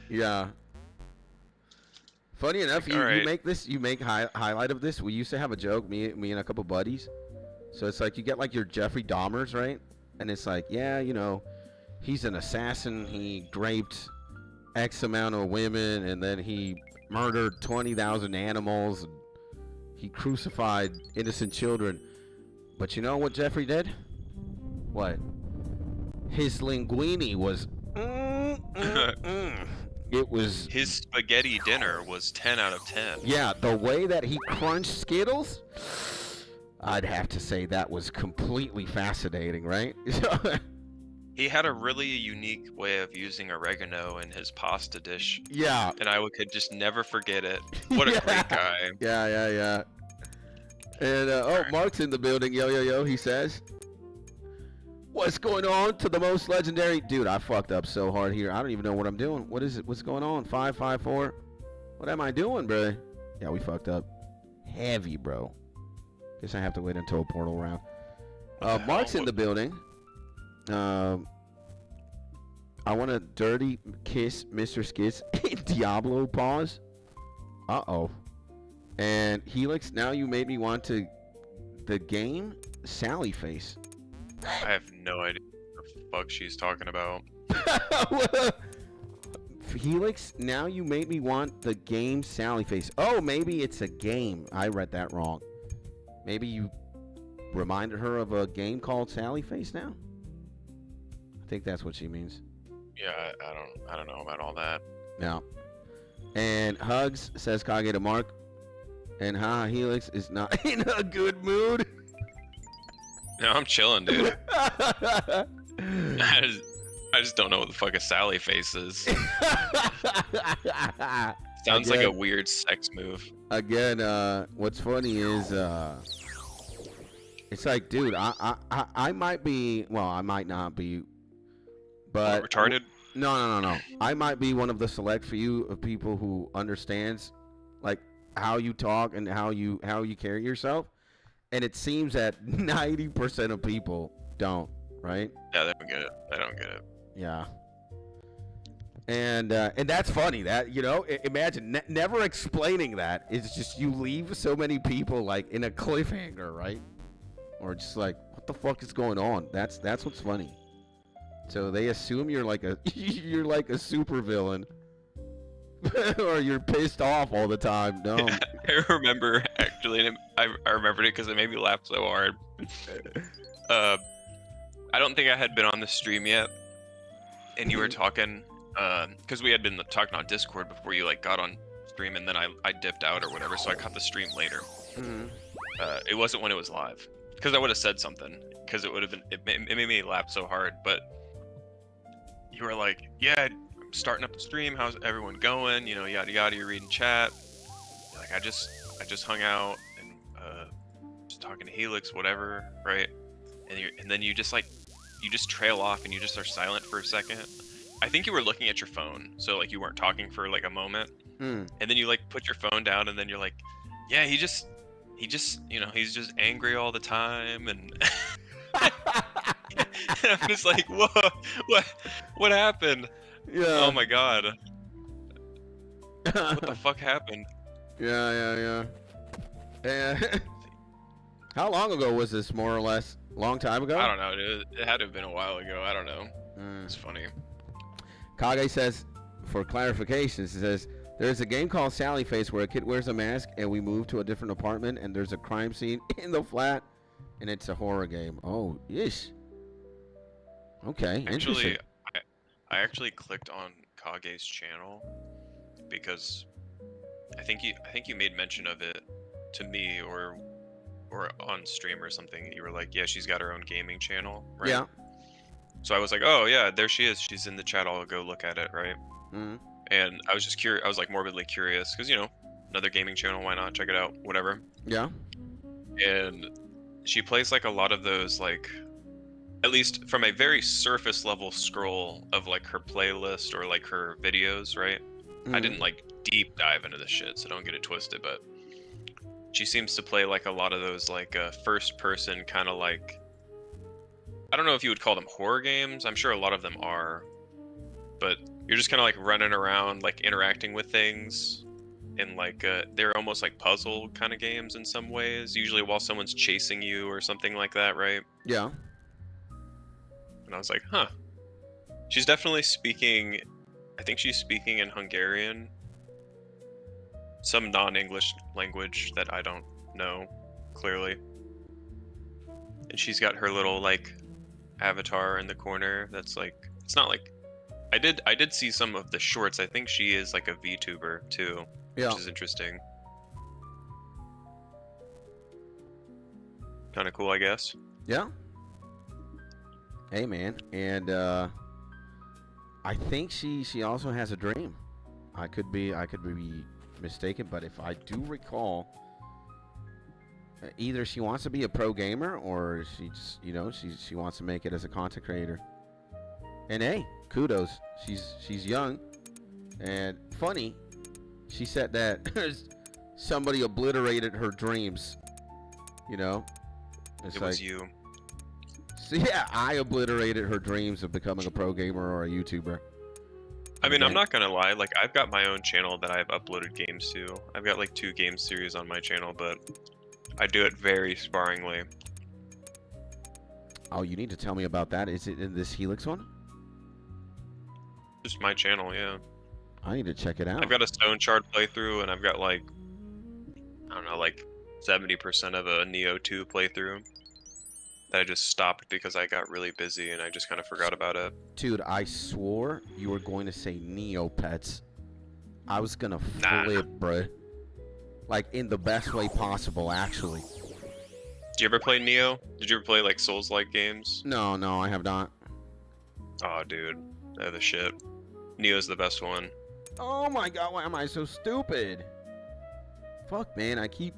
Yeah. Funny enough, you make highlight of this. We used to have a joke, me and a couple buddies. So it's like you get like your Jeffrey Dahmers, right? And it's like, yeah, he's an assassin. He raped X amount of women, and then he murdered 20,000 animals. He crucified innocent children. But you know what Jeffrey did? What? His linguine was... It was... His spaghetti dinner was 10 out of 10. Yeah, the way that he crunched Skittles, I'd have to say that was completely fascinating, right? He had a really unique way of using oregano in his pasta dish. Yeah. And I could just never forget it. What a great guy. Yeah. And, Mark's in the building. Yo, he says. What's going on to the most legendary? Dude, I fucked up so hard here. I don't even know what I'm doing. What is it? What's going on? 554? What am I doing, bro? Yeah, we fucked up. Heavy, bro. Guess I have to wait until a portal round. Mark's in the building. I want a dirty kiss, Mr. Skits. Diablo pause. Uh-oh. And Helix, now you made me want to... The game? Sally face. I have no idea what the fuck she's talking about. Helix, now you made me want the game Sally face. Oh, maybe it's a game. I read that wrong. Maybe you reminded her of a game called Sally Face now? I think that's what she means. Yeah, I don't know about all that. No. And Hugs says Kage to Mark. And Helix is not in a good mood. No, I'm chilling, dude. I just don't know what the fuck a Sally face is. Sounds like a weird sex move. Again, what's funny is it's like, dude, I might be, well, I might not be, but retarded? No. I might be one of the select few of people who understands like how you talk and how you carry yourself. And it seems that 90% of people don't, right? Yeah, they don't get it. They don't get it. Yeah. And that's funny. That, imagine never explaining that. It's just you leave so many people like in a cliffhanger, right? Or just like, what the fuck is going on? That's what's funny. So they assume you're like a super villain. Or you're pissed off all the time. No. I remember, actually, and I remembered it because it made me laugh so hard. I don't think I had been on the stream yet, and you were talking, because we had been talking on Discord before you like got on stream, and then I dipped out or whatever, so I caught the stream later. It wasn't when it was live, because I would have said something, because it would have been, it made me laugh so hard, but you were like, yeah, starting up the stream, how's everyone going, yada yada, you're reading chat. You're like, I just hung out and just talking to Helix, whatever, right? And then you just trail off and you just are silent for a second. I think you were looking at your phone, so like you weren't talking for like a moment. And then you like put your phone down, and then you're like, yeah, he just he's just angry all the time, and I'm just like, what happened? Yeah. Oh my god. What the fuck happened? Yeah. How long ago was this, more or less? Long time ago? I don't know. It had to have been a while ago. I don't know. Mm. It's funny. Kage says, for clarification, he says, there's a game called Sally Face where a kid wears a mask and we move to a different apartment and there's a crime scene in the flat and it's a horror game. Oh, yeesh. Okay, interesting. Actually, I actually clicked on Kage's channel because I think you made mention of it to me or on stream or something. You were like, yeah, she's got her own gaming channel, right? Yeah. So I was like, oh yeah, there she is. She's in the chat. I'll go look at it, right? Mm-hmm. And I was just curious. I was like morbidly curious because, you know, another gaming channel. Why not check it out? Whatever. Yeah. And she plays like a lot of those, like, at least from a very surface level scroll of like her playlist or like her videos, right? Mm-hmm. I didn't like deep dive into this shit, so don't get it twisted. But she seems to play like a lot of those like first person kind of like, I don't know if you would call them horror games. I'm sure a lot of them are, but you're just kind of like running around, like interacting with things, and like they're almost like puzzle kind of games in some ways. Usually while someone's chasing you or something like that, right? Yeah. And I was like, huh. She's definitely speaking. I think she's speaking in Hungarian, some non-English language that I don't know clearly. And she's got her little like avatar in the corner. That's like, it's not like. I did see some of the shorts. I think she is like a VTuber too, Yeah. which is interesting. Kind of cool, I guess. Yeah. Hey man, and I think she also has a dream. I could be mistaken, but if I do recall, either she wants to be a pro gamer or she just, you know, she wants to make it as a content creator. And hey, kudos. She's young and funny. She said that somebody obliterated her dreams. You know, it's It like, was you. so yeah, I obliterated her dreams of becoming a pro gamer or a YouTuber. I mean, I'm Okay. not gonna lie. Like, I've got my own channel that I've uploaded games to. I've got like 2 game series on my channel, but I do it very sparingly. Oh, you need to tell me about that. Is it in this Helix one? Just my channel, yeah. I need to check it out. I've got a Stone Shard playthrough, and I've got like, I don't know, like 70% of a Neo 2 playthrough that I just stopped because I got really busy and I just kind of forgot about it. Dude, I swore you were going to say Neopets. I was gonna Nah. flip, bruh. Like, in the best way possible, actually. Did you ever play Neo? Did you ever play like Souls-like games? No, I have not. Oh, dude, they're the shit. Neo's the best one. Oh my god, why am I so stupid? Fuck, man, I keep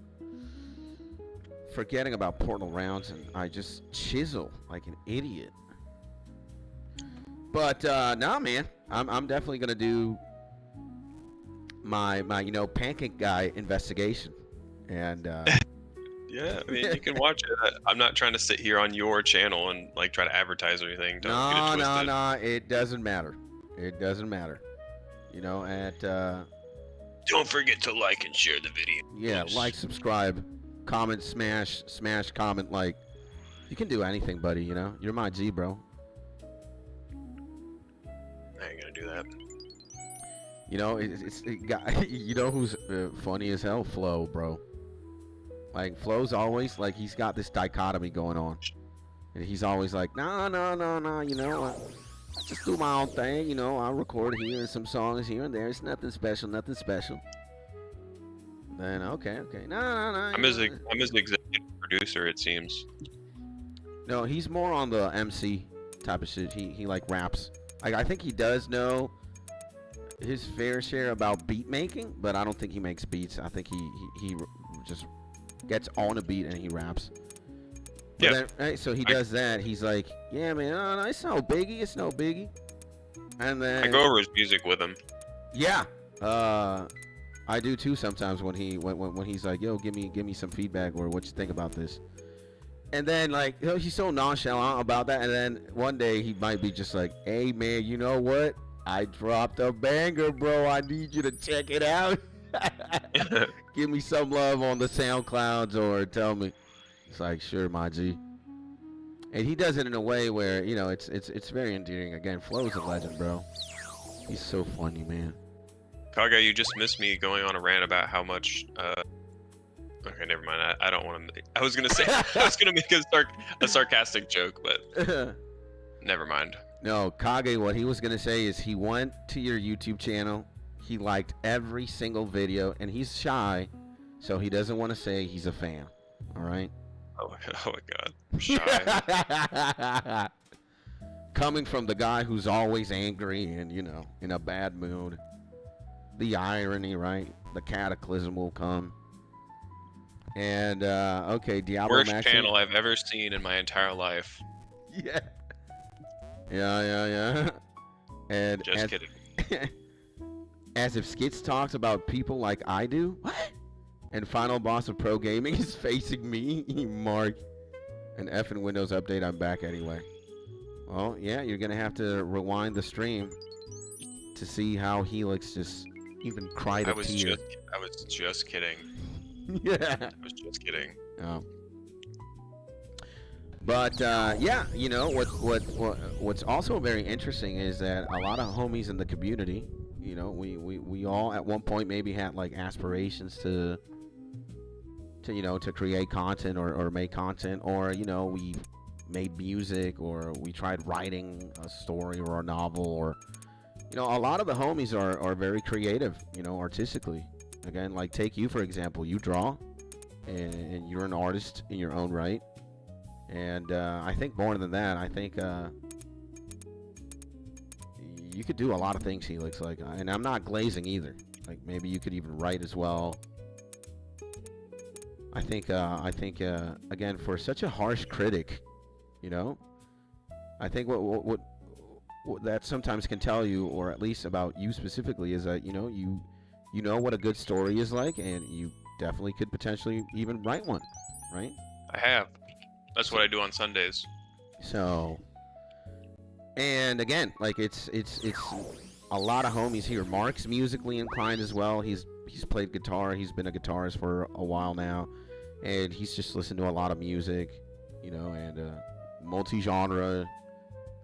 forgetting about Portal Rounds and I just chisel like an idiot. But, nah, man, I'm definitely gonna do my you know, pancake guy investigation. And, Yeah, I mean, you can watch it. I'm not trying to sit here on your channel and like try to advertise or anything. Don't get it twisted. No, it doesn't matter. It doesn't matter. You know, at Don't forget to like and share the video. yeah, please. like, subscribe, comment, smash, comment, like. You can do anything, buddy, you know? You're my G, bro. I ain't gonna do that. You know, it got, you know who's funny as hell? Flo, bro. Like, Flo's always, like, he's got this dichotomy going on. And he's always like, no, you know, I just do my own thing, you know, I'll record here and some songs here and there. It's nothing special. Then, okay. No. I'm his executive producer, it seems. No, he's more on the MC type of shit. He like raps. I think he does know his fair share about beat making, but I don't think he makes beats. I think he just gets on a beat and he raps. But Yeah. then, right, so he does that. He's like, yeah, man, no, it's no biggie. And then I go over his music with him. yeah, I do too sometimes when he's like, yo, give me some feedback or what you think about this. And then, like, you know, he's so nonchalant about that. And then one day he might be just like, hey, man, you know what? I dropped a banger, bro. I need you to check it out. Give me some love on the SoundClouds or tell me. It's like, sure, my G. And he does it in a way where, you know, it's very endearing. Again, Flo's a legend, bro. He's so funny, man. Kaga, you just missed me going on a rant about how much. Okay, never mind. I don't want to. I was gonna say I was gonna make a sarcastic joke, but never mind. No, Kage, what he was gonna say is he went to your YouTube channel. He liked every single video, and he's shy, so he doesn't want to say he's a fan. All right. Oh my God. I'm shy. Coming from the guy who's always angry and, you know, in a bad mood. The irony, right? The cataclysm will come. And, okay, Diablo Worst Maxi. channel I've ever seen in my entire life. Yeah. Yeah. And Just kidding. As if Skits talks about people like I do. What? And final boss of pro gaming is facing me, Mark. An effing Windows update, I'm back anyway. Well, yeah, you're gonna have to rewind the stream to see how Helix just even cried a tear. I was just kidding. Yeah. I was just kidding. Oh. But yeah, you know what's also very interesting is that a lot of homies in the community, you know, we all at one point maybe had like aspirations to you know, to create content or make content, or, you know, we made music, or we tried writing a story or a novel, or, you know, a lot of the homies are very creative, you know, artistically. Again, like take you for example, you draw, and you're an artist in your own right. And I think more than that, I think you could do a lot of things, Helix. Like, and I'm not glazing either. Like maybe you could even write as well. I think again, for such a harsh critic, you know, I think what that sometimes can tell you, or at least about you specifically, is that, you know what a good story is like, and you definitely could potentially even write one, right? I have. That's what I do on Sundays. So, and again, like it's a lot of homies here. Mark's musically inclined as well. He's played guitar. He's been a guitarist for a while now, and he's just listened to a lot of music, you know, and multi-genre.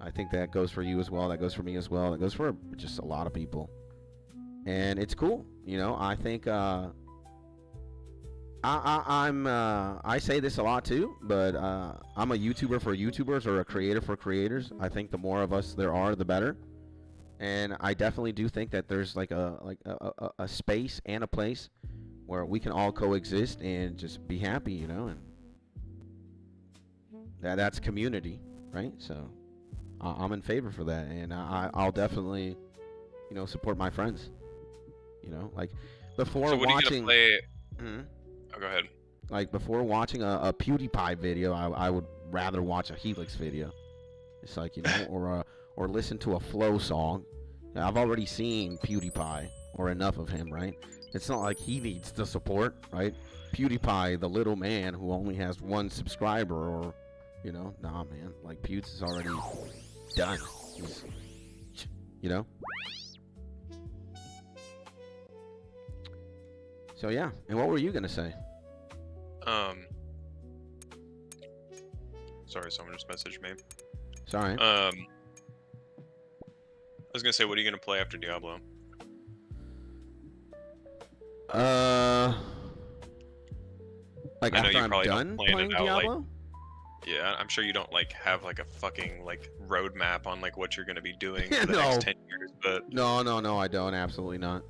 I think that goes for you as well. That goes for me as well. That goes for just a lot of people, and it's cool. You know, I think I say this a lot too, but I'm a YouTuber for YouTubers, or a creator for creators. I think the more of us there are, the better. And I definitely do think that there's like a space and a place where we can all coexist and just be happy, you know, and that's community, right? So I'm in favor for that, and I'll definitely, you know, support my friends, you know, like before so what watching. Are you gonna play? Oh, go ahead. Like before watching a PewDiePie video, I would rather watch a Helix video. It's like, you know, or listen to a Flow song. I've already seen PewDiePie, or enough of him, right? It's not like he needs the support, right? PewDiePie, the little man who only has 1 subscriber, or, you know, nah, man. Like, Pewds is already done. He's, you know? So, yeah. And what were you going to say? Sorry, someone just messaged me. Sorry. I was gonna say, what are you gonna play after Diablo? Like I know after you I'm probably done don't plan playing it out, Diablo? like, yeah, I'm sure you don't like have like a fucking like roadmap on like what you're gonna be doing for the next 10 years, but No, I don't. Absolutely not.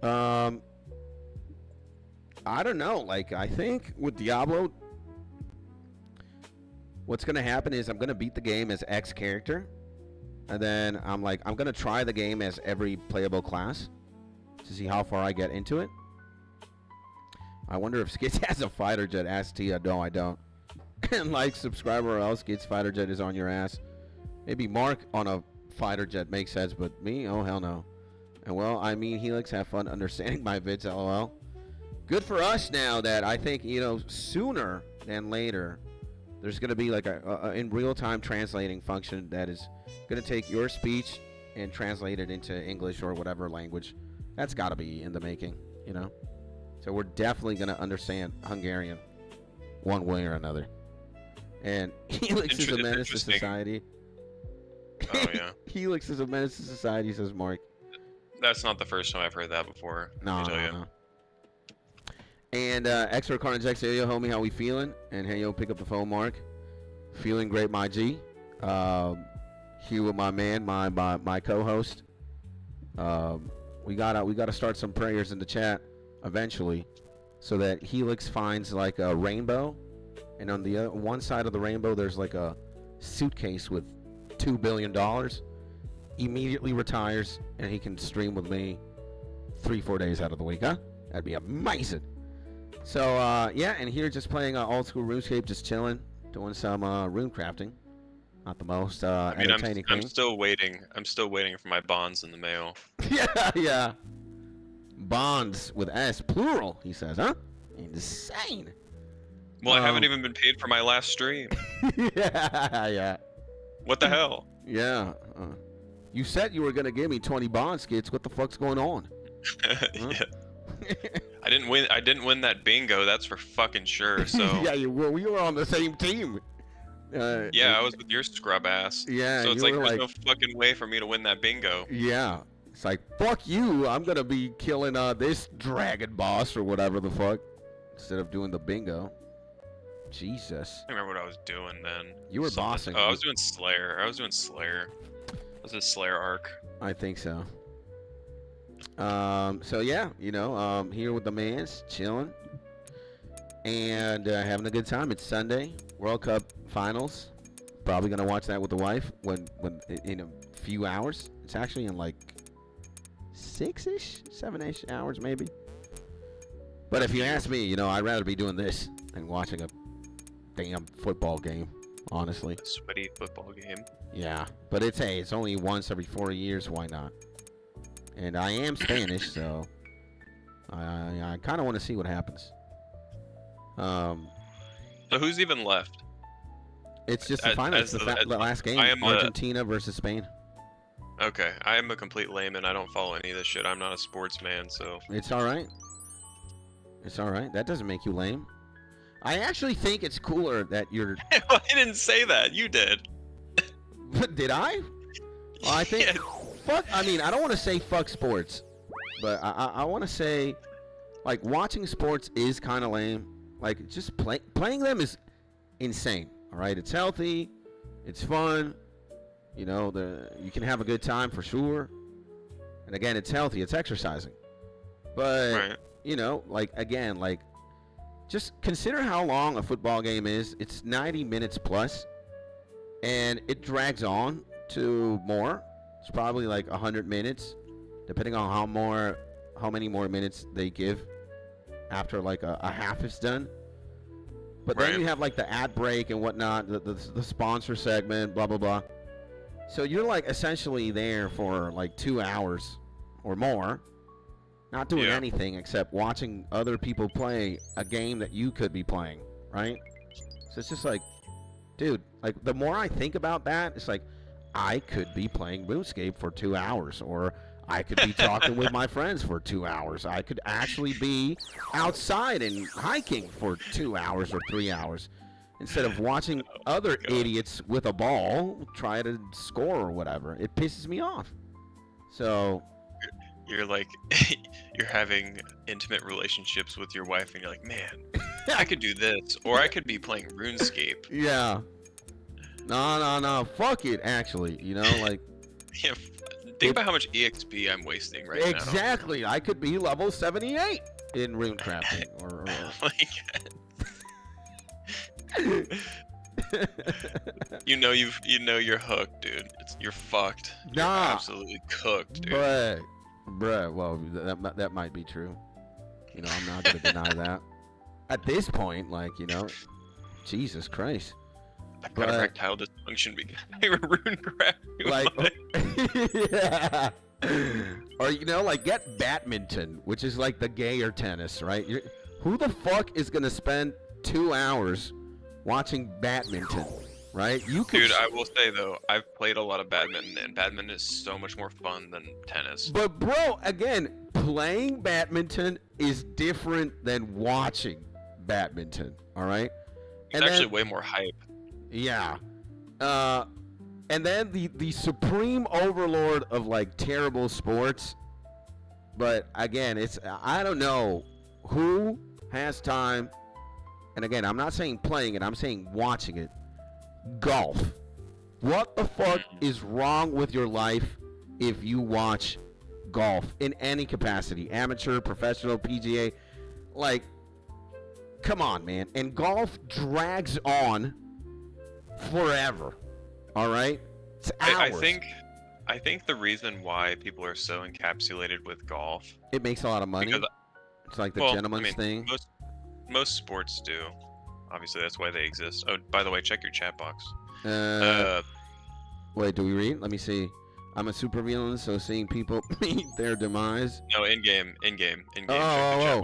I don't know. Like, I think with Diablo, what's gonna happen is I'm gonna beat the game as X character, and then I'm gonna try the game as every playable class to see how far I get into it. I wonder if Skits has a fighter jet. Ask Tia. No, I don't. And like, subscriber, or else Skits fighter jet is on your ass. Maybe Mark on a fighter jet makes sense, but me, oh hell no. And well, I mean, Helix, have fun understanding my vids, lol. Good for us now that I think, you know, sooner than later, there's going to be like a in real-time translating function that is going to take your speech and translate it into English or whatever language. That's got to be in the making, you know? So we're definitely going to understand Hungarian one way or another. And Helix is a It's menace to interesting. society. Oh yeah. Helix is a menace to society, says Mark. That's not the first time I've heard that before. No, let me tell you. no. And Extra Carnage X, hey yo, homie, how we feeling? And hey yo, pick up the phone, Mark. Feeling great, my G. Here with my man, my co-host. We gotta start some prayers in the chat eventually, so that Helix finds like a rainbow, and on the one side of the rainbow there's like a suitcase with $2 billion. Immediately retires, and he can stream with me 3-4 days out of the week, huh? That'd be amazing. So yeah, and here just playing old school RuneScape, just chilling, doing some rune crafting. Not the most entertaining I'm thing. still waiting. I'm still waiting for my bonds in the mail. Yeah. Bonds with S, plural, he says, huh? Insane. Well, I haven't even been paid for my last stream. Yeah. What the hell? Yeah. You said you were gonna give me 20 bond skits. What the fuck's going on? Yeah. I didn't win that bingo. That's for fucking sure. So yeah, we were on the same team. yeah, I was with your scrub ass. Yeah. So it's like there's no fucking way for me to win that bingo. Yeah. It's like, fuck you. I'm gonna be killing this dragon boss or whatever the fuck, instead of doing the bingo. Jesus. I remember what I was doing then. You were bossing. Oh, I was doing Slayer. I was a Slayer arc. I think so. So yeah, here with the mans, chilling, and having a good time. It's Sunday, World Cup finals. Probably gonna watch that with the wife when in a few hours. It's actually in like 6-ish, 7-ish hours maybe. But if you ask me, I'd rather be doing this than watching a damn football game, honestly. Sweaty football game. Yeah, but it's only once every 4 years. Why not? And I am Spanish, so I kind of want to see what happens. So who's even left? It's just the final. It's the last game. Argentina versus Spain. Okay, I am a complete layman. I don't follow any of this shit. I'm not a sportsman, so... It's alright. It's alright. That doesn't make you lame. I actually think it's cooler that you're... I didn't say that. You did. Did I? Well, I think... Yeah. Fuck, I don't want to say fuck sports. But I want to say... Like, watching sports is kind of lame. Like, just playing them is insane. Alright? It's healthy. It's fun. You can have a good time for sure. And again, it's healthy. It's exercising. But, right. Just consider how long a football game is. It's 90 minutes plus. And it drags on to more. It's probably like 100 minutes. Depending on how many more minutes they give after like a half is done. But then you have like the ad break and whatnot. The sponsor segment, blah, blah, blah. So you're like essentially there for like 2 hours or more, not doing anything except watching other people play a game that you could be playing, right? So it's just like, dude, like the more I think about that, it's like I could be playing RuneScape for 2 hours, or I could be talking with my friends for 2 hours. I could actually be outside and hiking for 2 hours or 3 hours. Instead of watching other idiots with a ball try to score or whatever. It pisses me off. So... You're like... you're having intimate relationships with your wife and you're like, man, I could do this. Or I could be playing RuneScape. Yeah. No. Fuck it, actually. Like... Yeah, think about how much EXP I'm wasting right now. Exactly. I could be level 78 in RuneCrafting. or... Like... you're hooked, dude. You're fucked. You're absolutely cooked, dude. Bruh, well, that might be true. I'm not gonna deny that. At this point, like, Jesus Christ. I've got erectile dysfunction because I RuneCraft. Like, yeah. Or, like, get badminton, which is like the gayer tennis, right? Who the fuck is gonna spend 2 hours watching badminton, right? Dude, I will say though, I've played a lot of badminton, and badminton is so much more fun than tennis. But bro, again, playing badminton is different than watching badminton. All right, It's actually way more hype. Yeah. And then the supreme overlord of like terrible sports. But again, I don't know who has time. And again, I'm not saying playing it, I'm saying watching it. Golf. What the fuck is wrong with your life if you watch golf in any capacity? Amateur, professional, PGA. Like, come on, man. And golf drags on forever. All right? It's hours. I think the reason why people are so encapsulated with golf, it makes a lot of money. Because, it's like the gentleman's thing. Most sports do. Obviously, that's why they exist. Oh, by the way, check your chat box. Wait, do we read? Let me see. I'm a supervillain, so seeing people meet their demise. No, in-game. Oh.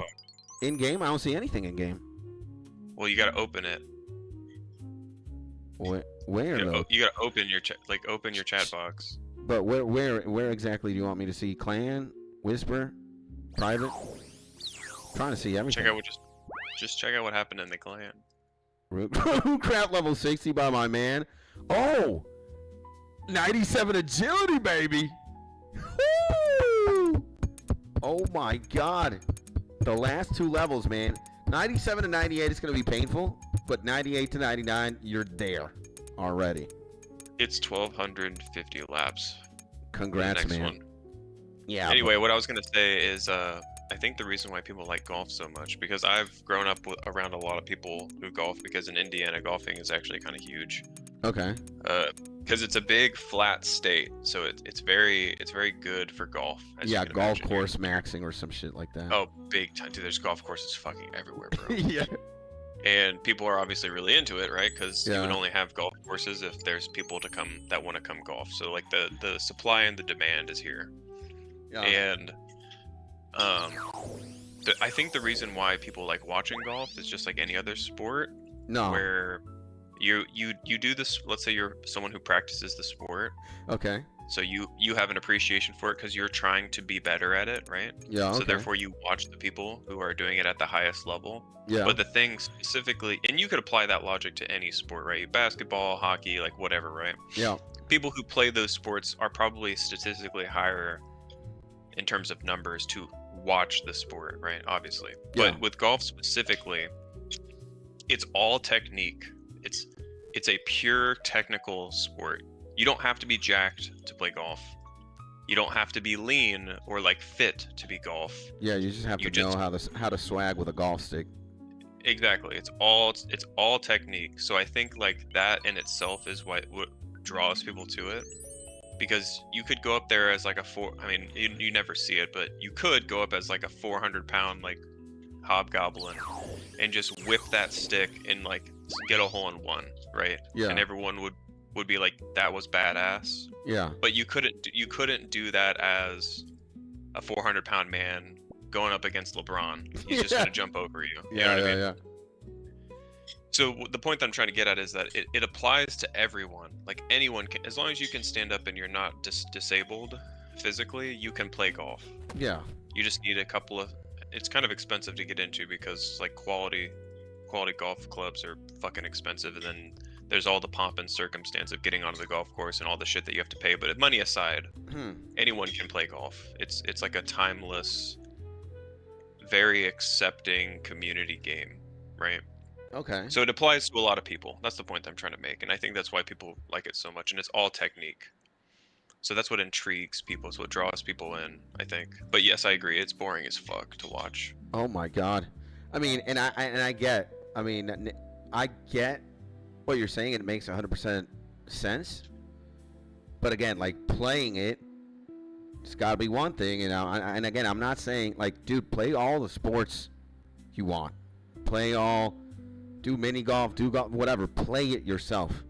In-game? I don't see anything in-game. Well, you gotta open it. Where though? You gotta open your open your chat box. But where exactly do you want me to see? Clan, Whisper, Private? I'm trying to see everything. Just check out what happened in the clan. RUNECRAFT level 60 by my man. Oh, 97 agility, baby. Woo! Oh my God, the last two levels, man. 97 to 98 is gonna be painful, but 98 to 99, you're there already. It's 1,250 laps. Congrats, man. One. Yeah. Anyway, what I was gonna say is, I think the reason why people like golf so much, because I've grown up around a lot of people who golf, because in Indiana golfing is actually kind of huge. Okay. Because it's a big flat state, so it's very good for golf. Yeah, golf course maxing or some shit like that. Oh, big time, dude. There's golf courses fucking everywhere, bro. Yeah. And people are obviously really into it, right? Because Yeah. you would only have golf courses if there's people that want to come golf. So like the supply and the demand is here. Yeah. And I think the reason why people like watching golf is just like any other sport. No. Where you do this. Let's say you're someone who practices the sport. Okay. So you have an appreciation for it because you're trying to be better at it, right? Yeah. Okay. So therefore you watch the people who are doing it at the highest level. Yeah. But the thing specifically, and you could apply that logic to any sport, right? Basketball, hockey, like whatever, right? Yeah. People who play those sports are probably statistically higher in terms of numbers to watch the sport, right? Obviously. Yeah. But with golf specifically, it's all technique. It's a pure technical sport. You don't have to be jacked to play golf. You don't have to be lean or like fit to be golf. Yeah, you just have to know how to swag with a golf stick. Exactly. It's all technique. So I think like that in itself is what draws people to it. Because you could go up there as like you never see it, but you could go up as like a 400-pound like hobgoblin and just whip that stick and like get a hole in one, right? Yeah. And everyone would be like, that was badass. Yeah. But you couldn't do that as a 400-pound man going up against LeBron. He's just gonna jump over you. You know what I mean? Yeah. So the point that I'm trying to get at is that it applies to everyone. Like anyone can, as long as you can stand up and you're not disabled physically, you can play golf. Yeah. You just need a couple of. It's kind of expensive to get into because like quality golf clubs are fucking expensive, and then there's all the pomp and circumstance of getting onto the golf course and all the shit that you have to pay. But money aside, anyone can play golf. It's like a timeless, very accepting community game, right? Okay. So it applies to a lot of people. That's the point I'm trying to make, and I think that's why people like it so much. And it's all technique. So that's what intrigues people. It's what draws people in, I think. But yes, I agree. It's boring as fuck to watch. Oh my God. I mean, and I get. I mean, I get what you're saying. It makes 100% sense. But again, like playing it, it's got to be one thing, you know. And again, I'm not saying like, dude, play all the sports you want. Play all. Do mini golf, do golf, whatever. Play it yourself.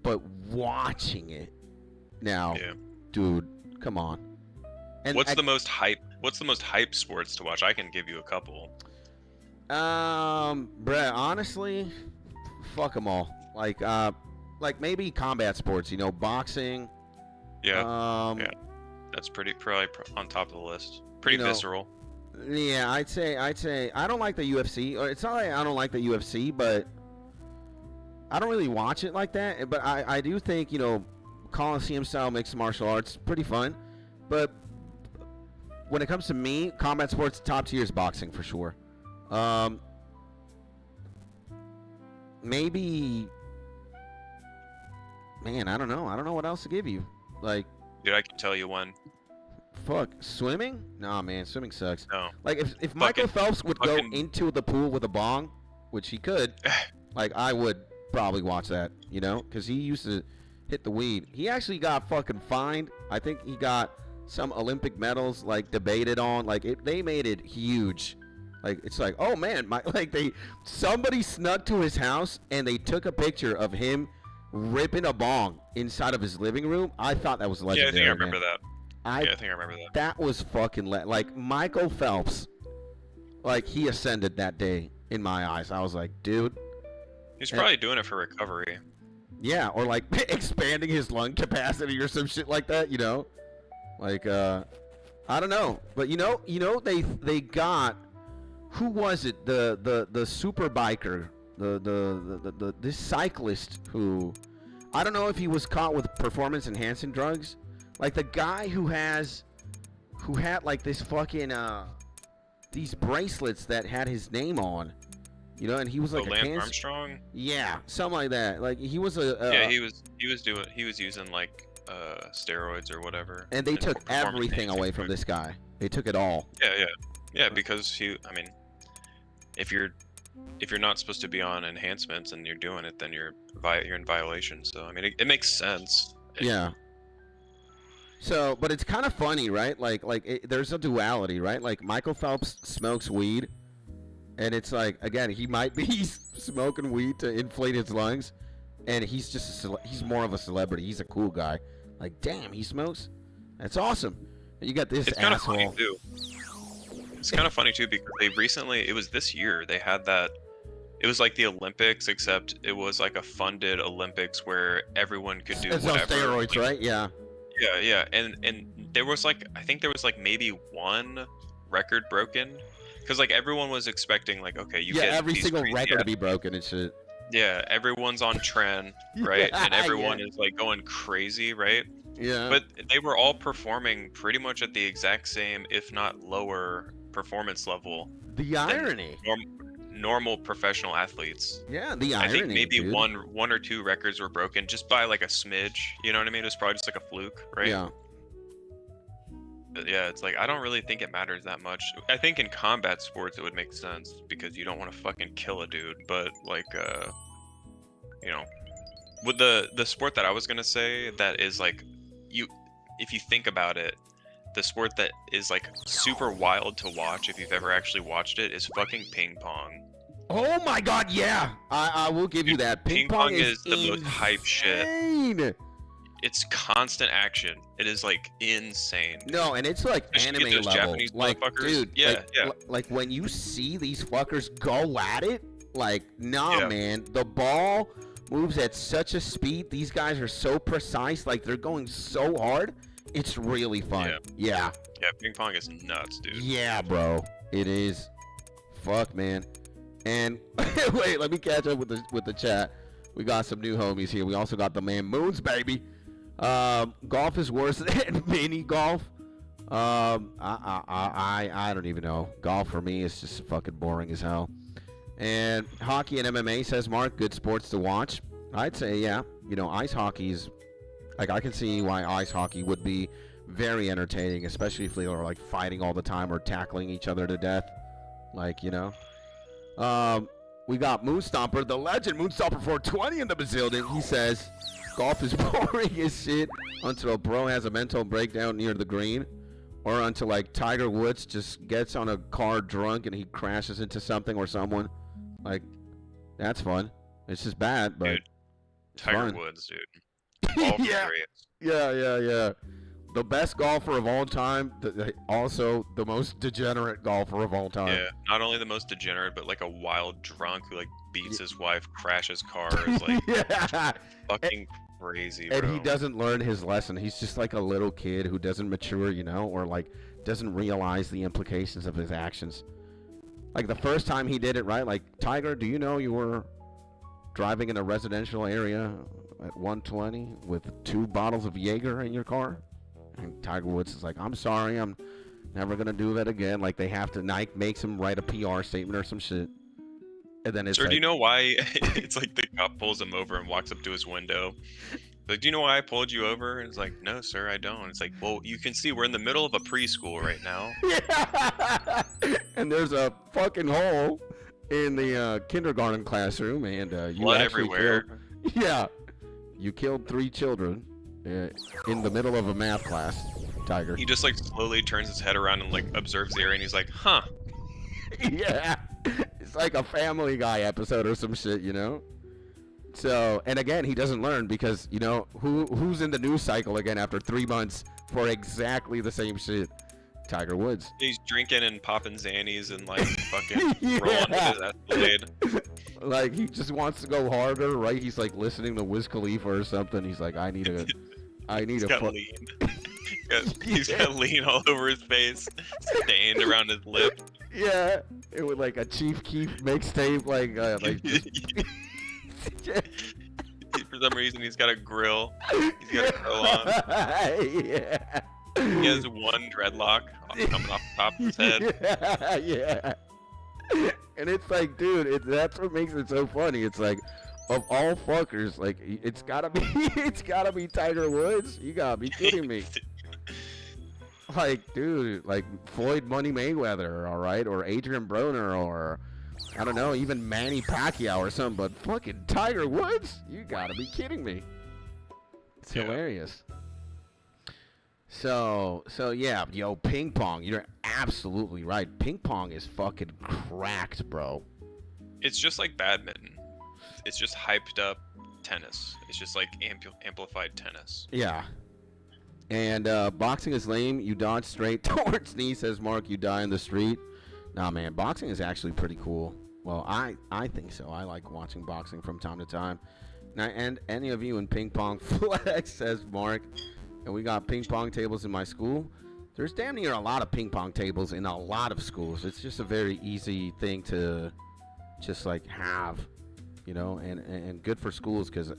But watching it now, dude, come on. And what's the most hype sports to watch? I can give you a couple. Bruh, honestly, fuck them all. Like maybe combat sports, you know, boxing. Yeah. Yeah. That's probably on top of the list. Pretty visceral. Yeah, I'd say I don't like the UFC. Or it's not like I don't like the UFC, but I don't really watch it like that, but I do think, you know, Coliseum style mixed martial arts pretty fun. But when it comes to me, combat sports top tier is boxing for sure. Maybe, man, I don't know what else to give you. Like, dude, I can tell you one. Fuck, swimming? Nah, man, swimming sucks. No. Like, if Michael Phelps would go into the pool with a bong, which he could, like, I would probably watch that, you know? Because he used to hit the weed. He actually got fucking fined. I think he got some Olympic medals, like, debated on. Like, they made it huge. Like, it's like, oh, man, somebody snuck to his house, and they took a picture of him ripping a bong inside of his living room. I thought that was legendary. Yeah, I think I remember that. I think I remember that. That was fucking like Michael Phelps. Like, he ascended that day in my eyes. I was like, dude. He's probably doing it for recovery. Yeah, or like expanding his lung capacity or some shit like that, you know? Like, I don't know. But you know they got, who was it? The super biker, this cyclist who, I don't know if he was caught with performance enhancing drugs. Like the guy who had like this fucking these bracelets that had his name on, you know, and he was like a Lance Armstrong. Yeah, something like that. Like he was a yeah, he was using like steroids or whatever. And they took everything away from this guy. They took it all. Yeah, because if you're not supposed to be on enhancements and you're doing it, then you're in violation. So I mean, it makes sense. Yeah. So, but it's kind of funny, right? Like there's a duality, right? Like Michael Phelps smokes weed, and it's like, again, he might be smoking weed to inflate his lungs, and he's just he's more of a celebrity. He's a cool guy. Like, damn, he smokes. That's awesome. And you got this asshole. Kind of funny too. It's kind of funny too because it was this year, they had that. It was like the Olympics, except it was like a funded Olympics where everyone could do whatever. It's on steroids, right? Yeah. Yeah, and there was like, I think there was like maybe one record broken, because like everyone was expecting like, okay, you get every single record to be broken and shit. Yeah, everyone's on trend, right? And everyone is like going crazy, right? Yeah. But they were all performing pretty much at the exact same, if not lower, performance level. The irony. Normal professional athletes. Yeah, the irony. I think maybe dude. one or two records were broken just by like a smidge. You know what I mean? It was probably just like a fluke, right? Yeah. But yeah, it's like I don't really think it matters that much. I think in combat sports it would make sense because you don't want to fucking kill a dude. But like, you know, with the sport that I was gonna say that is like, if you think about it, the sport that is like super wild to watch if you've ever actually watched it is fucking ping pong. Oh my god, yeah. I will give you that. Ping pong is the most hype shit. It's constant action. It is like insane. No, and it's like anime level. Japanese like, dude, yeah, like when you see these fuckers go at it, like, nah, man. The ball moves at such a speed. These guys are so precise. Like, they're going so hard. It's really fun. Yeah, ping pong is nuts, dude. Yeah, bro. It is. Fuck, man. And wait, let me catch up with the chat. We got some new homies here. We also got the man Moons, baby. Golf is worse than mini golf. I don't even know. Golf for me is just fucking boring as hell. And hockey and MMA, says Mark, good sports to watch. I'd say, yeah. You know, ice hockey is, like, I can see why ice hockey would be very entertaining, especially if they are like fighting all the time or tackling each other to death. Like, you know. We got Moonstomper, the legend, Moonstomper 420 in the building. He says, golf is boring as shit until a bro has a mental breakdown near the green, or until like Tiger Woods just gets on a car drunk and he crashes into something or someone. Like, that's fun. It's just bad, but dude, Tiger Woods, dude. Yeah. The best golfer of all time, also the most degenerate golfer of all time. Yeah, not only the most degenerate, but like a wild drunk who like beats his wife, crashes cars, like fucking crazy, bro. And he doesn't learn his lesson. He's just like a little kid who doesn't mature, you know, or like doesn't realize the implications of his actions. Like the first time he did it right, like, Tiger, do you know you were driving in a residential area at 120 with 2 bottles of Jaeger in your car? And Tiger Woods is like, I'm sorry, I'm never going to do that again. Like, they have to, Nike makes him write a PR statement or some shit. And then it's Sir, like, do you know why it's like the cop pulls him over and walks up to his window? Like, do you know why I pulled you over? And it's like, no, sir, I don't. It's like, well, you can see we're in the middle of a preschool right now. yeah. And there's a fucking hole in the kindergarten classroom, and you Blood actually everywhere. yeah, you killed 3 children in the middle of a math class, Tiger. He just like slowly turns his head around and like observes the area, and he's like, huh. Yeah, it's like a Family Guy episode or some shit, you know. So, and again, he doesn't learn because, you know, who's in the news cycle again after 3 months for exactly the same shit? Tiger Woods. He's drinking and popping Xannies and like fucking rolling with his Escalade. Like, he just wants to go harder, right? He's like listening to Wiz Khalifa or something. He's like, I need a He's got lean. He's got lean all over his face, stained around his lip. Yeah, it was like a Chief Keef mixtape, like For some reason, he's got a grill. He's got a grill on. Yeah. He has one dreadlock coming off the top of his head. Yeah. And it's like, dude, that's what makes it so funny. It's like, of all fuckers, like, it's gotta be Tiger Woods. You gotta be kidding me. Like, dude, like Floyd Money Mayweather, all right, or Adrian Broner, or I don't know, even Manny Pacquiao or something. But fucking Tiger Woods, you gotta be kidding me. It's hilarious. So yeah, yo, ping pong. You're absolutely right. Ping pong is fucking cracked, bro. It's just like badminton. It's just hyped up tennis. It's just like amplified tennis. Yeah. And boxing is lame. You dodge straight towards knee, says Mark. You die in the street. Nah, man, boxing is actually pretty cool. Well, I think so. I like watching boxing from time to time. Now, and any of you in ping pong flex, says Mark. And we got ping pong tables in my school. There's damn near a lot of ping pong tables in a lot of schools. It's just a very easy thing to just like have, you know, and good for schools because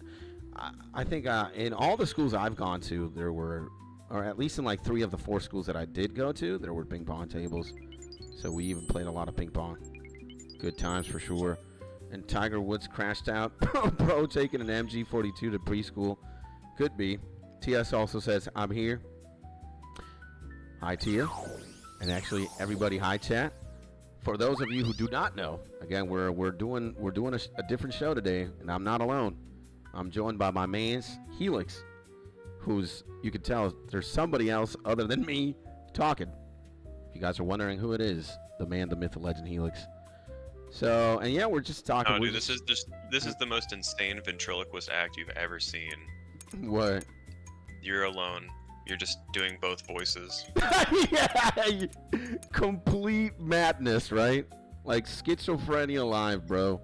I think in all the schools I've gone to, there were, or at least in like 3 of the 4 schools that I did go to, there were ping pong tables. So we even played a lot of ping pong. Good times for sure. And Tiger Woods crashed out. Bro taking an MG42 to preschool. Could be. TS also says, I'm here. Hi, Tia. And actually, everybody, hi, chat. For those of you who do not know, again, we're doing a different show today, and I'm not alone. I'm joined by my man's HELIX, who's, you can tell, there's somebody else other than me talking. If you guys are wondering who it is, the man, the myth, the legend, HELIX. So, and yeah, we're just talking. Oh, dude, this is the most insane ventriloquist act you've ever seen. What? You're alone. You're just doing both voices. Yeah, complete madness, right? Like schizophrenia live, bro.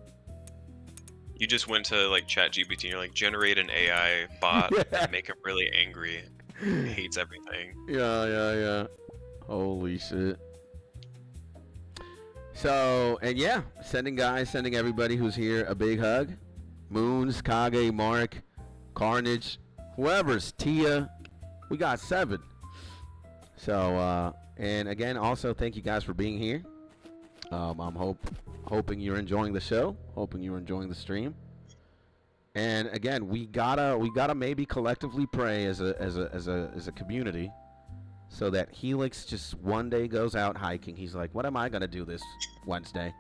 You just went to like ChatGPT and you're like, generate an AI bot and make him really angry. He hates everything. Yeah. Holy shit. So, and yeah, sending everybody who's here a big hug. Moons, Kage, Mark, Carnage, whoever's, Tia. We got 7. So, and again, also thank you guys for being here. I'm hoping you're enjoying the show, hoping you're enjoying the stream. And again, we gotta maybe collectively pray as a community, so that HELIX just one day goes out hiking. He's like, what am I gonna do this Wednesday?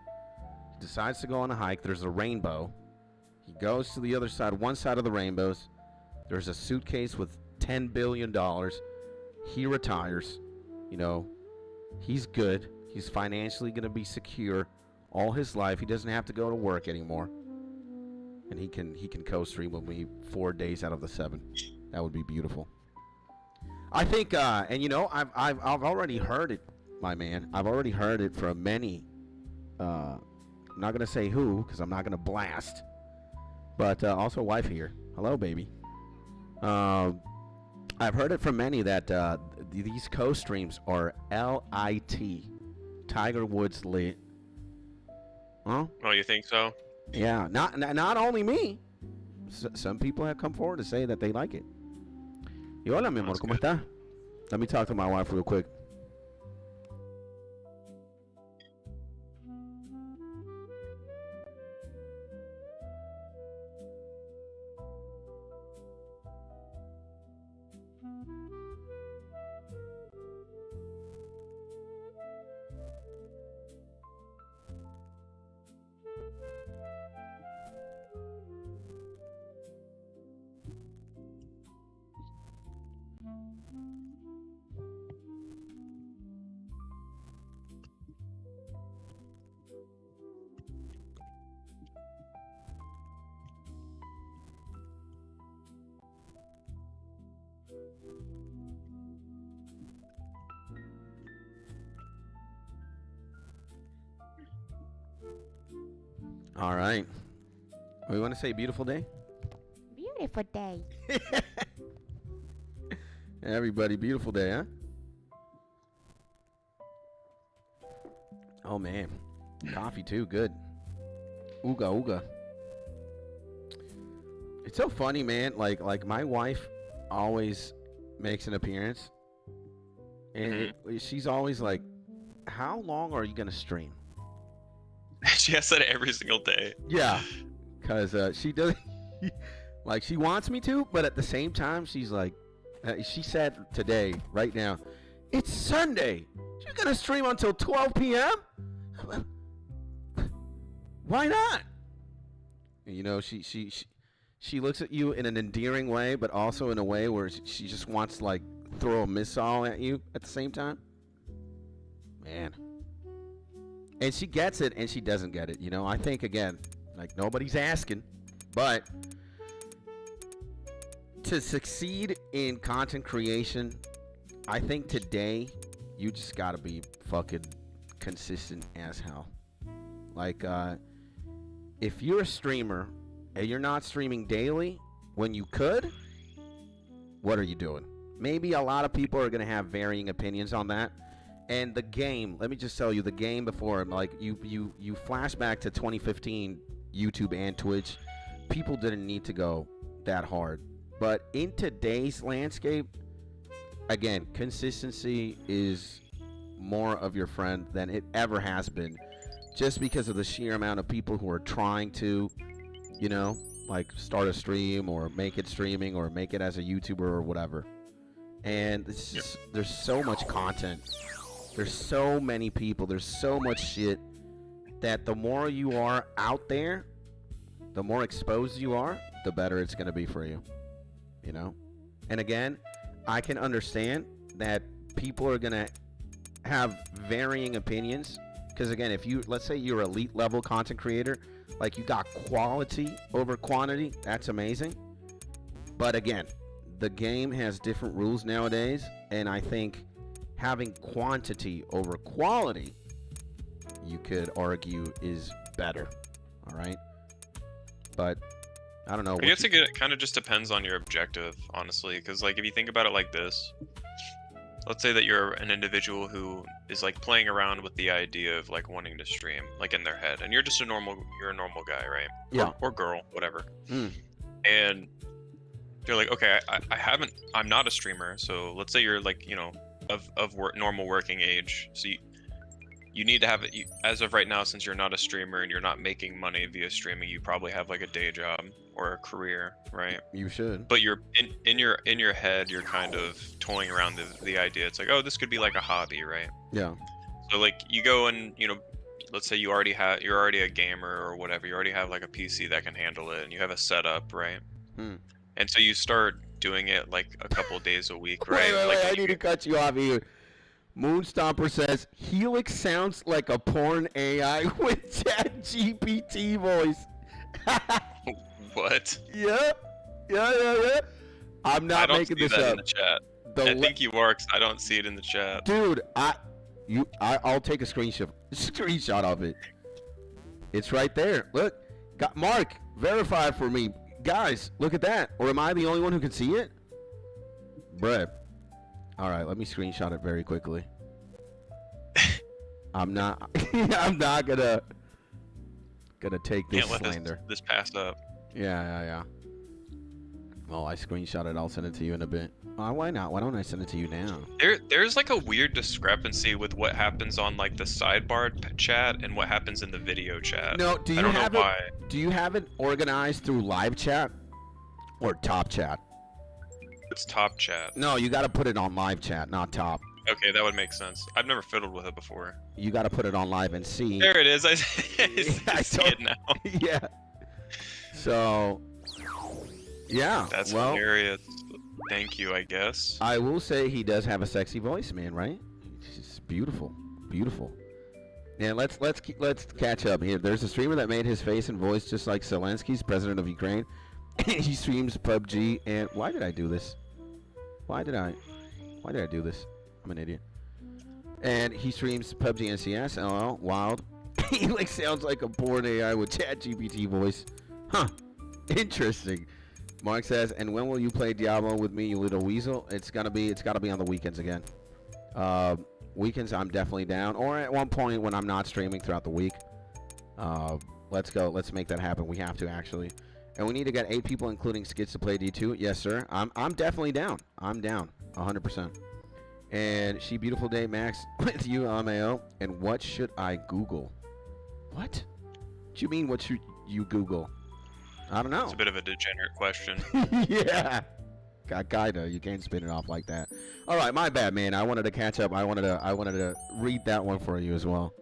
He decides to go on a hike. There's a rainbow. He goes to the other side, one side of the rainbows. There's a suitcase with $10 billion. He retires. You know, he's good. He's financially going to be secure all his life. He doesn't have to go to work anymore. And he can co-stream with me 4 days out of the 7. That would be beautiful. I think, and you know, I've already heard it, my man. I've already heard it from many. I'm not going to say who, because I'm not going to blast. But also wife here. Hello, baby. I've heard it from many that these co-streams are LIT. Tiger Woods lit. Huh? Oh, you think so? Yeah, not only me. Some people have come forward to say that they like it. Y hola, mi amor, That's ¿cómo good. está? Let me talk to my wife real quick. All right. We want to say beautiful day? Beautiful day. Everybody, beautiful day, huh? Oh, man. Coffee, too. Good. Ooga, ooga. It's so funny, man. Like my wife always makes an appearance. And she's always like, how long are you going to stream? She has that every single day. Yeah. Because she does... like, she wants me to, but at the same time, she's like... she said today, right now, it's Sunday. You're going to stream until 12 p.m.? Why not? You know, she looks at you in an endearing way, but also in a way where she just wants to, like, throw a missile at you at the same time. Man. And she gets it, and she doesn't get it. You know, I think, again, like, nobody's asking, but to succeed in content creation, I think today you just got to be fucking consistent as hell. Like, if you're a streamer and you're not streaming daily when you could, what are you doing? Maybe a lot of people are going to have varying opinions on that. And the game, let me just tell you, the game before, like, you flash back to 2015, YouTube and Twitch, people didn't need to go that hard. But in today's landscape, again, consistency is more of your friend than it ever has been. Just because of the sheer amount of people who are trying to, you know, like, start a stream or make it streaming or make it as a YouTuber or whatever. And it's just, there's so much content. There's so many people. There's so much shit that the more you are out there, the more exposed you are, the better it's going to be for you. You know? And again, I can understand that people are going to have varying opinions. Because again, if you, let's say you're an elite level content creator, like you got quality over quantity, that's amazing. But again, the game has different rules nowadays. And I think having quantity over quality, you could argue, is better. All right? But I don't know. I guess it kind of just depends on your objective, honestly. Because, like, if you think about it like this, let's say that you're an individual who is, like, playing around with the idea of, like, wanting to stream, like, in their head, and you're just a normal guy, right? Yeah. Or girl, whatever. And you're like, okay, I'm not a streamer, so let's say you're, like, you know, of normal working age, so you need to have it, as of right now, since you're not a streamer and you're not making money via streaming, you probably have like a day job or a career, right? You should. But you're in your head, you're kind of toying around the idea. It's like, oh, this could be like a hobby, right? Yeah. So like you go and, you know, let's say you're already a gamer or whatever, you already have like a PC that can handle it and you have a setup, right? And so you start doing it like a couple days a week, right? Wait, I need to cut you off here. Moonstomper says, Helix sounds like a porn AI with ChatGPT voice. What? Yeah. I'm not making this up. In the chat. I think you are, 'cause I don't see it in the chat. Dude, I'll take a screenshot of it. It's right there. Look, Mark, verify for me. Guys, look at that. Or am I the only one who can see it? Bruh. All right, let me screenshot it very quickly. I'm not gonna. Gonna take this Can't let slander. this pass up. Yeah. Well, I screenshot it. I'll send it to you in a bit. Why not? Why don't I send it to you now? There's like a weird discrepancy with what happens on like the sidebar chat and what happens in the video chat. No, do you I don't have know it? why. Do you have it organized through live chat or top chat? It's top chat. No, you got to put it on live chat, not top. Okay, that would make sense. I've never fiddled with it before. You got to put it on live and see. There it is. I I see it now. Yeah. So, yeah. That's well, hilarious. Thank you, I guess. I will say he does have a sexy voice, man. Right? It's beautiful, beautiful. Yeah. Let's catch up here. There's a streamer that made his face and voice just like Zelensky's, president of Ukraine. He streams PUBG, and why did I do this? Why did I do this? I'm an idiot. And he streams PUBG and CS. LOL, wild. He like sounds like a born AI with ChatGPT voice. Huh. Interesting. Mark says, and when will you play Diablo with me, you little weasel? It's gotta be on the weekends again. Weekends I'm definitely down. Or at one point when I'm not streaming throughout the week. Let's go. Let's make that happen. We have to actually. And we need to get 8 people, including Skids, to play D2. Yes, sir. I'm definitely down. I'm down, 100%. And she beautiful day, Max, with you, LMAO. And what should I Google? What? What you mean? What should you Google? I don't know. It's a bit of a degenerate question. Yeah. Kinda. You can't spin it off like that. All right, my bad, man. I wanted to catch up. I wanted to read that one for you as well.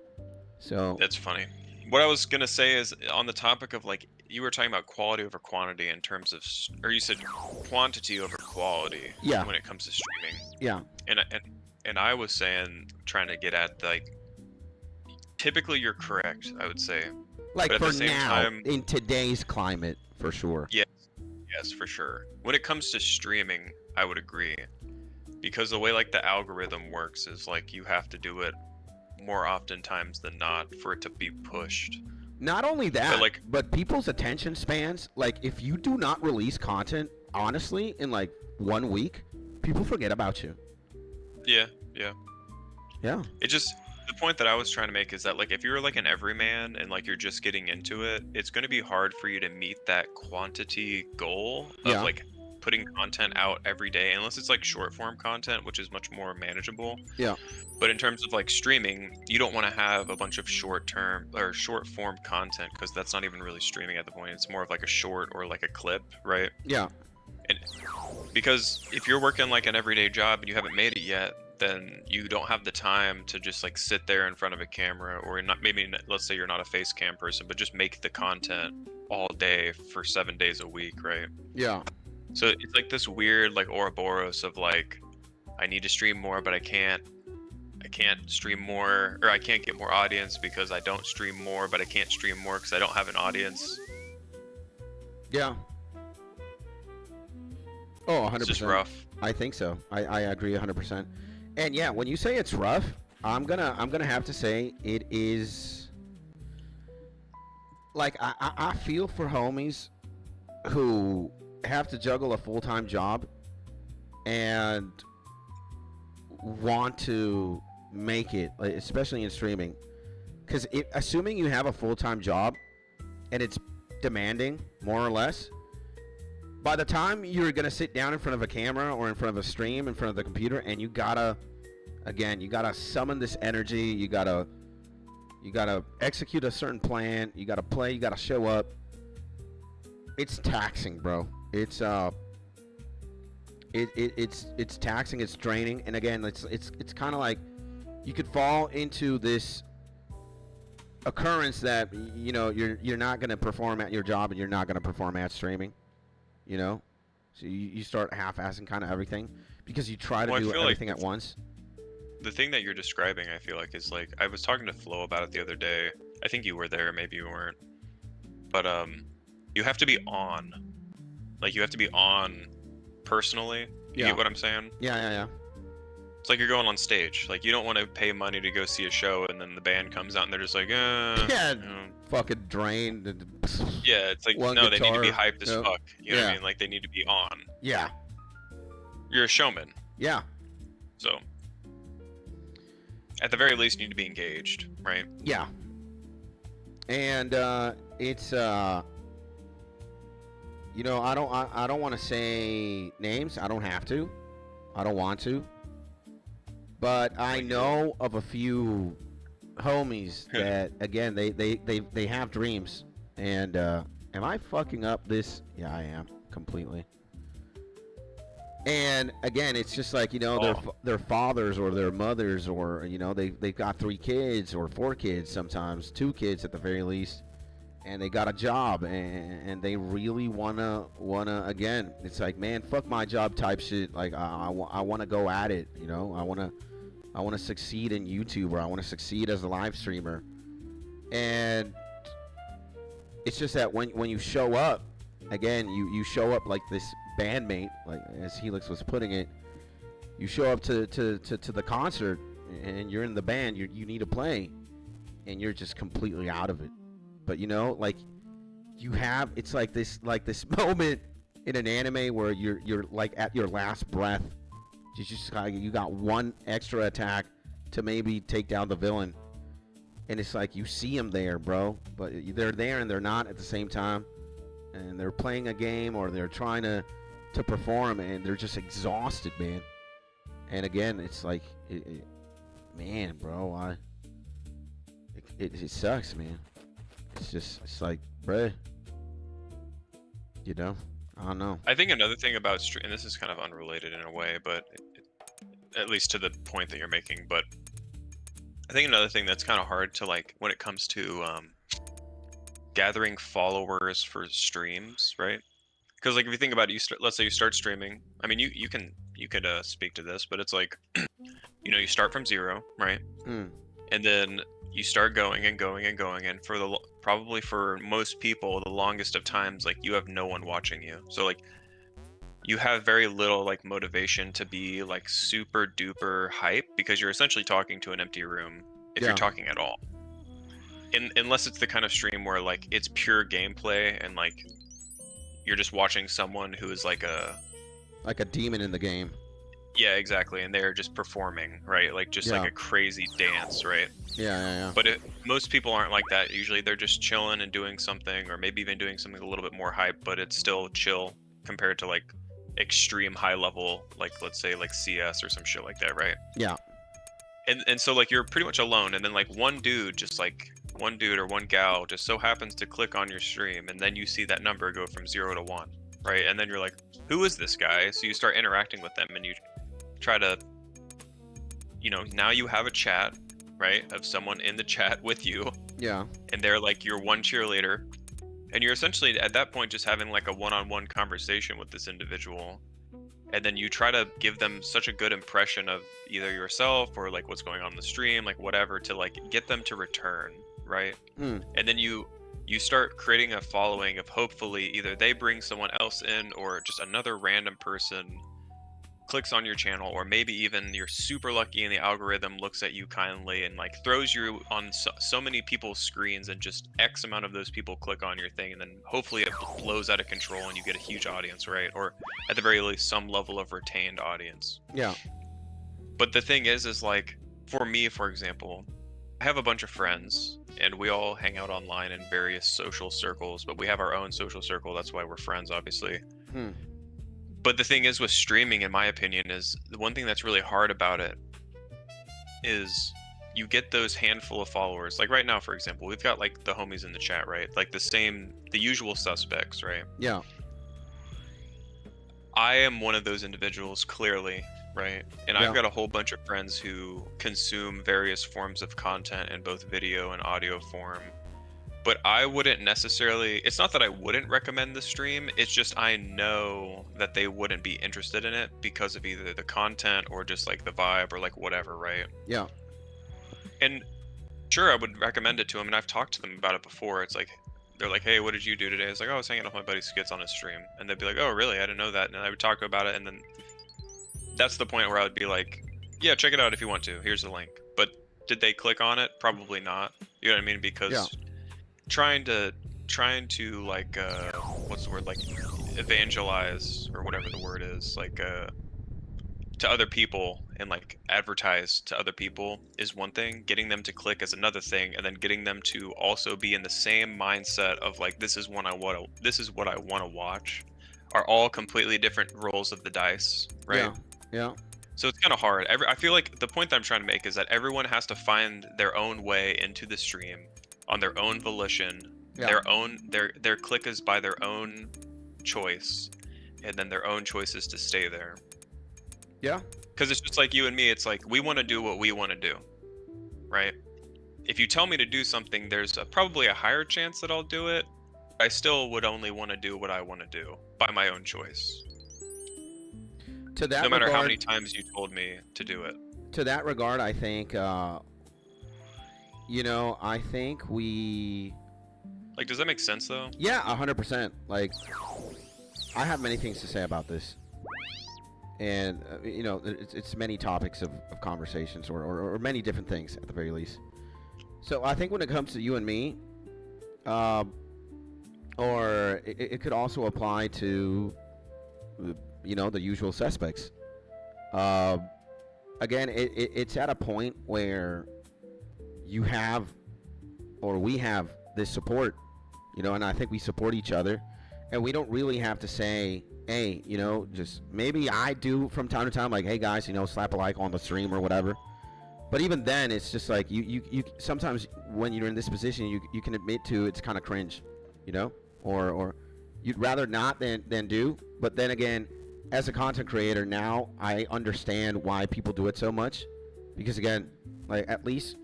So. That's funny. What I was gonna say is on the topic of like you were talking about quality over quantity in terms of, or you said quantity over quality. Yeah. When it comes to streaming. Yeah. And I was saying, trying to get at like, typically you're correct. I would say. Like but for at the same now, time, in today's climate, for sure. Yes, for sure. When it comes to streaming, I would agree, because the way like the algorithm works is like you have to do it more oftentimes than not for it to be pushed. Not only that, But, but people's attention spans, like if you do not release content, honestly, in like 1 week, people forget about you. Yeah. Yeah. It just, the point that I was trying to make is that like if you're like an everyman and like you're just getting into it, it's going to be hard for you to meet that quantity goal of Yeah. like putting content out every day, unless it's like short form content, which is much more manageable. Yeah. But in terms of like streaming, you don't want to have a bunch of short form content, because that's not even really streaming at the point. It's more of like a short or like a clip, right? Yeah. And because if you're working like an everyday job and you haven't made it yet, then you don't have the time to just like sit there in front of a camera, or not, maybe let's say you're not a face cam person, but just make the content all day for 7 days a week, right? Yeah. So it's like this weird like Ouroboros of like, I need to stream more, but I can't stream more, or I can't get more audience because I don't stream more, but I can't stream more because I don't have an audience. Yeah. Oh, 100%. It's just rough. I think so. I agree 100%. And yeah, when you say it's rough, I'm gonna have to say it is. Like I feel for homies who have to juggle a full-time job and want to make it, especially in streaming, because assuming you have a full-time job and it's demanding more or less, by the time you're gonna sit down in front of a camera or in front of a stream, in front of the computer, and you gotta summon this energy, you gotta execute a certain plan, you gotta play, you gotta show up. It's taxing, bro. It's taxing, it's draining, and again, it's kind of like you could fall into this occurrence that you're not gonna perform at your job and you're not gonna perform at streaming. So you start half-assing kind of everything because you try to do everything at once. The thing that you're describing, I feel like, is like, I was talking to Flo about it the other day. I think you were there, maybe you weren't. But you have to be on. Like, you have to be on personally. You get what I'm saying? Yeah. It's like you're going on stage. Like, you don't want to pay money to go see a show and then the band comes out and they're just like, fucking drained. Yeah, it's like, no, they need to be hyped as fuck. You know what I mean? Like, they need to be on. Yeah. You're a showman. Yeah. So, at the very least, you need to be engaged, right? Yeah. And it's you know, I don't want to say names. I don't have to. I don't want to. But I know of a few homies that, again, they have dreams. And am I fucking up this? Yeah, I am completely. And again, it's just like, you know, their fathers or their mothers, or, you know, they've got 3 kids or 4 kids, sometimes 2 kids at the very least, and they got a job, and they really wanna again, it's like, man, fuck my job type shit. Like I want to go at it, you know. I want to succeed in YouTube, or I want to succeed as a live streamer. And it's just that when you show up, again, you show up like this bandmate, like as Helix was putting it. You show up to the concert, and you're in the band. You need to play, and you're just completely out of it. But you know, like, you have, it's like this moment in an anime where you're like at your last breath. You got one extra attack to maybe take down the villain, and it's like you see them there, bro, but they're there and they're not at the same time, and they're playing a game or they're trying to perform, and they're just exhausted, man. And again, it's like, man, bro, it sucks, man. It's like, bruh, you know, I don't know. I think another thing about stream, and this is kind of unrelated in a way, but at least to the point that you're making, but I think another thing that's kind of hard to, like, when it comes to gathering followers for streams, right? Because, like, if you think about it, let's say you start streaming. I mean, you could speak to this, but it's like, you know, you start from 0, right? And then you start going and going and going, and probably for most people, the longest of times, like, you have no one watching you. So, like, you have very little, like, motivation to be, like, super duper hype, because you're essentially talking to an empty room, if you're talking at all. Unless it's the kind of stream where, like, it's pure gameplay, and, like, you're just watching someone who is like a demon in the game. Yeah, exactly, and they're just performing, right? Like, just like a crazy dance, right? Yeah. But most people aren't like that. Usually they're just chilling and doing something, or maybe even doing something a little bit more hype, but it's still chill compared to, like, extreme high level, like, let's say, like, CS or some shit like that, right? Yeah. And so, like, you're pretty much alone, and then, like, one dude or one gal just so happens to click on your stream, and then you see that number go from 0 to 1, right? And then you're like, who is this guy? So you start interacting with them, and you try to, you know, now you have a chat, right, of someone in the chat with you. Yeah. And they're like your one cheerleader, and you're essentially at that point just having, like, a one-on-one conversation with this individual, and then you try to give them such a good impression of either yourself or, like, what's going on in the stream, like, whatever, to, like, get them to return, right? And then you start creating a following of, hopefully either they bring someone else in, or just another random person clicks on your channel, or maybe even you're super lucky and the algorithm looks at you kindly and, like, throws you on so many people's screens, and just X amount of those people click on your thing, and then hopefully it blows out of control and you get a huge audience, right? Or at the very least some level of retained audience. Yeah. But the thing is like, for me, for example, I have a bunch of friends, and we all hang out online in various social circles, but we have our own social circle. That's why we're friends, obviously. But the thing is with streaming, in my opinion, is the one thing that's really hard about it is you get those handful of followers. Like right now, for example, we've got, like, the homies in the chat, right? Like the usual suspects, right? Yeah. I am one of those individuals, clearly, right? And I've got a whole bunch of friends who consume various forms of content in both video and audio form. But I wouldn't necessarily, it's not that I wouldn't recommend the stream, it's just I know that they wouldn't be interested in it because of either the content or just, like, the vibe or, like, whatever, right? Yeah. And sure, I would recommend it to them, and I've talked to them about it before. It's like, they're like, hey, what did you do today? It's like, oh, I was hanging out with my buddy Skits on his stream. And they'd be like, oh, really? I didn't know that. And I would talk about it, and then that's the point where I would be like, yeah, check it out if you want to. Here's the link. But did they click on it? Probably not. You know what I mean? Because trying to like what's the word, like, evangelize, or whatever the word is, like to other people and like advertise to other people is one thing, getting them to click is another thing, and then getting them to also be in the same mindset of like this is what I want to watch are all completely different rolls of the dice, right? Yeah. So it's kind of hard. I feel like the point that I'm trying to make is that everyone has to find their own way into the stream on their own volition. Yeah. Their click is by their own choice, and then their own choices to stay there. Yeah. Because it's just like you and me. It's like we want to do what we want to do, right? If you tell me to do something, there's probably a higher chance that I'll do it. I still would only want to do what I want to do by my own choice. To that no matter regard, how many times you told me to do it. To that regard, I think, I think we... Like, does that make sense, though? Yeah, 100%. Like, I have many things to say about this. And, it's many topics of conversations or many different things, at the very least. So I think when it comes to you and me, or it could also apply to, the usual suspects. Again, it's at a point where you have, or we have, this support, and I think we support each other, and we don't really have to say, hey, just maybe I do from time to time, like, hey guys, slap a like on the stream or whatever. But even then, it's just like you sometimes when you're in this position, you can admit to it's kind of cringe, or you'd rather not than do. But then again, as a content creator now, I understand why people do it so much, because again, like at least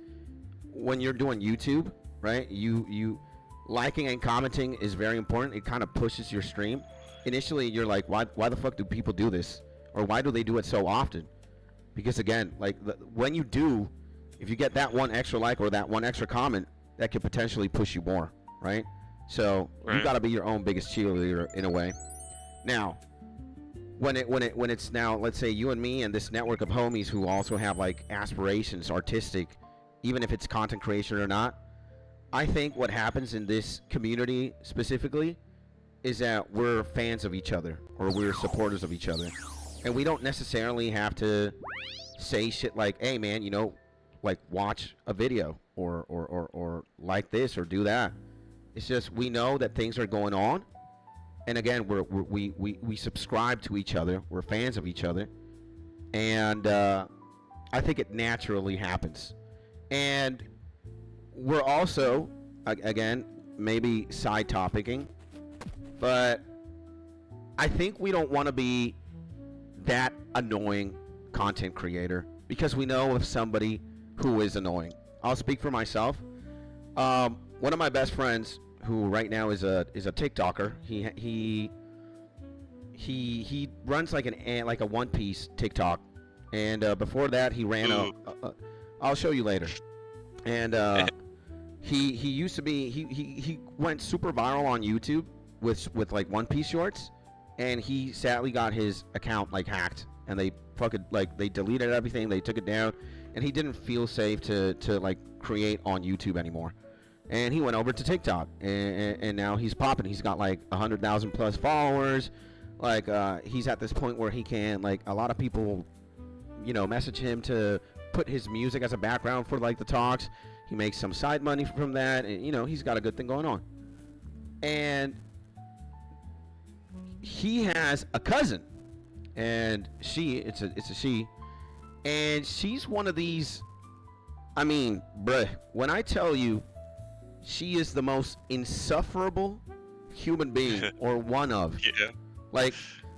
when you're doing YouTube, right? You liking and commenting is very important. It kind of pushes your stream. Initially, you're like, why the fuck do people do this, or why do they do it so often? Because again, like when you do, if you get that one extra like or that one extra comment, that could potentially push you more, right? So you got to be your own biggest cheerleader in a way. Now, when it's now, let's say you and me and this network of homies who also have like aspirations, artistic, even if it's content creation or not, I think what happens in this community specifically is that we're fans of each other, or we're supporters of each other. And we don't necessarily have to say shit like, hey man, like watch a video or like this or do that. It's just we know that things are going on. And again, we subscribe to each other. We're fans of each other. And I think it naturally happens. And we're also, again, maybe side topicing, but I think we don't want to be that annoying content creator because we know of somebody who is annoying. I'll speak for myself. One of my best friends, who right now is a TikToker, he runs like a One Piece TikTok, and before that he ran I'll show you later. And he used to be he went super viral on YouTube with like One Piece shorts. And he sadly got his account like hacked, and they fucking they deleted everything. They took it down, and he didn't feel safe to like create on YouTube anymore. And he went over to TikTok, and now he's popping. He's got like 100,000 plus followers. Like he's at this point where he can, like, a lot of people, message him to put his music as a background for like the talks. He makes some side money from that, and he's got a good thing going on. And he has a cousin, and it's a she, and she's one of these, I mean, bruh, when I tell you she is the most insufferable human being, or one of, like,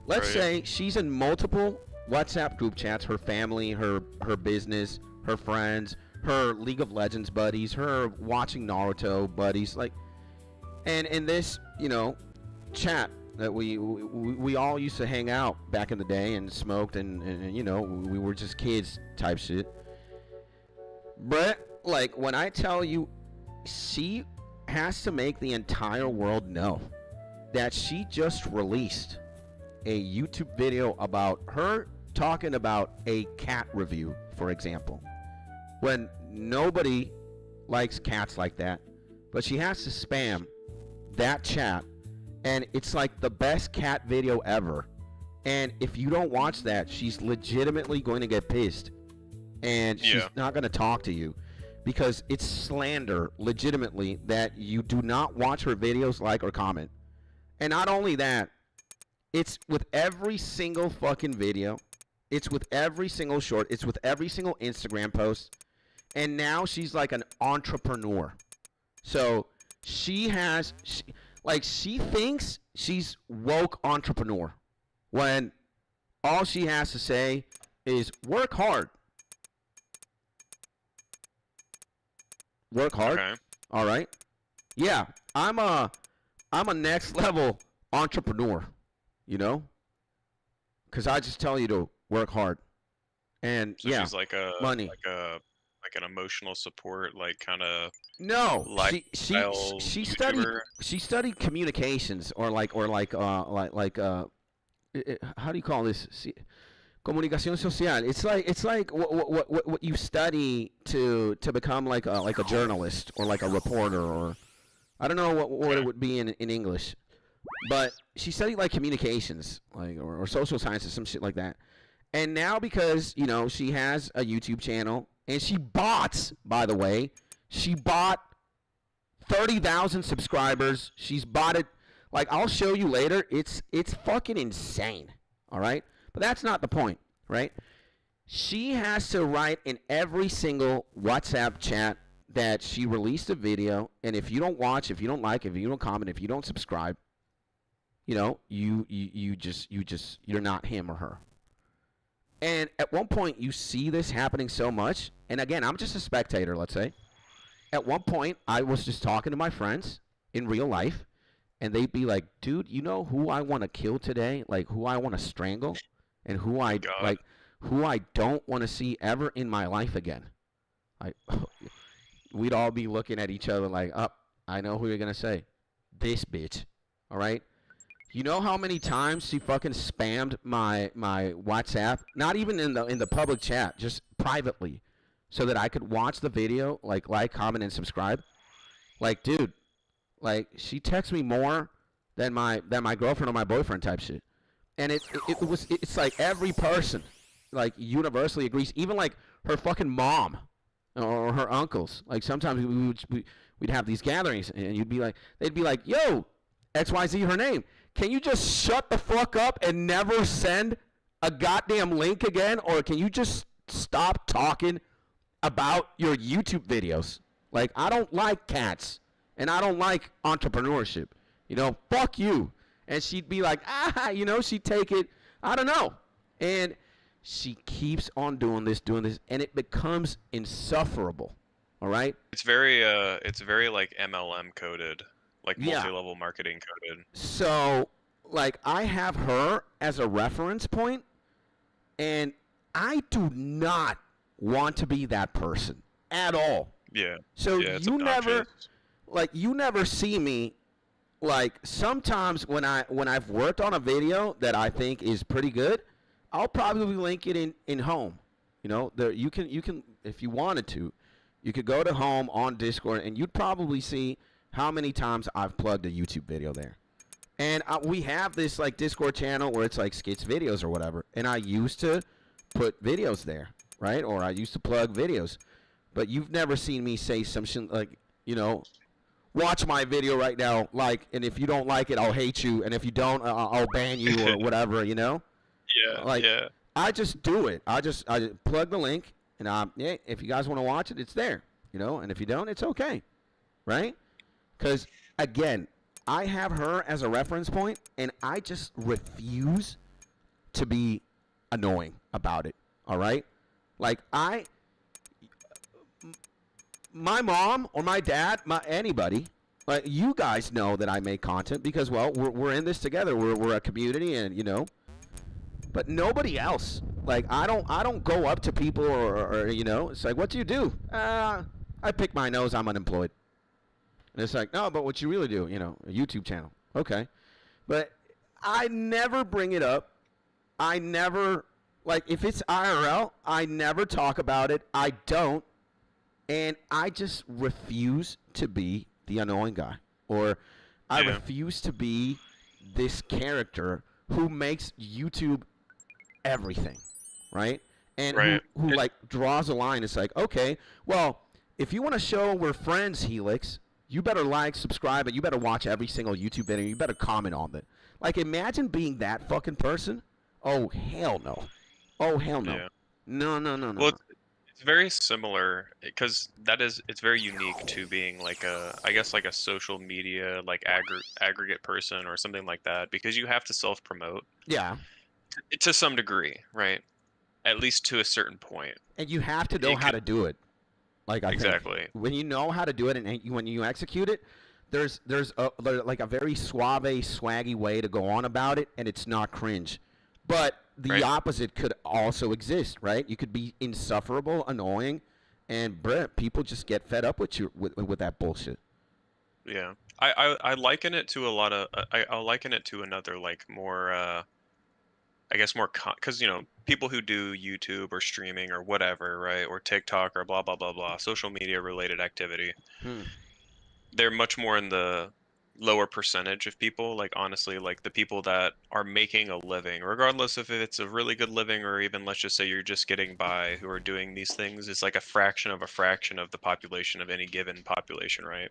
let's say she's in multiple WhatsApp group chats, her family, her business, her friends, her League of Legends buddies, her watching Naruto buddies, like, and in this, chat that we all used to hang out back in the day and smoked and we were just kids type shit. But like when I tell you, she has to make the entire world know that she just released a YouTube video about her talking about a cat review, for example, when nobody likes cats like that, but she has to spam that chat. And it's like the best cat video ever. And if you don't watch that, she's legitimately going to get pissed. And she's not going to talk to you. Because it's slander, legitimately, that you do not watch her videos, like, or comment. And not only that, it's with every single fucking video. It's with every single short. It's with every single Instagram post. And now she's like an entrepreneur. So she thinks she's woke entrepreneur. When all she has to say is work hard. Work hard. Okay. All right. Yeah, I'm a next level entrepreneur, you know? Cuz I just tell you to work hard. And So she's like a money. like an emotional support, like kind of No, lifestyle she YouTuber? studied communications or how do you call this? Comunicación social. It's like what you study to become like a journalist or like a reporter, or I don't know what it would be in English. But she studied like communications, like or social sciences, some shit like that. And now because, you know, she has a YouTube channel and she bought, by the way, she bought 30,000 subscribers. She's bought it. Like, I'll show you later. It's fucking insane. All right? But that's not the point, right? She has to write in every single WhatsApp chat that she released a video, and if you don't watch, if you don't like, if you don't comment, if you don't subscribe, you know, you're not him or her. And at one point, you see this happening so much, and again, I'm just a spectator, let's say. At one point, I was just talking to my friends in real life, and they'd be like, dude, you know who I want to kill today? Like, who I want to strangle? And who I don't want to see ever in my life again. We'd all be looking at each other like, I know who you're going to say. This bitch. All right? You know how many times she fucking spammed my WhatsApp? Not even in the public chat, just privately, so that I could watch the video, like, comment, and subscribe. Like, dude, like, she texts me more than my girlfriend or my boyfriend type shit. And it's like every person, like, universally agrees. Even like her fucking mom or her uncles. Like, sometimes we'd have these gatherings, and they'd be like, yo, XYZ her name. Can you just shut the fuck up and never send a goddamn link again? Or can you just stop talking about your YouTube videos? Like, I don't like cats, and I don't like entrepreneurship. You know, fuck you. And she'd be like, you know, she'd take it, I don't know. And she keeps on doing this, and it becomes insufferable. All right? It's very like MLM coded. Like multi-level marketing coded. So, like, I have her as a reference point, and I do not want to be that person at all. Yeah. So it's you obnoxious. you never see me, like, sometimes when I've worked on a video that I think is pretty good, I'll probably link it in home. You know, you can if you wanted to, you could go to home on Discord, and you'd probably see how many times I've plugged a YouTube video there. And we have this, like, Discord channel where it's, like, skits videos or whatever. And I used to put videos there, right? Or I used to plug videos. But you've never seen me say some shit like, you know, watch my video right now, like, and if you don't like it, I'll hate you. And if you don't, I'll ban you or whatever, you know? Yeah, like, yeah. I just do it. I plug the link, and yeah, if you guys want to watch it, it's there, you know? And if you don't, it's okay, right? Because, again, I have her as a reference point, and I just refuse to be annoying about it, all right? Like, my mom or my dad, anybody, like, you guys know that I make content because, well, we're in this together. We're a community, and, you know. But nobody else. Like, I don't go up to people or you know, it's like, what do you do? I pick my nose, I'm unemployed. And it's like, no, but what you really do, you know, a YouTube channel. Okay. But I never bring it up. I never, like, if it's IRL, I never talk about it. I don't. And I just refuse to be the annoying guy. Or I refuse to be this character who makes YouTube everything, right? And Right. who like draws a line. It's like, okay, well, if you want to show we're friends, Helix, you better like, subscribe, and you better watch every single YouTube video. You better comment on it. Like, imagine being that fucking person. Oh, hell no. Oh, hell no. Yeah. No. Well, it's very similar because it's very unique to being like I guess like a social media like aggregate person or something like that, because you have to self-promote Yeah. to some degree, right? At least to a certain point. And you have to know how to do it. Like, I Exactly. think when you know how to do it and when you execute it, there's like a very suave, swaggy way to go on about it, and it's not cringe. But the Right. opposite could also exist, right? You could be insufferable, annoying, and people just get fed up with you with that bullshit. Yeah. I liken it to a lot of I'll liken it to another like more I guess more because people who do YouTube or streaming or whatever, right, or TikTok or blah blah blah blah, social media related activity, they're much more in the lower percentage of people. Like honestly, like the people that are making a living, regardless if it's a really good living or even let's just say you're just getting by, who are doing these things, is like a fraction of the population of any given population, right?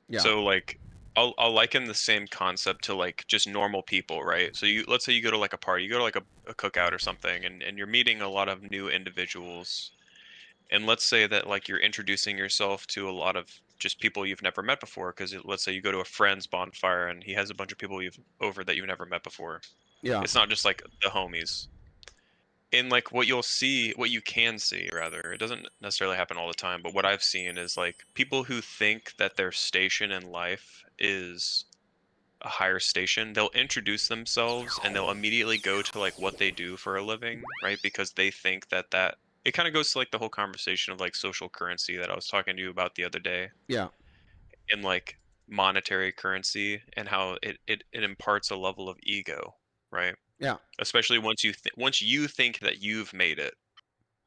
Yeah. So like I'll liken the same concept to like just normal people, right? So let's say you go to like a party, you go to like a cookout or something, and you're meeting a lot of new individuals. And let's say that like you're introducing yourself to a lot of just people you've never met before, because let's say you go to a friend's bonfire and he has a bunch of people over that you've never met before. Yeah. It's not just like the homies. And like what you can see rather, it doesn't necessarily happen all the time, but what I've seen is like people who think that their station in life is a higher station, they'll introduce themselves and they'll immediately go to like what they do for a living, right? Because they think that it kind of goes to like the whole conversation of like social currency that I was talking to you about the other day, Yeah. and like monetary currency and how it imparts a level of ego, right? Yeah. Especially once you think that you've made it,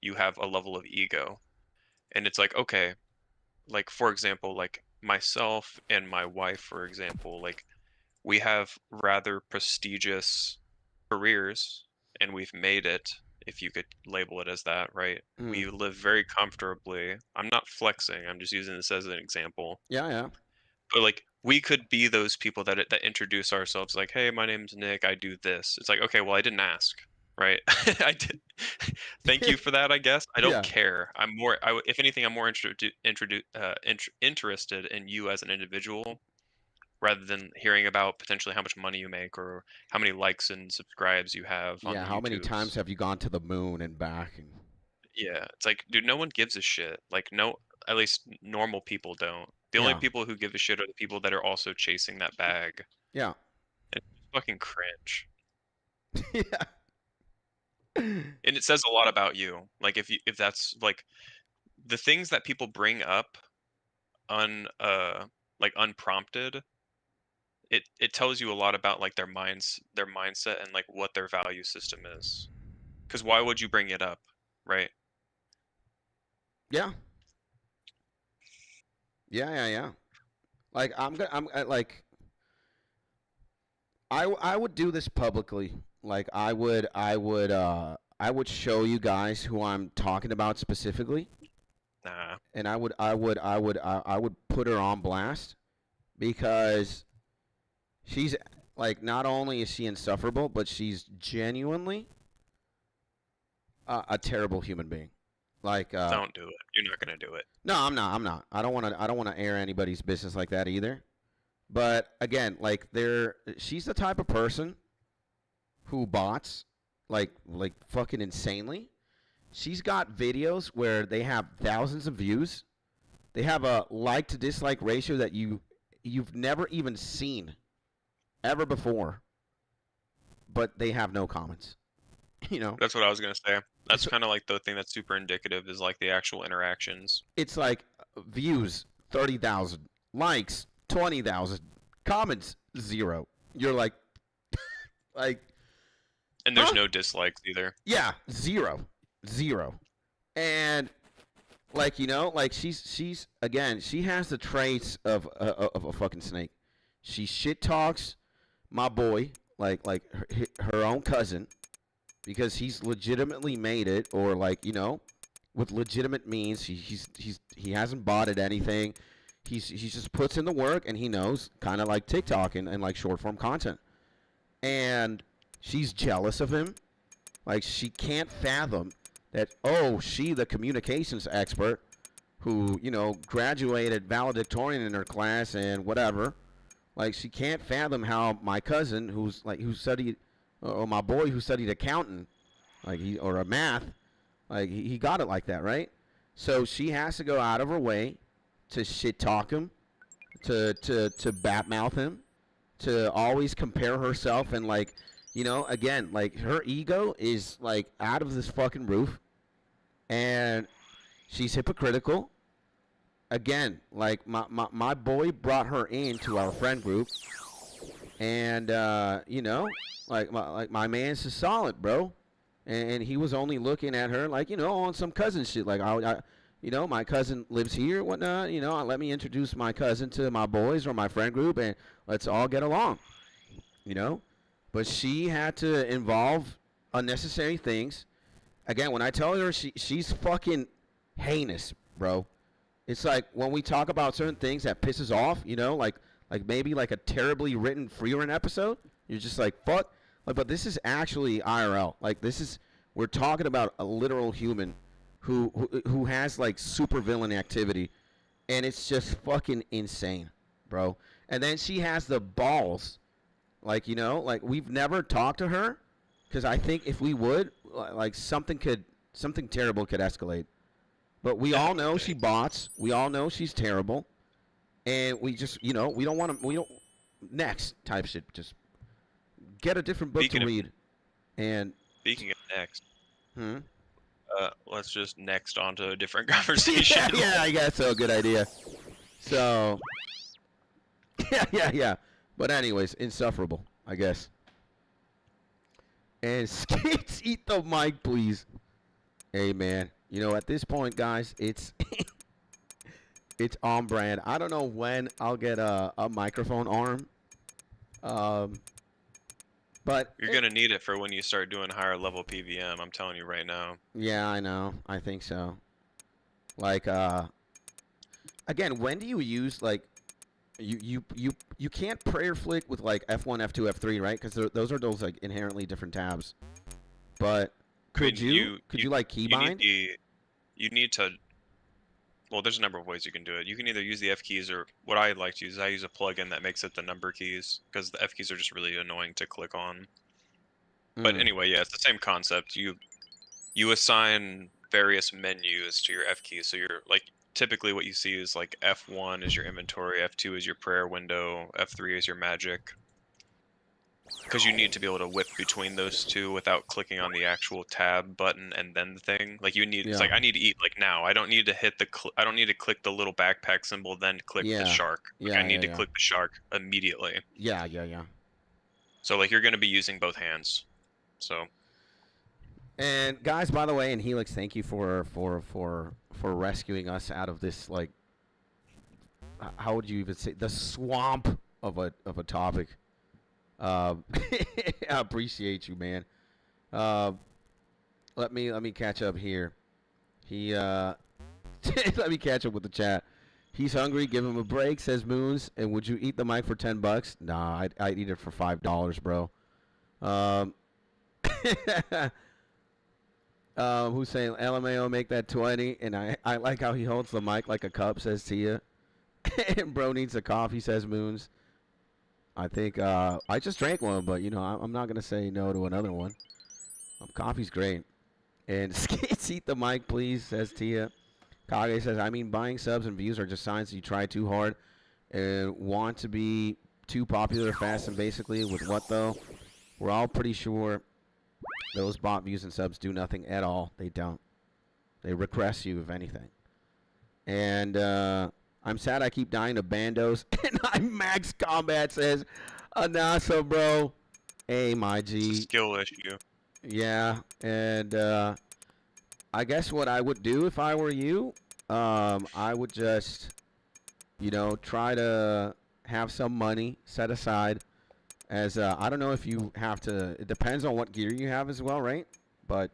you have a level of ego. And it's like, okay, like for example, like myself and my wife, for example, like we have rather prestigious careers and we've made it, if you could label it as that, right? We live very comfortably. I'm not flexing, I'm just using this as an example. Yeah. But like we could be those people that introduce ourselves like, hey, my name's Nick, I do this. It's like, okay, well, I didn't ask, right? I did. Thank you for that, I guess. I don't Yeah. care. If anything, I'm more interested in you as an individual rather than hearing about potentially how much money you make or how many likes and subscribes you have on Yeah. the How many YouTubes. times have you gone to the moon and back? And... Yeah, it's like, dude, no one gives a shit. Like, no, at least normal people don't. The only Yeah. people who give a shit are the people that are also chasing that bag. Yeah. It's fucking cringe. Yeah. And it says a lot about you. Like if that's like the things that people bring up like unprompted, it tells you a lot about like their mindset and like what their value system is. Because why would you bring it up, right? Yeah. Yeah. Like I would do this publicly. Like I would show you guys who I'm talking about specifically, Nah. and I would put her on blast because she's like, not only is she insufferable, but she's genuinely a terrible human being. Like Don't do it. You're not gonna do it. No, I'm not. I don't want to air anybody's business like that either. But again, like she's the type of person who bots like fucking insanely. She's got videos where they have thousands of views. They have a like to dislike ratio that you've never even seen ever before. But they have no comments. You know. That's what I was gonna say. That's kind of like the thing that's super indicative is like the actual interactions. It's like views 30,000, likes 20,000, comments 0. You're like, and there's no dislikes either. Yeah, 0. And like she's again, she has the traits of a fucking snake. She shit talks my boy her own cousin, because he's legitimately made it, or like, you know, with legitimate means. He hasn't bought it anything. He just puts in the work, and he knows, kind of like TikTok and like short form content. And she's jealous of him. Like, she can't fathom that, oh, she, the communications expert, who, you know, graduated valedictorian in her class and whatever, like, she can't fathom how my cousin, who studied, or my boy who studied accounting, like, or a math, like, he got it like that, right? So she has to go out of her way to shit talk him, to badmouth him, to always compare herself, and, like, you know, again, like, her ego is, like, out of this fucking roof, and she's hypocritical. Again, like, my boy brought her into our friend group, and, you know, like my man's is solid, bro, and he was only looking at her, like, you know, on some cousin shit, like, I you know, my cousin lives here, whatnot, you know, let me introduce my cousin to my boys or my friend group, and let's all get along, you know. But she had to involve unnecessary things. Again, when I tell her, she's fucking heinous, bro. It's like when we talk about certain things that pisses off, you know, like maybe like a terribly written free run episode. You're just like, fuck. Like, but this is actually IRL. Like, we're talking about a literal human who has like super villain activity, and it's just fucking insane, bro. And then she has the balls. Like, you know, like, we've never talked to her, because I think if we would, like, something terrible could escalate. But we all know she bots. We all know she's terrible. And we just, you know, we don't next type shit. Just get a different book to read. And speaking of next, let's just next on to a different conversation. Yeah, I guess so. Good idea. So, yeah. But anyways, insufferable, I guess. And Skates, eat the mic, please. Hey, man. You know, at this point, guys, it's it's on brand. I don't know when I'll get a microphone arm. But you're gonna need it for when you start doing higher level PVM. I'm telling you right now. Yeah, I know. I think so. Like, again, when do you use, like, you can't prayer flick with, like, F1, F2, F3, right? Because those are those, like, inherently different tabs. But could you like keybind? You need to. Well, there's a number of ways you can do it. You can either use the F keys, or what I like to use is I use a plugin that makes it the number keys, because the F keys are just really annoying to click on. But anyway, yeah, it's the same concept. You assign various menus to your F keys. So you're like, typically what you see is like F1 is your inventory, F2 is your prayer window, F3 is your magic. Because you need to be able to whip between those two without clicking on the actual tab button and then the thing. Like, you need, it's like, I need to eat like now. I don't need to hit the, I don't need to click the little backpack symbol then click the shark. Like, I need to click the shark immediately. Yeah. So like, you're going to be using both hands. So. And guys, by the way, and HELIX, thank you for rescuing us out of this, like, how would you even say, the swamp of a topic. I appreciate you, man. Let me catch up here. Let me catch up with the chat. He's hungry. Give him a break, says Moons. And would you eat the mic for $10? Nah, I'd eat it for $5, bro. Who's saying LMAO make that 20? And I like how he holds the mic like a cup, says Tia. And bro needs a coffee, says Moons. I think I just drank one, but you know, I'm not gonna say no to another one. Coffee's great. And Skates, eat the mic, please, says Tia. Kage says, I mean, buying subs and views are just signs that you try too hard and want to be too popular fast. And basically, with what though? We're all pretty sure those bot views and subs do nothing at all. They don't. They regress you, if anything. And I'm sad I keep dying to bandos. And I'm Max Combat, says Anasa, bro. Hey, my G. It's a skill issue. Yeah, and I guess what I would do if I were you, I would just, you know, try to have some money set aside As I don't know if you have to. It depends on what gear you have as well, right? But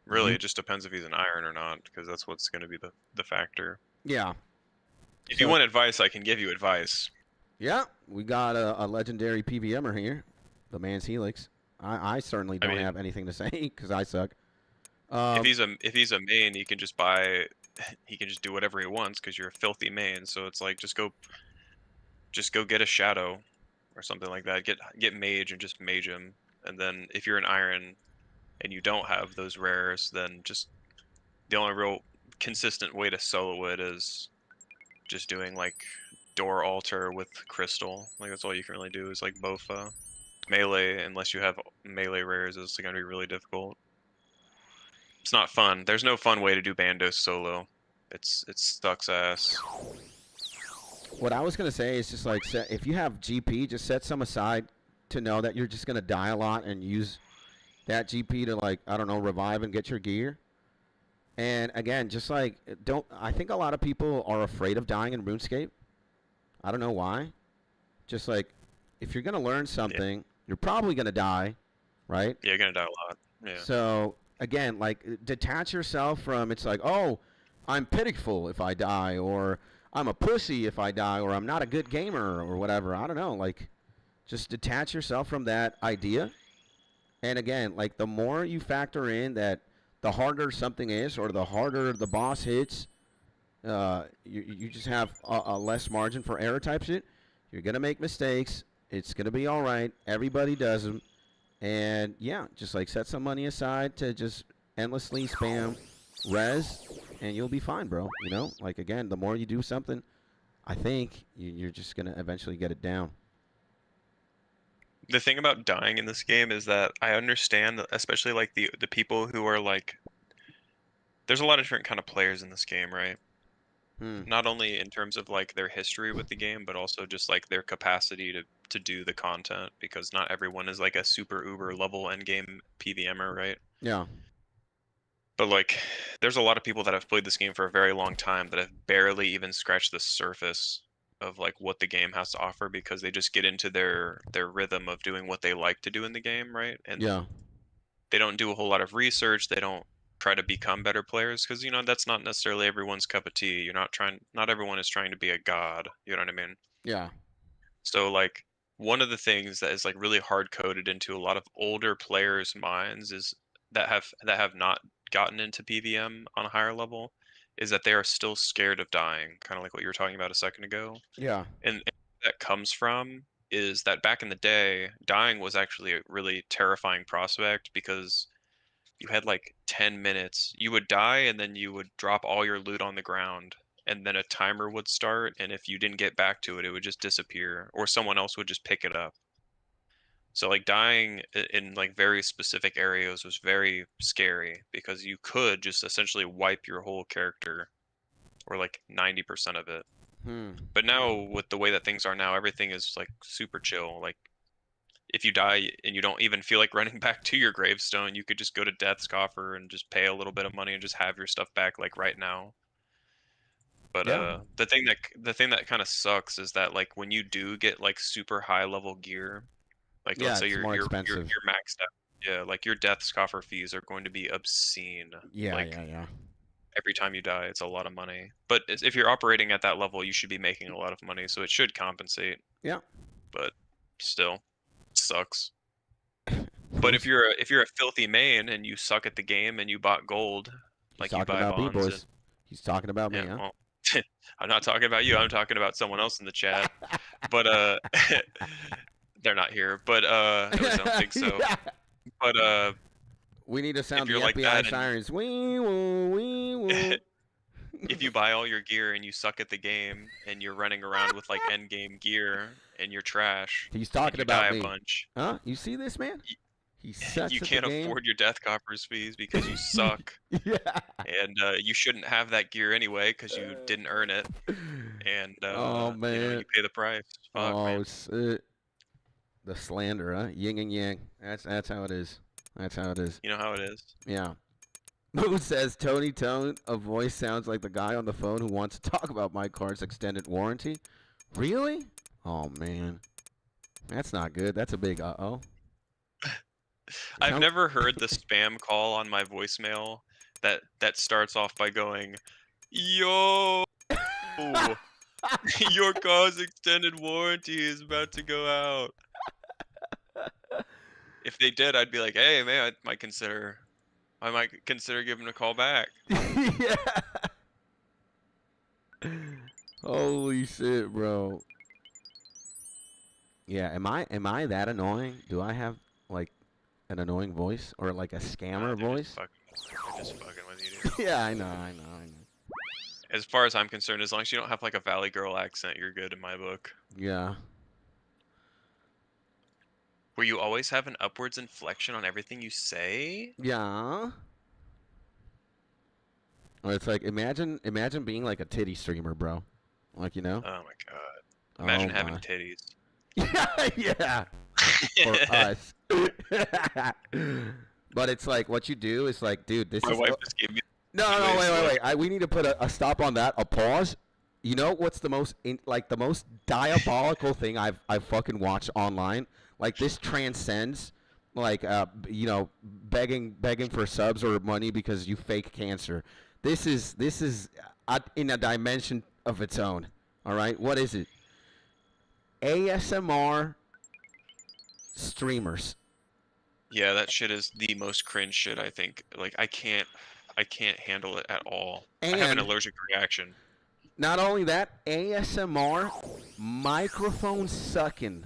Really, it just depends if he's an iron or not, because that's what's going to be the factor. yeah. If So, you want advice, I can give you advice. yeah, we got a legendary PVMer here, the man's HELIX. I certainly don't have anything to say because I suck. If he's a main, he can just buy. He can just do whatever he wants because you're a filthy main. So it's like just go get a shadow, or something like that. Get mage and just mage him. And then if you're an iron, and you don't have those rares, then just the only real consistent way to solo it is just doing like door altar with crystal. Like that's all you can really do is like Bofa. Melee, unless you have melee rares, is going to be really difficult. It's not fun. There's no fun way to do Bandos solo. It sucks ass. What I was gonna say is just like if you have GP, just set some aside to know that you're just gonna die a lot and use that GP to, like, I don't know, revive and get your gear. And again, just like I think a lot of people are afraid of dying in RuneScape. I don't know why. Just like if you're gonna learn something, you're probably gonna die, right? Yeah, you're gonna die a lot. Yeah. So again, like detach yourself from it's like, oh, I'm pitiful if I die, or I'm a pussy if I die, or I'm not a good gamer, or whatever. I don't know. Like, just detach yourself from that idea. And again, like the more you factor in that the harder something is, or the harder the boss hits, you just have a less margin for error type shit. You're gonna make mistakes. It's gonna be all right. Everybody does them. And yeah, just like set some money aside to just endlessly spam res, and you'll be fine, bro. You know, like again, the more you do something, I think you're just gonna eventually get it down. The thing about dying in this game is that I understand, especially like the people who are like, there's a lot of different kind of players in this game, right? Not only in terms of like their history with the game, but also just like their capacity to do the content, because not everyone is like a super uber level endgame PVMer, right? Yeah. But like, there's a lot of people that have played this game for a very long time that have barely even scratched the surface of like what the game has to offer, because they just get into their rhythm of doing what they like to do in the game, right? And yeah, they don't do a whole lot of research. They don't try to become better players, because you know that's not necessarily everyone's cup of tea. Not everyone is trying to be a god, you know what I mean? yeah, So like, one of the things that is like really hard coded into a lot of older players' minds is that have not gotten into PVM on a higher level, is that they are still scared of dying, kind of like what you were talking about a second ago. yeah, And where that comes from is that back in the day, dying was actually a really terrifying prospect, because you had like 10 minutes. You would die and then you would drop all your loot on the ground, and then a timer would start, and if you didn't get back to it, it would just disappear, or someone else would just pick it up. So like dying in like very specific areas was very scary, because you could just essentially wipe your whole character, or like 90% of it. But now with the way that things are now, everything is like super chill. Like if you die and you don't even feel like running back to your gravestone, you could just go to Death's Coffer and just pay a little bit of money and just have your stuff back like right now. But yeah, the thing that kind of sucks is that like when you do get like super high level gear, like yeah. let's say It's you're more you're expensive. you're maxed out. Yeah, like your Death's Coffer fees are going to be obscene. Yeah, Like yeah. every time you die, it's a lot of money. But if you're operating at that level, you should be making a lot of money, so it should compensate. Yeah. But still, it sucks. But if you're a filthy main and you suck at the game and you bought gold, like you buy about me, bonds, boys. He's talking about me, yeah, huh? well, I'm not talking about you. I'm talking about someone else in the chat. But they're not here. But at least I don't think so. Yeah. But We need to sound if the you're like FBI that and sirens. Wee woo, wee woo. if you buy all your gear and you suck at the game and you're running around with like end game gear and you're trash, He's and talking you about die me. a bunch, Huh? You see this, man? He sucks you at can't the game. afford your Death Coppers fees because you suck. Yeah. And you shouldn't have that gear anyway because you didn't earn it. And Oh man, you know, you pay the price. Fuck, oh, man. the slander, huh? Yin and yang. That's how it is. That's how it is. You know how it is. Yeah. Who says Tony Tone? A voice sounds like the guy on the phone who wants to talk about my car's extended warranty. Really? Oh man. That's not good. That's a big uh-oh. I've Sound- never heard the spam call on my voicemail that starts off by going, "Yo, your car's extended warranty is about to go out." If they did, I'd be like, "Hey, man, I might consider giving a call back." Yeah. Holy shit, bro. Yeah, am I that annoying? Do I have like an annoying voice or like a scammer Dude, voice? I'm just fucking with you, dude. Yeah, I know. As far as I'm concerned, as long as you don't have like a Valley Girl accent, you're good in my book. Yeah. Where you always have an upwards inflection on everything you say? Yeah. Well, it's like imagine being like a titty streamer, bro. Like, you know? Oh my god. Imagine Oh having my. titties. Yeah. For us. But it's like what you do is like, dude, this My is wife just gave me No, wait. We need to put a stop on that. A pause. You know what's the most the most diabolical thing I've fucking watched online? Like this transcends like you know, begging for subs or money because you fake cancer. This is in a dimension of its own. All right? What is it? ASMR streamers. Yeah, that shit is the most cringe shit, I think. Like I can't handle it at all. I have an And allergic reaction. not only that, ASMR microphone sucking.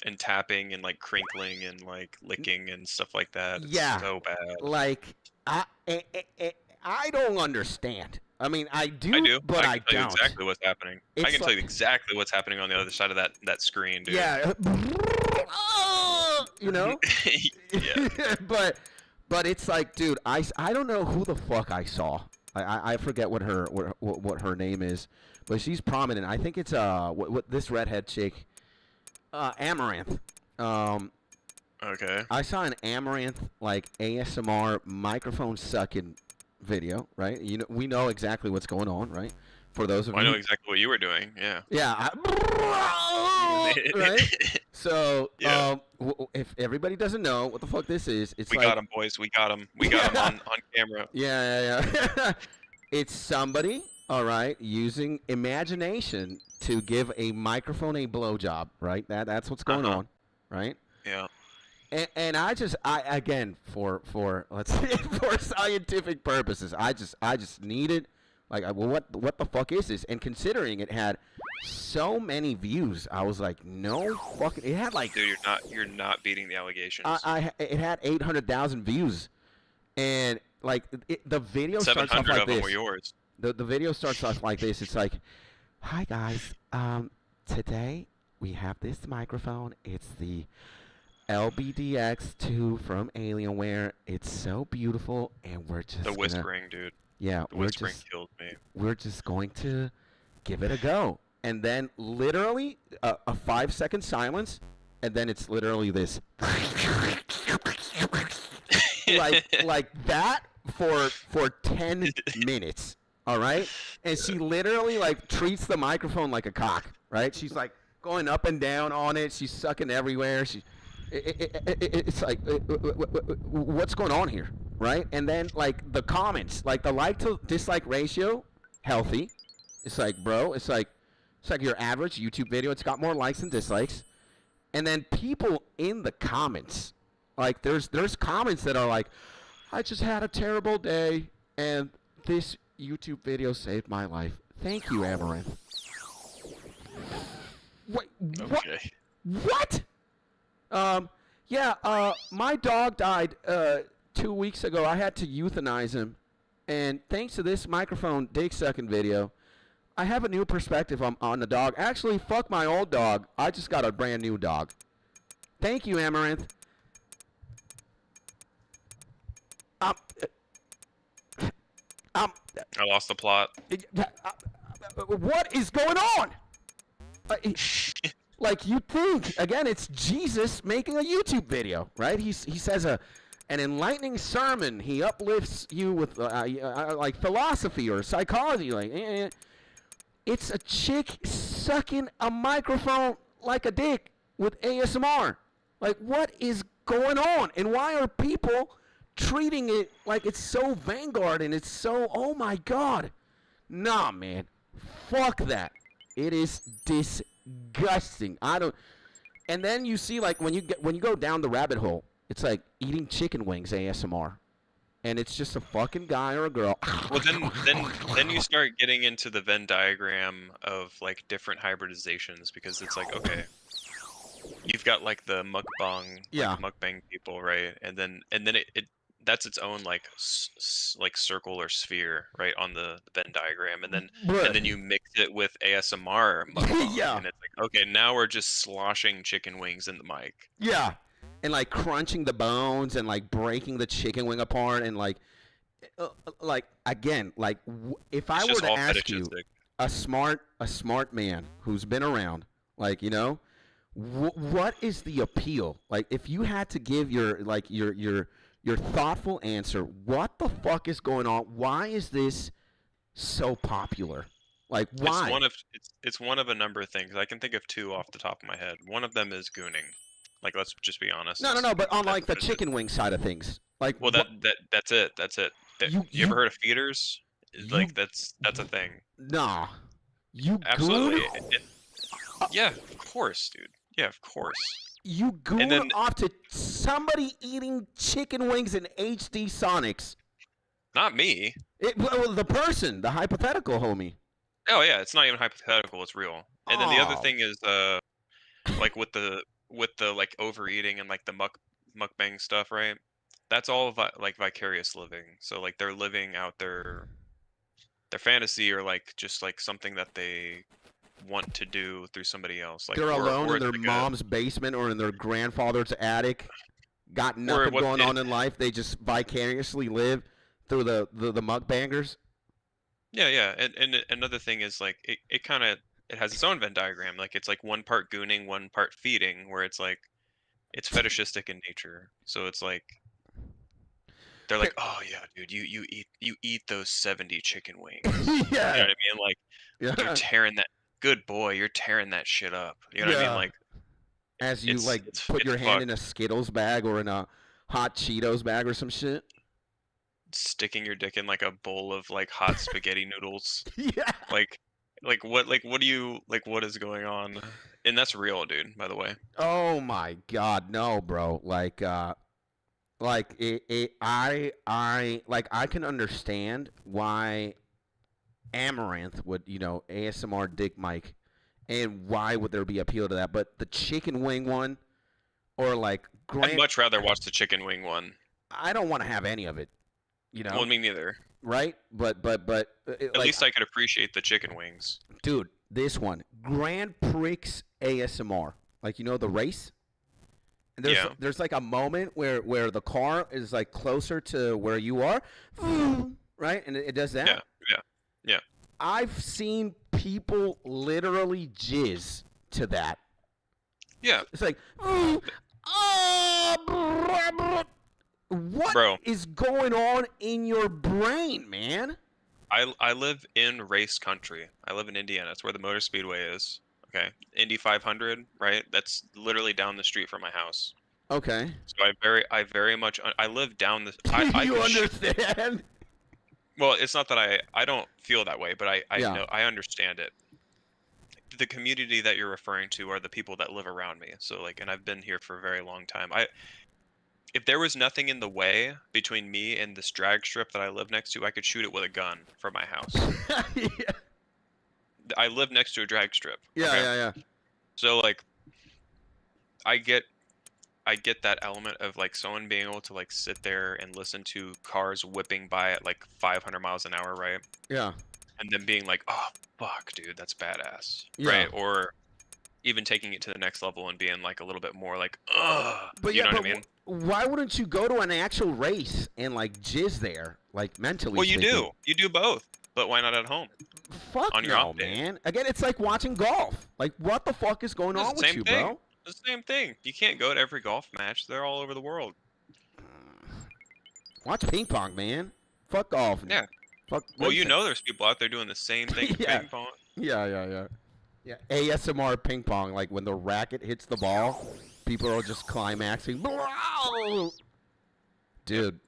And tapping and like crinkling and like licking and stuff like that. It's Yeah. so bad. Like I don't understand. I mean, I do, I do. but I I can tell you don't. exactly what's happening. I It's can tell you like- exactly what's happening on the other side of that screen, dude. Yeah. You know? Yeah. but it's like, dude, I don't know who the fuck I saw. I forget what her name is, but she's prominent. I think it's what this redhead chick, Amaranth. Okay. I saw an Amaranth like ASMR microphone sucking video, right? You know, we know exactly what's going on, right? For those of Well, I you, know exactly what you were doing. Yeah. yeah, right. So, Yeah. If everybody doesn't know what the fuck this is, it's We like, got him, boys. We got him. We got him on camera. yeah. It's somebody, all right, using imagination to give a microphone a blowjob, right? That's what's going on, right? Yeah. And I again for let's say for scientific purposes, I just needed like, well, what the fuck is this? And considering it had so many views, I was like, no fucking. It had like, Dude, you're not beating the allegations. it had 800,000 views, and like the video starts off 700 like of them this. were yours. The video starts off like this. It's like, hi guys, today we have this microphone. It's the LBDX2 from Alienware. It's so beautiful, and we're just The whispering, dude. Yeah, The whispering killed me. we're just going to give it a go. And then literally a 5-second silence, and then it's literally this. like that for 10 minutes. All right? And she literally like treats the microphone like a cock, right? She's like going up and down on it. She's sucking everywhere. It's like, what's going on here, right? And then like the comments, like the like to dislike ratio, healthy. It's like, bro, it's like your average YouTube video. It's got more likes than dislikes. And then people in the comments, like there's comments that are like, I just had a terrible day, and this YouTube video saved my life. Thank you, Amaranth. Wait, what? Okay. What? My dog died 2 weeks ago. I had to euthanize him. And thanks to this microphone dick sucking video, I have a new perspective on the dog. Actually, fuck my old dog. I just got a brand new dog. Thank you, Amaranth. I lost the plot. What is going on? Like, you think, again, it's Jesus making a YouTube video, right? He says an enlightening sermon. He uplifts you with like philosophy or psychology. Like, it's a chick sucking a microphone like a dick with ASMR? Like, what is going on? And why are people treating it like it's so vanguard and it's so, oh my God. Nah, man. Fuck that. It is disgusting. I don't. And then you see, like, when you go down the rabbit hole, it's like eating chicken wings ASMR. And it's just a fucking guy or a girl. Well, then you start getting into the Venn diagram of like different hybridizations, because it's like, okay, you've got like the mukbang, Yeah. like, mukbang people, right? And then it that's its own like like circle or sphere, right, on the Venn diagram, and then you mix it with ASMR mukbang, Yeah. and it's like, okay, now we're just sloshing chicken wings in the mic. Yeah. And like crunching the bones and like breaking the chicken wing apart and like again, like if I were to ask you, a smart man who's been around, like, you know, what is the appeal? Like, if you had to give your thoughtful answer, what the fuck is going on? Why is this so popular? Like, why? It's one of a number of things. I can think of two off the top of my head. One of them is gooning. Like, let's just be honest. No, but on like the chicken wing side of things, like, well, that's it. You ever heard of feeders? Like, that's a thing. Nah, you absolutely. Yeah, of course, dude. Yeah, of course. You goon off to somebody eating chicken wings in HD Sonics. Not me. Well, the person, the hypothetical homie. Oh yeah, it's not even hypothetical. It's real. And then the other thing is, like with the like overeating and like the mukbang stuff, right? That's all like vicarious living. So like they're living out their fantasy, or like just like something that they want to do through somebody else. Like they're alone in their mom's basement or in their grandfather's attic. Got nothing going on in life. They just vicariously live through the mukbangers. Yeah. And another thing is like it kind of has its own Venn diagram. Like it's like one part gooning, one part feeding, where it's like it's fetishistic in nature. So it's like they're like, oh yeah, dude, you eat those 70 chicken wings. Yeah. You know what I mean? Like, yeah. You're tearing that. Good boy, you're tearing that shit up. You know what I mean? Like, as you put your hand in a Skittles bag or in a hot Cheetos bag or some shit. Sticking your dick in like a bowl of like hot spaghetti noodles. Yeah. What do you like? What is going on? And that's real, dude. By the way. Oh my God, no, bro. I can understand why Amaranth would, ASMR dick mic, and why would there be appeal to that? But the chicken wing one, or like I'd much rather watch the chicken wing one. I don't want to have any of it, Well, me neither. Right? But at least I could appreciate the chicken wings. Dude, this one, Grand Prix ASMR, like, the race. And there's like a moment where the car is like closer to where you are, right? And it does that. Yeah. I've seen people literally jizz to that. Yeah. It's like, what is going on in your brain, man? I live in race country. I live in Indiana. It's where the motor speedway is. Okay. Indy 500, right? That's literally down the street from my house. Okay. So I very much I live down the you understand? Well, it's not that I don't feel that way, but I know, I understand it. The community that you're referring to are the people that live around me. So like, and I've been here for a very long time. If there was nothing in the way between me and this drag strip that I live next to, I could shoot it with a gun from my house. Yeah. I live next to a drag strip. Yeah, okay? yeah. So like, I get that element of like someone being able to like sit there and listen to cars whipping by at like 500 miles an hour, right? Yeah. And then being like, oh fuck, dude, that's badass, yeah. right? Or even taking it to the next level and being like a little bit more like, ugh. But you know what I mean? Why wouldn't you go to an actual race and like jizz there, like mentally? Well, you do both, but why not at home? Fuck on your no, man. Again, it's like watching golf. Like, what the fuck is going on with you, bro? The same thing. You can't go to every golf match. They're all over the world. Watch ping pong, man. Fuck golf. Yeah. Fuck. Well, there's people out there doing the same thing with ping pong. Yeah. Yeah, ASMR ping pong, like when the racket hits the ball, people are just climaxing. Dude,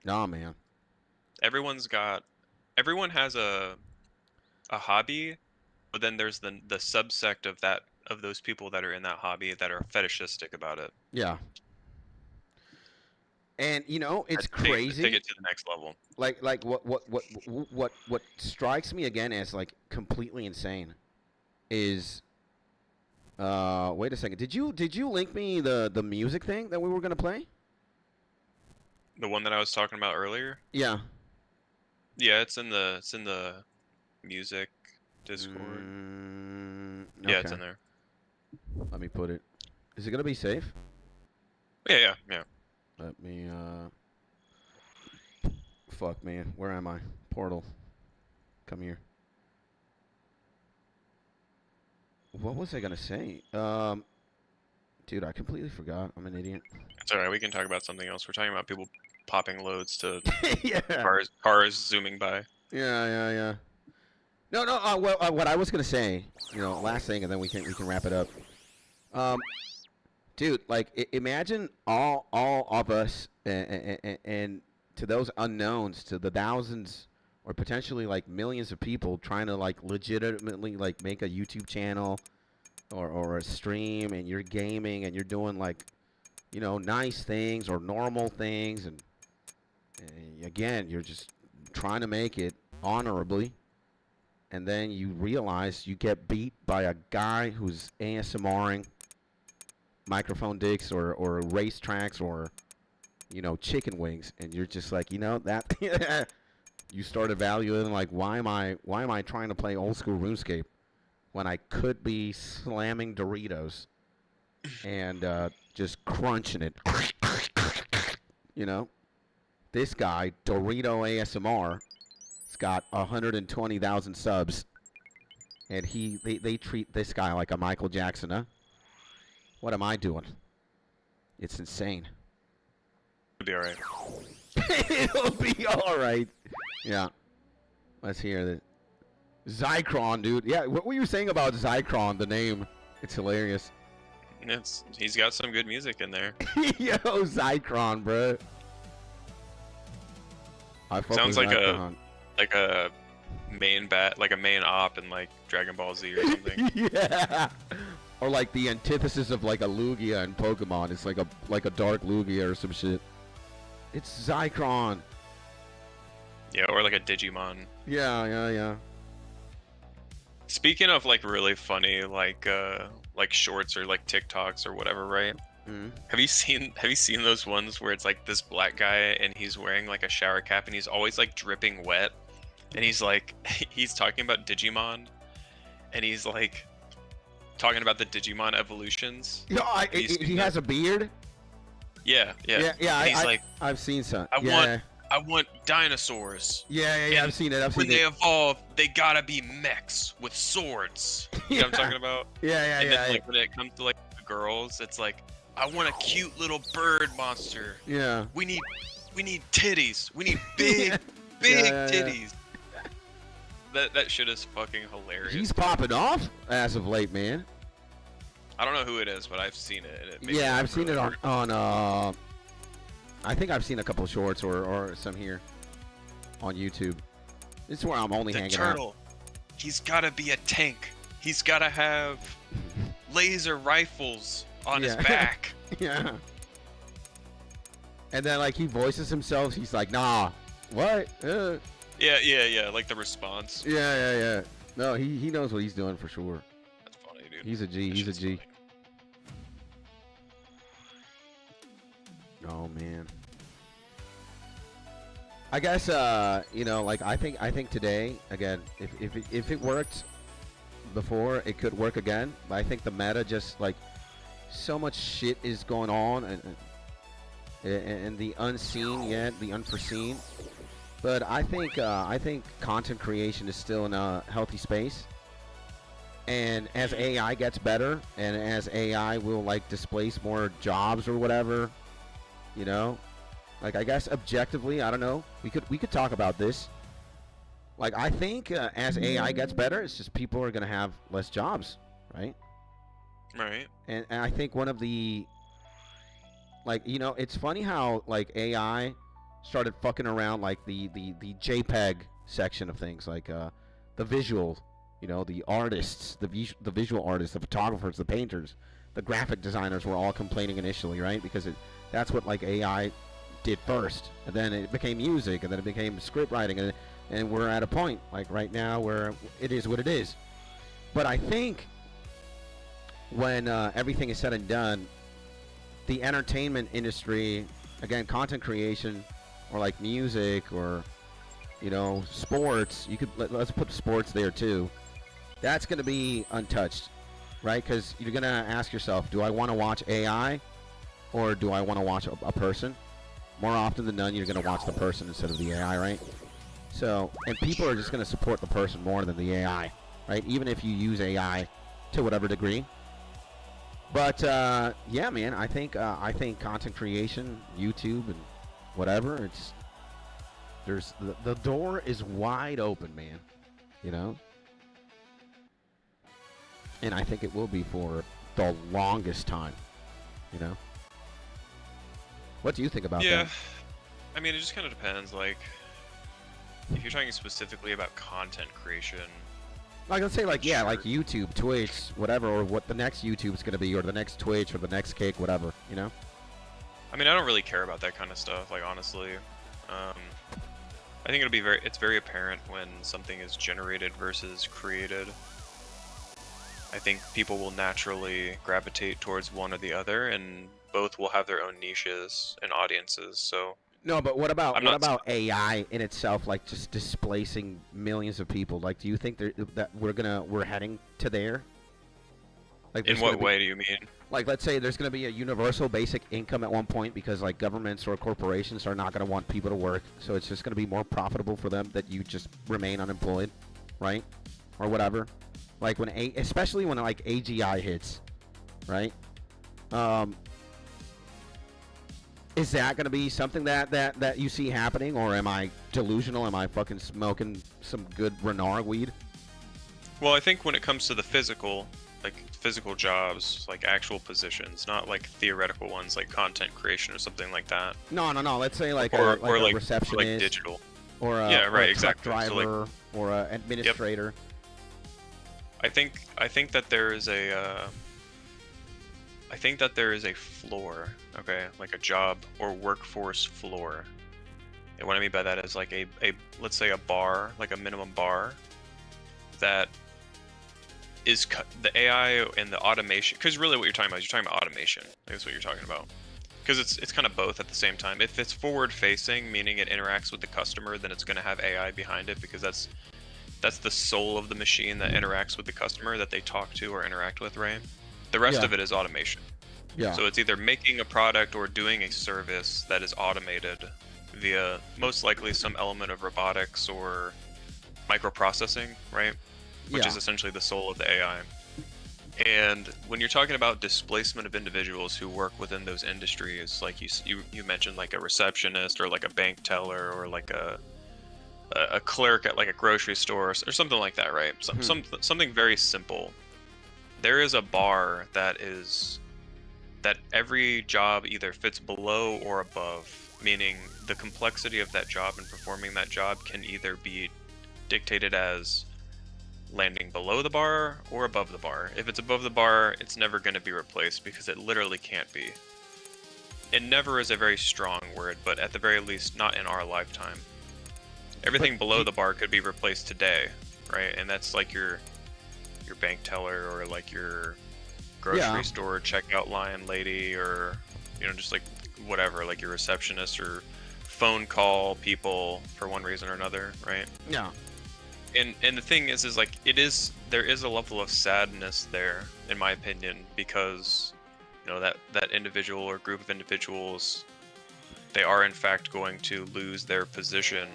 nah, man. Everyone has a hobby, but then there's the subsect of those people that are in that hobby that are fetishistic about it. Yeah. And you know, it's Take crazy. it to the next level. Like what strikes me again as like completely insane is wait a second. Did you link me the music thing that we were gonna play? The one that I was talking about earlier? Yeah. Yeah, it's in the music Discord. Yeah, it's Okay. in there. Let me put it. Is it gonna be safe? Yeah. Let me fuck, man. Where am I? Portal. Come here. What was I gonna say? Dude, I completely forgot. I'm an idiot. It's alright, we can talk about something else. We're talking about people popping loads to Yeah. cars zooming by. Yeah. No. Well, what I was gonna say, last thing, and then we can wrap it up. Dude, like, imagine all of us, and to those unknowns, to the thousands or potentially like millions of people trying to like legitimately like make a YouTube channel or a stream, and you're gaming and you're doing like, nice things or normal things, and again, you're just trying to make it honorably, and then you realize you get beat by a guy who's ASMRing microphone dicks or racetracks or chicken wings, and you're just like, that you start evaluating like, why am I trying to play old school RuneScape when I could be slamming Doritos and just crunching it. This guy, Dorito ASMR, has got 120,000 subs, and they treat this guy like a Michael Jackson, huh? What am I doing? It's insane. It'll be alright. It'll be alright. Yeah. Let's hear it. Zycron, dude. Yeah, what were you saying about Zycron, the name? It's hilarious. He's got some good music in there. Yo, Zycron, bro. Sounds like a main op in like Dragon Ball Z or something. Yeah. Or like the antithesis of like a Lugia in Pokemon. It's like a dark Lugia or some shit. It's Zycron. Yeah, or like a Digimon. Yeah. Speaking of like really funny like shorts or like TikToks or whatever, right? Mm-hmm. Have you seen those ones where it's like this black guy and he's wearing like a shower cap and he's always like dripping wet, and he's like he's talking about Digimon, and he's like talking about the Digimon evolutions. Yeah, he has a beard. Yeah. I've seen some. I want dinosaurs. Yeah. I've seen it. When they evolve, they gotta be mechs with swords. You know what I'm talking about? Yeah. And then like when it comes to like the girls, it's like, I want a cute little bird monster. Yeah. We need titties. We need big titties. That shit is fucking hilarious. He's popping off as of late, man. I don't know who it is, but I've seen it. And I've seen it on I think I've seen a couple shorts or some here on YouTube. This is where I'm only hanging out. He's gotta be a tank. He's gotta have laser rifles on his back. Yeah. And then like he voices himself. He's like, nah, what? Yeah. Like the response. Yeah. No, he knows what he's doing for sure. That's funny, dude. He's a G. He's a G. Oh man. I guess like I think today again, if it worked before, it could work again. But I think the meta just like so much shit is going on and the unseen yet, the unforeseen. But I think content creation is still in a healthy space. And as AI gets better, and as AI will like displace more jobs or whatever, like I guess objectively, I don't know. We could talk about this. Like, I think as AI gets better, it's just people are going to have less jobs, right? Right. And I think one of the, like, you know, it's funny how, like, AI started fucking around, like, the JPEG section of things, like, the visual, you know, the artists, the visual artists, the photographers, the painters, the graphic designers were all complaining initially, right? Because that's what, like, AI did first. And then it became music, and then it became script writing, and we're at a point, like, right now where it is what it is. But I think when everything is said and done, the entertainment industry, again, content creation, or like music, or, you know, sports, you could let's put sports there too. That's going to be untouched, right? Because you're going to ask yourself, do I want to watch AI, or do I want to watch a person? More often than none, you're going to watch the person instead of the AI, right? So, and people are just going to support the person more than the AI, right? Even if you use AI to whatever degree. But yeah, man, I think content creation, YouTube, and whatever, the door is wide open, man. You know, and I think it will be for the longest time. You know, what do you think about that? Yeah, I mean, it just kind of depends. Like, if you're talking specifically about content creation. Like, let's say, like, yeah, sure. like YouTube, Twitch, whatever, or what the next YouTube is going to be, or the next Twitch, or the next cake, whatever, you know? I mean, I don't really care about that kind of stuff, like, honestly. I think it's very apparent when something is generated versus created. I think people will naturally gravitate towards one or the other, and both will have their own niches and audiences, so... No, but what about AI in itself, like just displacing millions of people? Like, do you think that we're heading to there? Like, in what way do you mean? Like, let's say there's going to be a universal basic income at one point because, like, governments or corporations are not going to want people to work, so it's just going to be more profitable for them that you just remain unemployed, right? Or whatever. Like, especially when, like, AGI hits, right? Is that going to be something that you see happening, or am I delusional? Am I fucking smoking some good Renard weed? Well, I think when it comes to the physical jobs, like actual positions, not like theoretical ones like content creation or something like that. No. Let's say like or a receptionist, or like digital, or a, yeah, right, or a exactly. truck driver, So, like, or an administrator. Yep. I think that there is a floor, okay, like a job or workforce floor. And what I mean by that is like a let's say a bar, like a minimum bar, that is the AI and the automation. Because really, what you're talking about automation. That's what you're talking about. Because it's kind of both at the same time. If it's forward-facing, meaning it interacts with the customer, then it's going to have AI behind it, because that's the soul of the machine that interacts with the customer that they talk to or interact with, right? The rest of it is automation. Yeah. So it's either making a product or doing a service that is automated via most likely some element of robotics or microprocessing, right? Which is essentially the soul of the AI. And when you're talking about displacement of individuals who work within those industries, like you mentioned, like a receptionist or like a bank teller or like a clerk at like a grocery store or something like that, right? Something very simple. There is a bar that every job either fits below or above, meaning the complexity of that job and performing that job can either be dictated as landing below the bar or above the bar. If it's above the bar, it's never going to be replaced because it literally can't be. And never is a very strong word, but at the very least, not in our lifetime. Everything below the bar could be replaced today, right? And that's like your bank teller or like your grocery store checkout line lady, or just like whatever, like your receptionist or phone call people for one reason or another, right? Yeah. And the thing is like there is a level of sadness there, in my opinion, because that individual or group of individuals, they are in fact going to lose their position.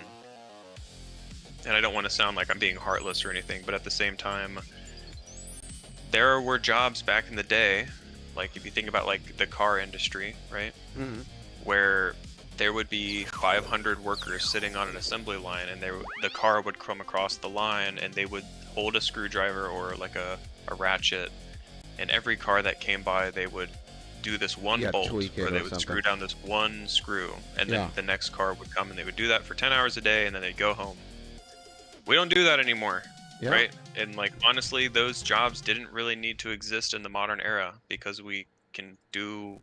And I don't want to sound like I'm being heartless or anything, but at the same time, there were jobs back in the day, like if you think about like the car industry, right? Mm-hmm. Where there would be 500 workers sitting on an assembly line, and the car would come across the line, and they would hold a screwdriver or like a ratchet, and every car that came by, they would do this one bolt where they would screw down this one screw, and then the next car would come, and they would do that for 10 hours a day, and then they'd go home. We don't do that anymore, right? And like honestly, those jobs didn't really need to exist in the modern era because we can do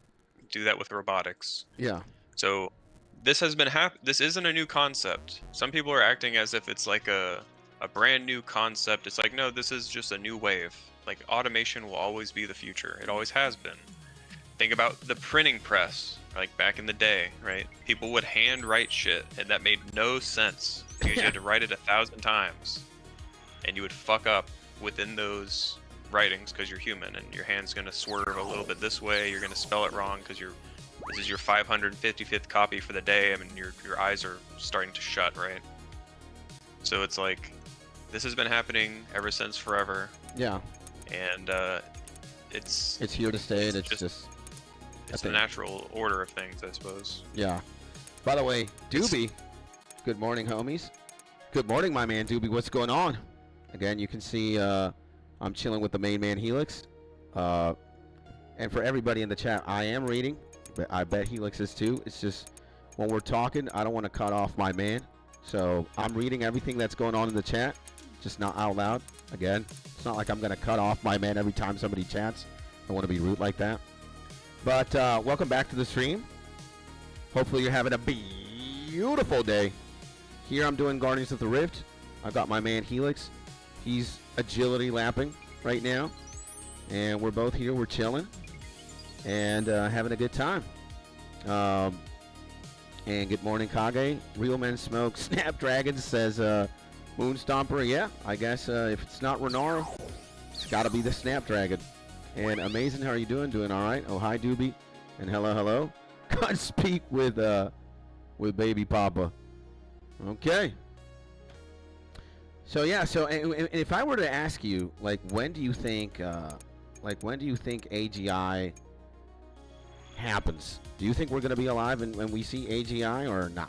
that with robotics. Yeah. So this has been this isn't a new concept. Some people are acting as if it's like a brand new concept. It's like, no, this is just a new wave. Like automation will always be the future. It always has been. Think about the printing press, like back in the day, right? People would hand write shit, and that made no sense because you had to write it 1,000 times, and you would fuck up within those writings because you're human, and your hand's gonna swerve a little bit this way. You're gonna spell it wrong because this is your 555th copy for the day. I mean, your eyes are starting to shut, right? So it's like this has been happening ever since forever. Yeah. And it's here to stay, and it's just the natural order of things, I suppose. Yeah. By the way, Doobie, good morning, homies. Good morning, my man Doobie. What's going on? Again, you can see I'm chilling with the main man Helix. And for everybody in the chat, I am reading. But I bet Helix is too. It's just when we're talking, I don't want to cut off my man. So I'm reading everything that's going on in the chat, just not out loud. Again, it's not like I'm going to cut off my man every time somebody chats. I want to be rude like that. But welcome back to the stream. Hopefully you're having a beautiful day. Here I'm doing Guardians of the Rift. I've got my man Helix. He's agility lapping right now. And we're both here. We're chilling. And having a good time. And good morning, Kage. Real Men Smoke. Snapdragon says Moonstomper. Yeah, I guess if it's not Renaro, it's got to be the Snapdragon. And Amazing, how are you doing? Doing all right? Oh, hi, Doobie. And hello. Can't speak with Baby Papa. Okay. So yeah. So and if I were to ask you, like, when do you think AGI happens? Do you think we're gonna be alive when we see AGI or nah?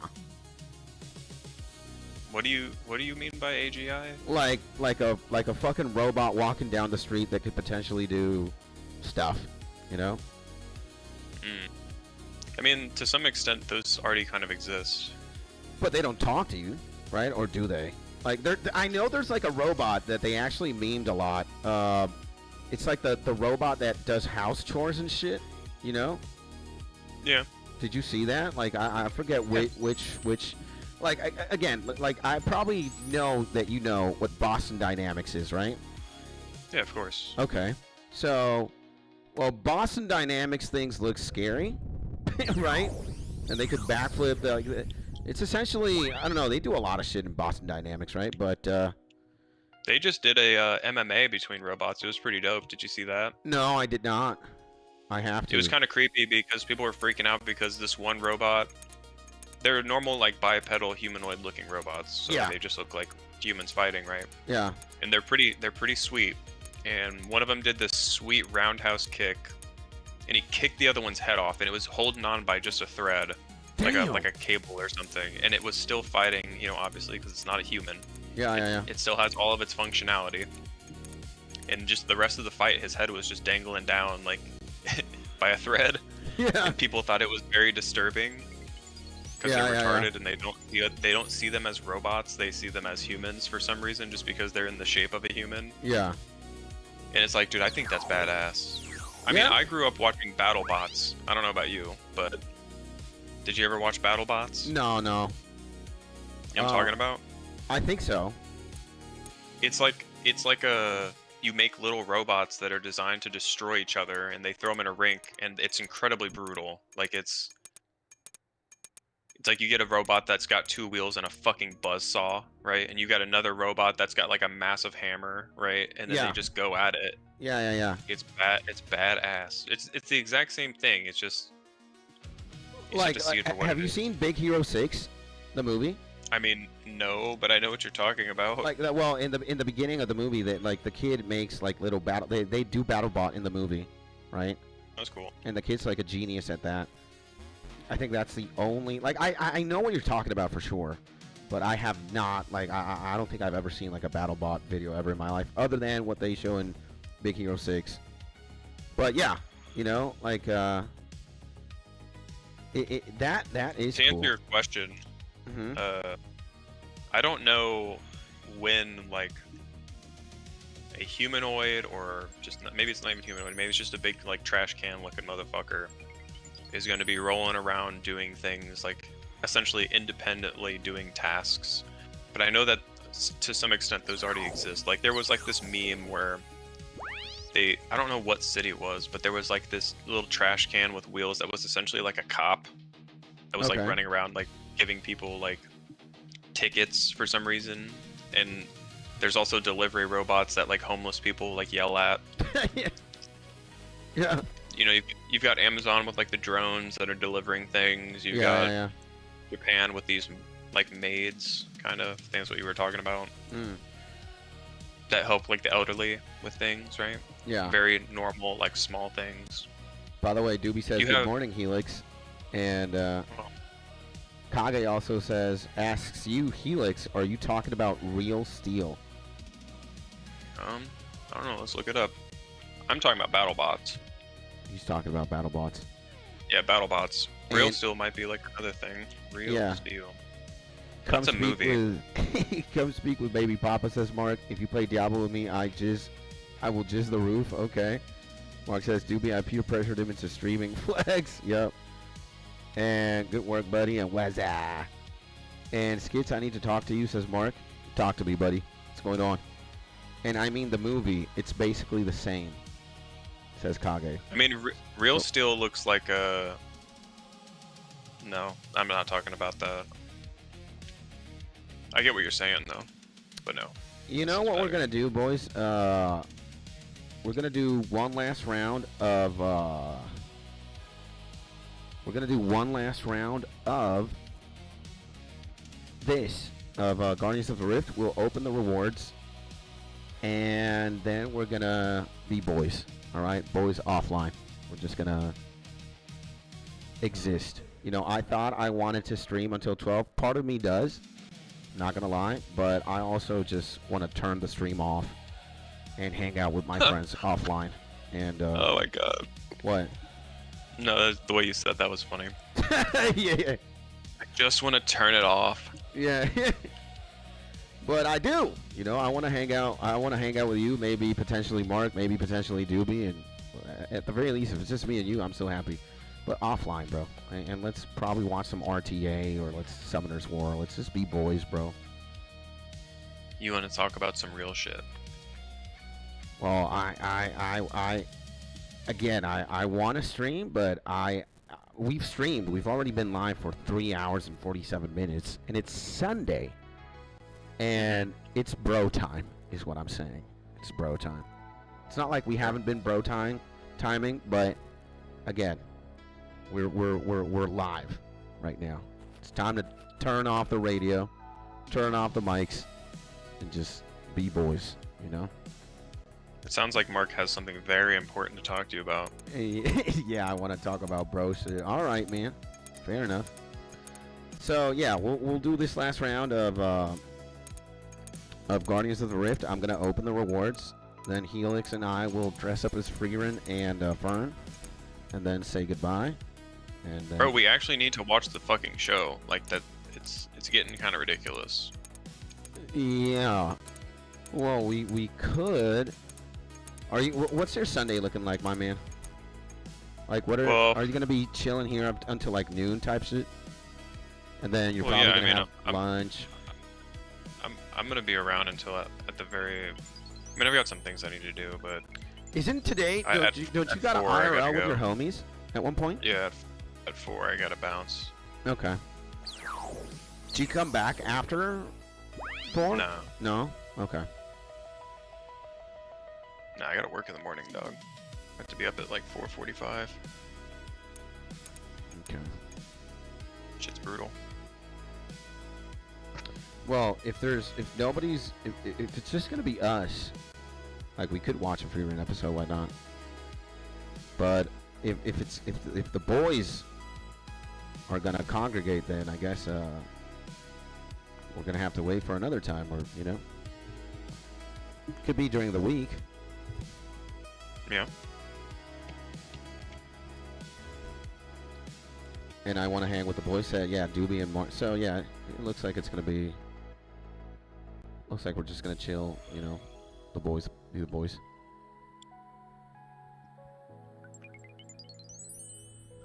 What do you mean by AGI? Like a fucking robot walking down the street that could potentially do stuff, you know? I mean, to some extent, those already kind of exist. But they don't talk to you, right? Or do they? Like, I know there's like a robot that they actually memed a lot. It's like the robot that does house chores and shit, you know? Yeah. Did you see that? Like, I forget which. Like, I probably know that you know what Boston Dynamics is, right? Yeah, of course. Okay. So, well, Boston Dynamics things look scary, right? And they could backflip. It's essentially, I don't know, they do a lot of shit in Boston Dynamics, right? But, they just did a MMA between robots. It was pretty dope. Did you see that? No, I did not. I have to. It was kind of creepy because people were freaking out because this one robot, they're normal, like, bipedal humanoid-looking robots. So they just look like humans fighting, right? Yeah. And they're pretty sweet. And one of them did this sweet roundhouse kick, and he kicked the other one's head off, and it was holding on by just a thread, like a cable or something. And it was still fighting, you know, obviously, because it's not a human. Yeah. It still has all of its functionality. And just the rest of the fight, his head was just dangling down, like, by a thread. Yeah. And people thought it was very disturbing because they're retarded and they don't see them as robots. They see them as humans for some reason, just because they're in the shape of a human. Yeah. And it's like, dude, I think that's badass. I mean, I grew up watching BattleBots. I don't know about you, but did you ever watch BattleBots? No. You know what I'm talking about? I think so. It's like you make little robots that are designed to destroy each other, and they throw them in a rink, and it's incredibly brutal. Like it's like you get a robot that's got 2 wheels and a fucking buzzsaw, right? And you got another robot that's got like a massive hammer, right? And then they just go at it. Yeah. It's badass. It's the exact same thing. It's just like, have you seen Big Hero 6, the movie? I mean, no, but I know what you're talking about. Like, well, in the beginning of the movie, that like the kid makes like little battle. They do BattleBot in the movie, right? That's cool. And the kid's like a genius at that. I think that's the only, like, I know what you're talking about for sure, but I have not, like, I don't think I've ever seen like a BattleBot video ever in my life, other than what they show in Big Hero 6. But yeah, you know, like, that is To cool. answer your question, I don't know when like a humanoid or just maybe it's not even humanoid, maybe it's just a big like trash can looking motherfucker is going to be rolling around doing things like essentially independently doing tasks. But I know that to some extent those already exist. Like there was like this meme where I don't know what city it was, but there was like this little trash can with wheels that was essentially like a cop that was like running around like giving people like tickets for some reason. And there's also delivery robots that like homeless people like yell at. Yeah. You know, you've got Amazon with like the drones that are delivering things. You've got Japan with these like maids kind of things, what you were talking about. That help like the elderly with things, right? Yeah. Very normal, like small things. By the way, Doobie says good morning, Helix, and Kage also asks you, Helix, are you talking about real steel? I don't know. Let's look it up. I'm talking about BattleBots. He's talking about BattleBots. Yeah, BattleBots. Real Steel might be like another thing. Real Steel. That's a movie. Come speak with Baby Papa, says Mark. If you play Diablo with me, I will jizz the roof. Okay. Mark says, Doobie, I peer pressured him into streaming. Flex. Yep. And good work, buddy. And wazza. And Skits, I need to talk to you, says Mark. Talk to me, buddy. What's going on? And I mean the movie. It's basically the same, says Kage. I mean, Real Steel looks like a... No, I'm not talking about that. I get what you're saying, though. But no. You know what we're going to do, boys? We're going to do one last round of... We're going to do one last round of this, of Guardians of the Rift. We'll open the rewards, and then we're going to be boys, all right? Boys offline. We're just going to exist. You know, I thought I wanted to stream until 12. Part of me does, not going to lie, but I also just want to turn the stream off and hang out with my friends offline. And oh my god. What? No, the way you said that was funny. Yeah. I just want to turn it off. Yeah. But I do. You know, I want to hang out. I want to hang out with you, maybe potentially Mark, maybe potentially Doobie, and at the very least, if it's just me and you, I'm so happy. But offline, bro. And let's probably watch some RTA or let's Summoner's War. Let's just be boys, bro. You want to talk about some real shit? Well, Again, I want to stream, but we've streamed. We've already been live for 3 hours and 47 minutes, and it's Sunday, and it's bro time, is what I'm saying. It's bro time. It's not like we haven't been bro timing, but again, we're live right now. It's time to turn off the radio, turn off the mics, and just be boys, you know? It sounds like Mark has something very important to talk to you about. Yeah, I want to talk about bro shit. All right, man. Fair enough. So yeah, we'll do this last round of Guardians of the Rift. I'm gonna open the rewards. Then Helix and I will dress up as Freeran and Fern, and then say goodbye. And bro, we actually need to watch the fucking show. Like that, it's getting kind of ridiculous. Yeah. Well, we could. What's your Sunday looking like, my man? Like, are you gonna be chilling here up until like noon type shit? And then you're probably gonna have lunch. I'm gonna be around until at the very. I mean, I've got some things I need to do, but. Isn't today? Don't you got an IRL with your homies at one point? Yeah, at 4 I gotta bounce. Okay. Do you come back after 4? No. No. Okay. Nah, I gotta work in the morning, dog. I have to be up at like 4:45. Okay. Shit's brutal. Well, if it's just gonna be us, like we could watch a free run episode, why not? But if the boys are gonna congregate, then I guess we're gonna have to wait for another time, or you know, could be during the week. Yeah. And I want to hang with the boys. Said, yeah, Doobie and Mark. So yeah, it looks like it's gonna be. Looks like we're just gonna chill. You know, the boys be the boys.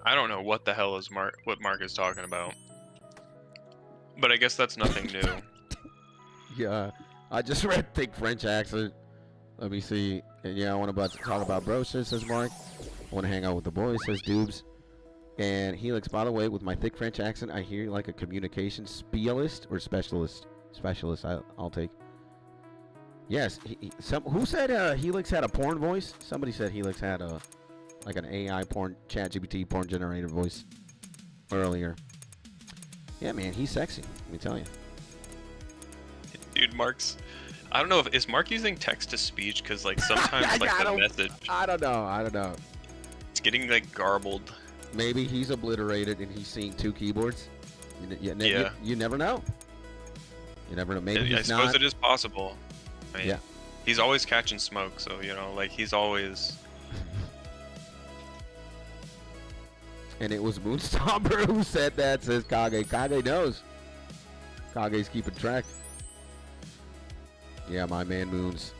I don't know what the hell is what Mark is talking about. But I guess that's nothing new. Yeah, I just read thick French accent. Let me see. And yeah, I want to talk about brochures, says Mark. I want to hang out with the boys, says Doobs. And Helix, by the way, with my thick French accent, I hear you like a communication specialist or specialist. Specialist, I'll take. Yes. Who said Helix had a porn voice? Somebody said Helix had a like an AI porn, ChatGPT porn generator voice earlier. Yeah, man, he's sexy. Let me tell you. Dude, I don't know is Mark using text to speech, because like sometimes like the message. I don't know. It's getting like garbled. Maybe he's obliterated and he's seeing two keyboards. You never know. You never know. Maybe I suppose it is possible. I mean, yeah. He's always catching smoke, so you know, like he's always. And it was Moonstomper who said that, says Kage. Kage knows. Kage's keeping track. Yeah, my man Moons.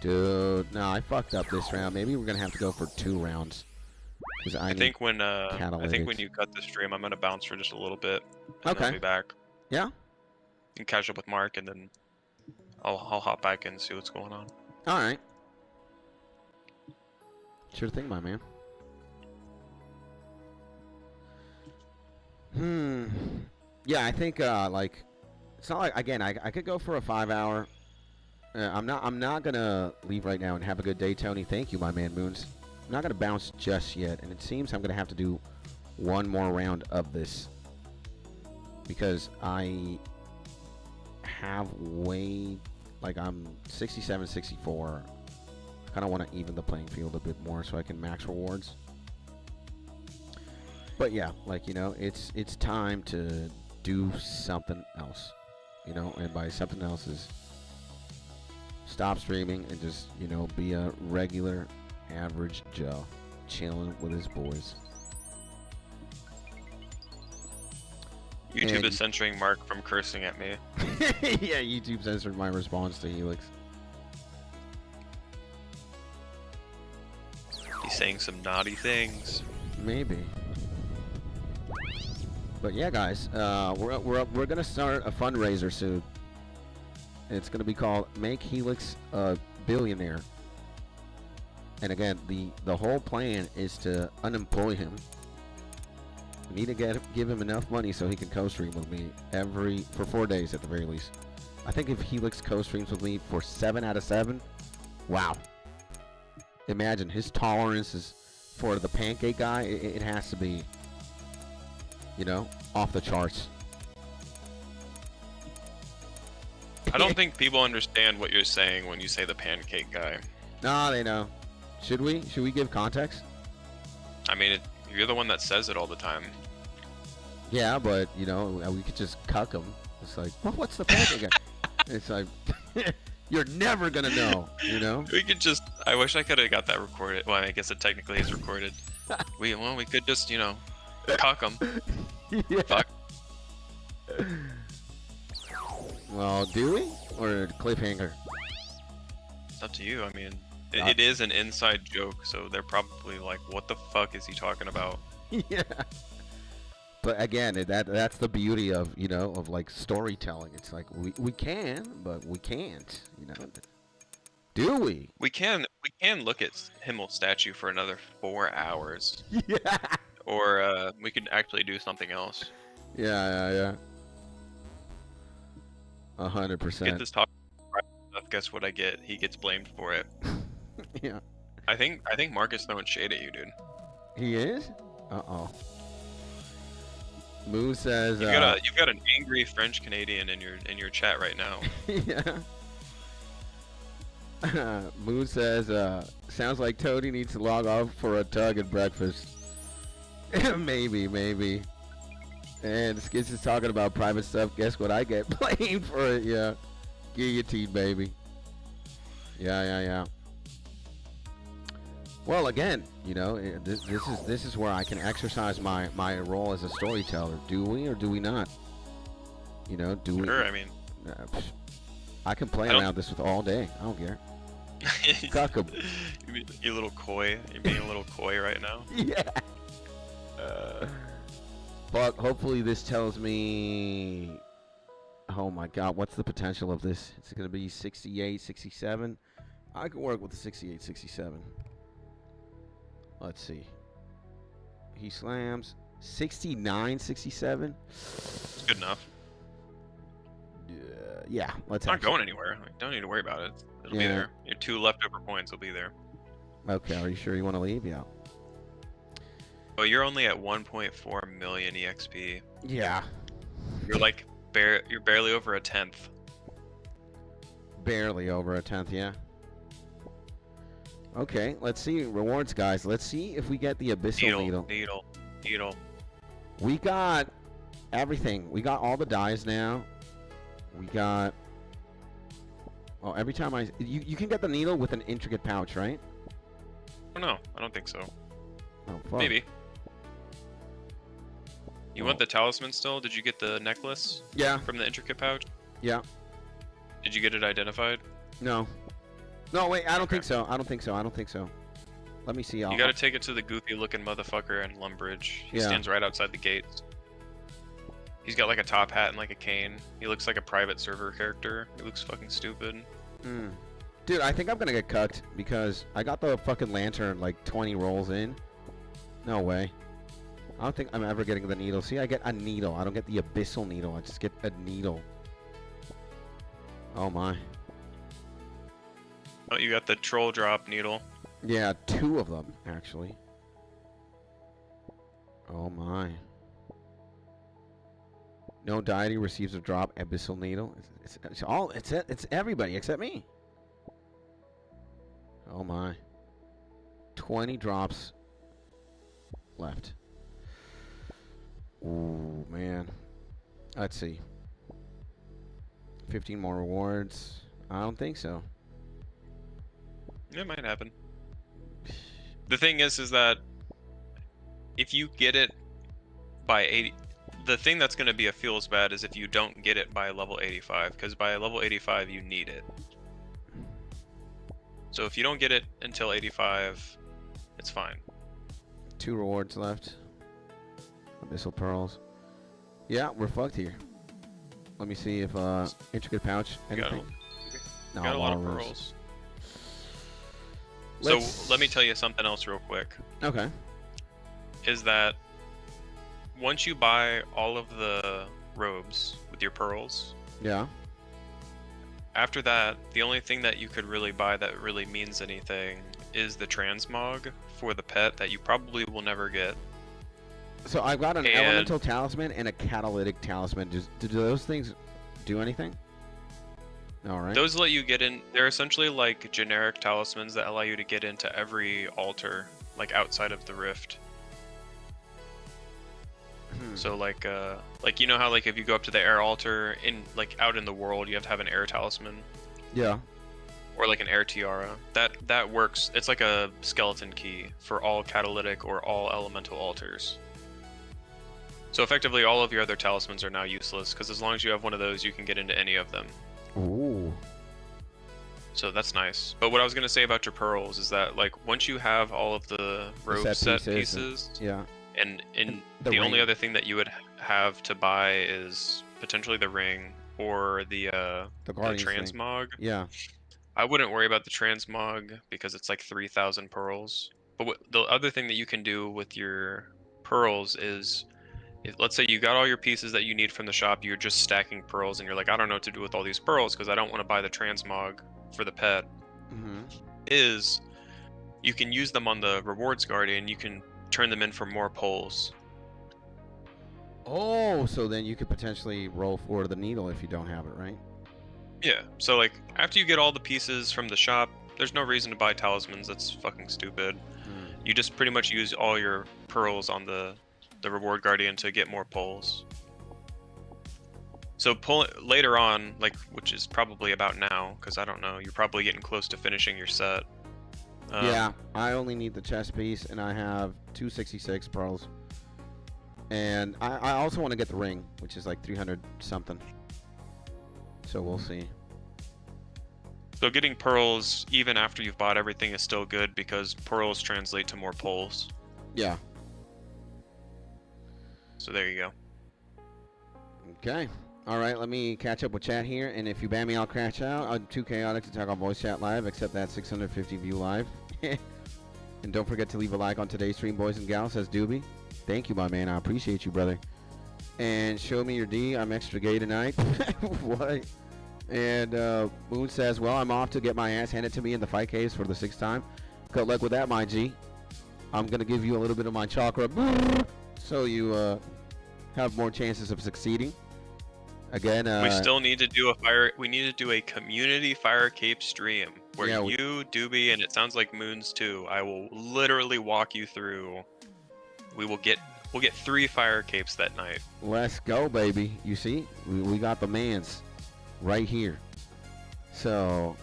Dude, no, I fucked up this round. Maybe we're gonna have to go for 2 rounds. I think when you cut the stream, I'm gonna bounce for just a little bit. And Okay. I'll be back. Yeah. And catch up with Mark, and then I'll hop back in and see what's going on. All right. Sure thing, my man. Yeah, I think like it's not like, again, I could go for a 5-hour. I'm not gonna leave right now, and have a good day, Tony. Thank you, my man Moons. I'm not gonna bounce just yet, and it seems I'm gonna have to do one more round of this because I have I'm 67, 64. I kind of want to even the playing field a bit more so I can max rewards. But yeah, like, you know, it's time to do something else, you know, and by something else is stop streaming and just, you know, be a regular average Joe chilling with his boys. YouTube is censoring Mark from cursing at me. Yeah, YouTube censored my response to Helix. He's saying some naughty things. Maybe. But yeah, guys, we're gonna start a fundraiser soon. It's gonna be called Make Helix a Billionaire. And again, the whole plan is to unemploy him. We need to give him enough money so he can co-stream with me for 4 days at the very least. I think if Helix co-streams with me for 7 out of 7, wow. Imagine his tolerance is for the pancake guy. It has to be, you know, off the charts. I don't think people understand what you're saying when you say the pancake guy. Nah, they know. Should we? Should we give context? I mean, you're the one that says it all the time. Yeah, but, you know, we could just cuck him. It's like, well, what's the pancake guy? It's like, you're never gonna know, you know? We could just, I wish I could have got that recorded. Well, I guess it technically is recorded. We could just, you know, cuck him. Yeah. Fuck. Well, do we? Or cliffhanger? It's up to you. I mean, it is an inside joke, so they're probably like, what the fuck is he talking about? Yeah. But again, that's the beauty of, you know, of like storytelling. It's like we can, but we can't, you know. Do we? We can look at Himmel statue for another 4 hours. Yeah. Or we could actually do something else. Yeah. 100%. Get this talk. Guess what I get? He gets blamed for it. Yeah. I think Mark is throwing shade at you, dude. He is? Uh-oh. Moo says you've got an angry French Canadian in your chat right now. Yeah. Moon says, sounds like Tony needs to log off for a tug at breakfast. maybe. And Skits is talking about private stuff. Guess what I get blamed for it? Yeah. Guillotine, baby. Yeah. Well, again, you know, this is where I can exercise my role as a storyteller. Do we or do we not? You know, do we? Sure, I mean, I can play around this with all day. I don't care. You little coy. You're being a little coy right now. Yeah. But hopefully this tells me. Oh my God, what's the potential of this? It's going to be 68, 67. I can work with the 68, 67. Let's see. He slams 69, 67. It's good enough. Yeah, let's. It's not going anywhere. Like, don't need to worry about it. It'll be there. Your 2 leftover points will be there. Okay, are you sure you want to leave? Yeah. Oh, you're only at 1.4 million EXP. Yeah. You're like you're barely over a 10th. Barely over a 10th, yeah. Okay, let's see rewards, guys. Let's see if we get the abyssal needle. We got everything. We got all the dyes now. We got. Oh, every time you can get the needle with an intricate pouch, right? Oh no, I don't think so. Oh, fuck. Maybe. You want the talisman still? Did you get the necklace? Yeah. From the intricate pouch? Yeah. Did you get it identified? No. No, wait. I don't think so. I don't think so. Let me see. You gotta take it to the goofy-looking motherfucker in Lumbridge. He stands right outside the gates. He's got like a top hat and like a cane. He looks like a private server character. He looks fucking stupid. Dude, I think I'm gonna get cucked because I got the fucking lantern like 20 rolls in. No way. I don't think I'm ever getting the needle. See, I get a needle. I don't get the abyssal needle. I just get a needle. Oh my. Oh, you got the troll drop needle. Yeah, 2 of them actually. Oh my. No deity receives a drop abyssal needle. It's everybody except me. Oh my. 20 drops left. Ooh, man. Let's see. 15 more rewards. I don't think so. It might happen. The thing is that if you get it by 80, the thing that's going to be a feels bad is if you don't get it by level 85, because by level 85 you need it. So if you don't get it until 85, it's fine. 2 rewards left. Abyssal pearls. Yeah, we're fucked here. Let me see if intricate pouch. Anything? You got a lot of pearls. So let me tell you something else real quick. Okay. Is that once you buy all of the robes with your pearls, yeah. After that, the only thing that you could really buy that really means anything is the transmog for the pet that you probably will never get. So I've got an elemental talisman and a catalytic talisman. Do those things do anything? All right. Those let you get in. They're essentially like generic talismans that allow you to get into every altar, like outside of the rift. So like you know how like if you go up to the air altar in like out in the world, you have to have an air talisman. Yeah. Or like an air tiara. That works. It's like a skeleton key for all catalytic or all elemental altars. So effectively, all of your other talismans are now useless because as long as you have one of those, you can get into any of them. Ooh. So that's nice. But what I was gonna say about your pearls is that like once you have all of the robe set pieces, yeah. And the only other thing that you would have to buy is potentially the ring or the transmog. Yeah. I wouldn't worry about the transmog because it's like 3,000 pearls. But the other thing that you can do with your pearls is, let's say you got all your pieces that you need from the shop, you're just stacking pearls, and you're like, I don't know what to do with all these pearls because I don't want to buy the transmog for the pet. Is you can use them on the rewards guardian. You can turn them in for more pulls. Oh, so then you could potentially roll for the needle if you don't have it, right? Yeah, so like after you get all the pieces from the shop, there's no reason to buy talismans. That's fucking stupid. You just pretty much use all your pearls on the reward guardian to get more pulls. So later on, like, which is probably about now, because I don't know, you're probably getting close to finishing your set. Yeah, I only need the chest piece, and I have 266 pearls. And I also want to get the ring, which is like 300 something. So we'll see. So getting pearls even after you've bought everything is still good because pearls translate to more pulls. Yeah. So there you go. Okay. All right, let me catch up with chat here, and if you ban me, I'll crash out. I'm too chaotic to talk on voice chat live, except that 650 view live. And don't forget to leave a like on today's stream, boys and gals, says Doobie. Thank you, my man. I appreciate you, brother. And show me your D. I'm extra gay tonight. What? And Moon says, well, I'm off to get my ass handed to me in the fight caves for the 6th time. Good luck with that, my G. I'm going to give you a little bit of my chakra so you have more chances of succeeding. Again, we still need to do we need to do a community fire cape stream where you, Doobie, and it sounds like Moons too. I will literally walk you through. We'll get 3 fire capes that night. Let's go, baby. You see, we got the mans right here. So,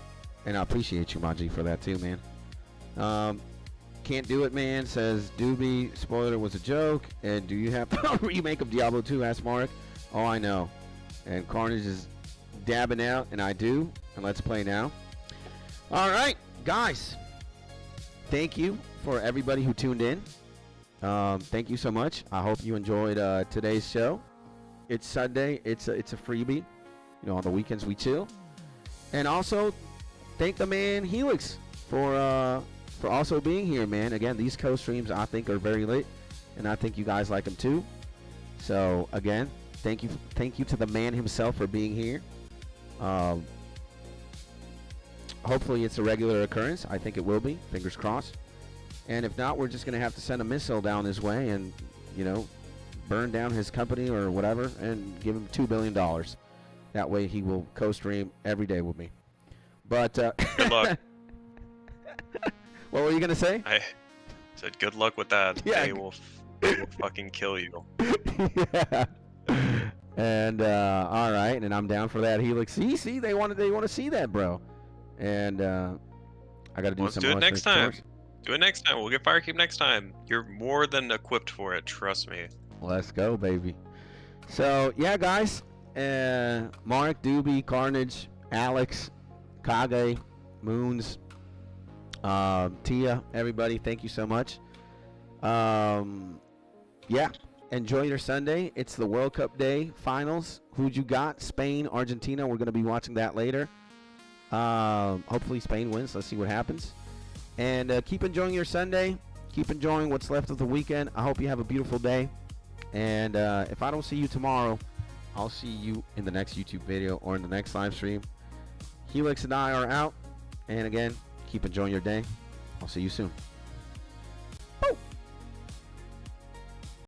and I appreciate you, Maji, for that too, man. Can't do it, man, says Doobie. Spoiler was a joke. And do you have a remake of Diablo 2? Asked Mark. Oh, I know. And Carnage is dabbing out, and I do. And let's play now. All right, guys. Thank you for everybody who tuned in. Thank you so much. I hope you enjoyed today's show. It's Sunday. It's a freebie. You know, on the weekends we chill. And also, thank the man HELIX for also being here, man. Again, these co-streams I think are very lit, and I think you guys like them too. So again, thank you to the man himself for being here. Hopefully it's a regular occurrence. I think it will be. Fingers crossed. And if not, we're just going to have to send a missile down his way and, you know, burn down his company or whatever and give him $2 billion. That way he will co-stream every day with me. But good luck. What were you going to say? I said good luck with that. Yeah. They will fucking kill you. Yeah. And all right, and I'm down for that HELIX. See, they want to see that, bro. And I got to do Let's some. do it more next time. chores. Do it next time. We'll get fire cape next time. You're more than equipped for it. Trust me. Let's go, baby. So yeah, guys. Mark, Doobie, Carnage, Alex, Kage, Moons, Tia, everybody. Thank you so much. Yeah. Enjoy your Sunday. It's the World Cup Day finals. Who'd you got? Spain, Argentina. We're going to be watching that later. Hopefully Spain wins. Let's see what happens. And keep enjoying your Sunday. Keep enjoying what's left of the weekend. I hope you have a beautiful day. And if I don't see you tomorrow, I'll see you in the next YouTube video or in the next live stream. HELIX and I are out. And again, keep enjoying your day. I'll see you soon.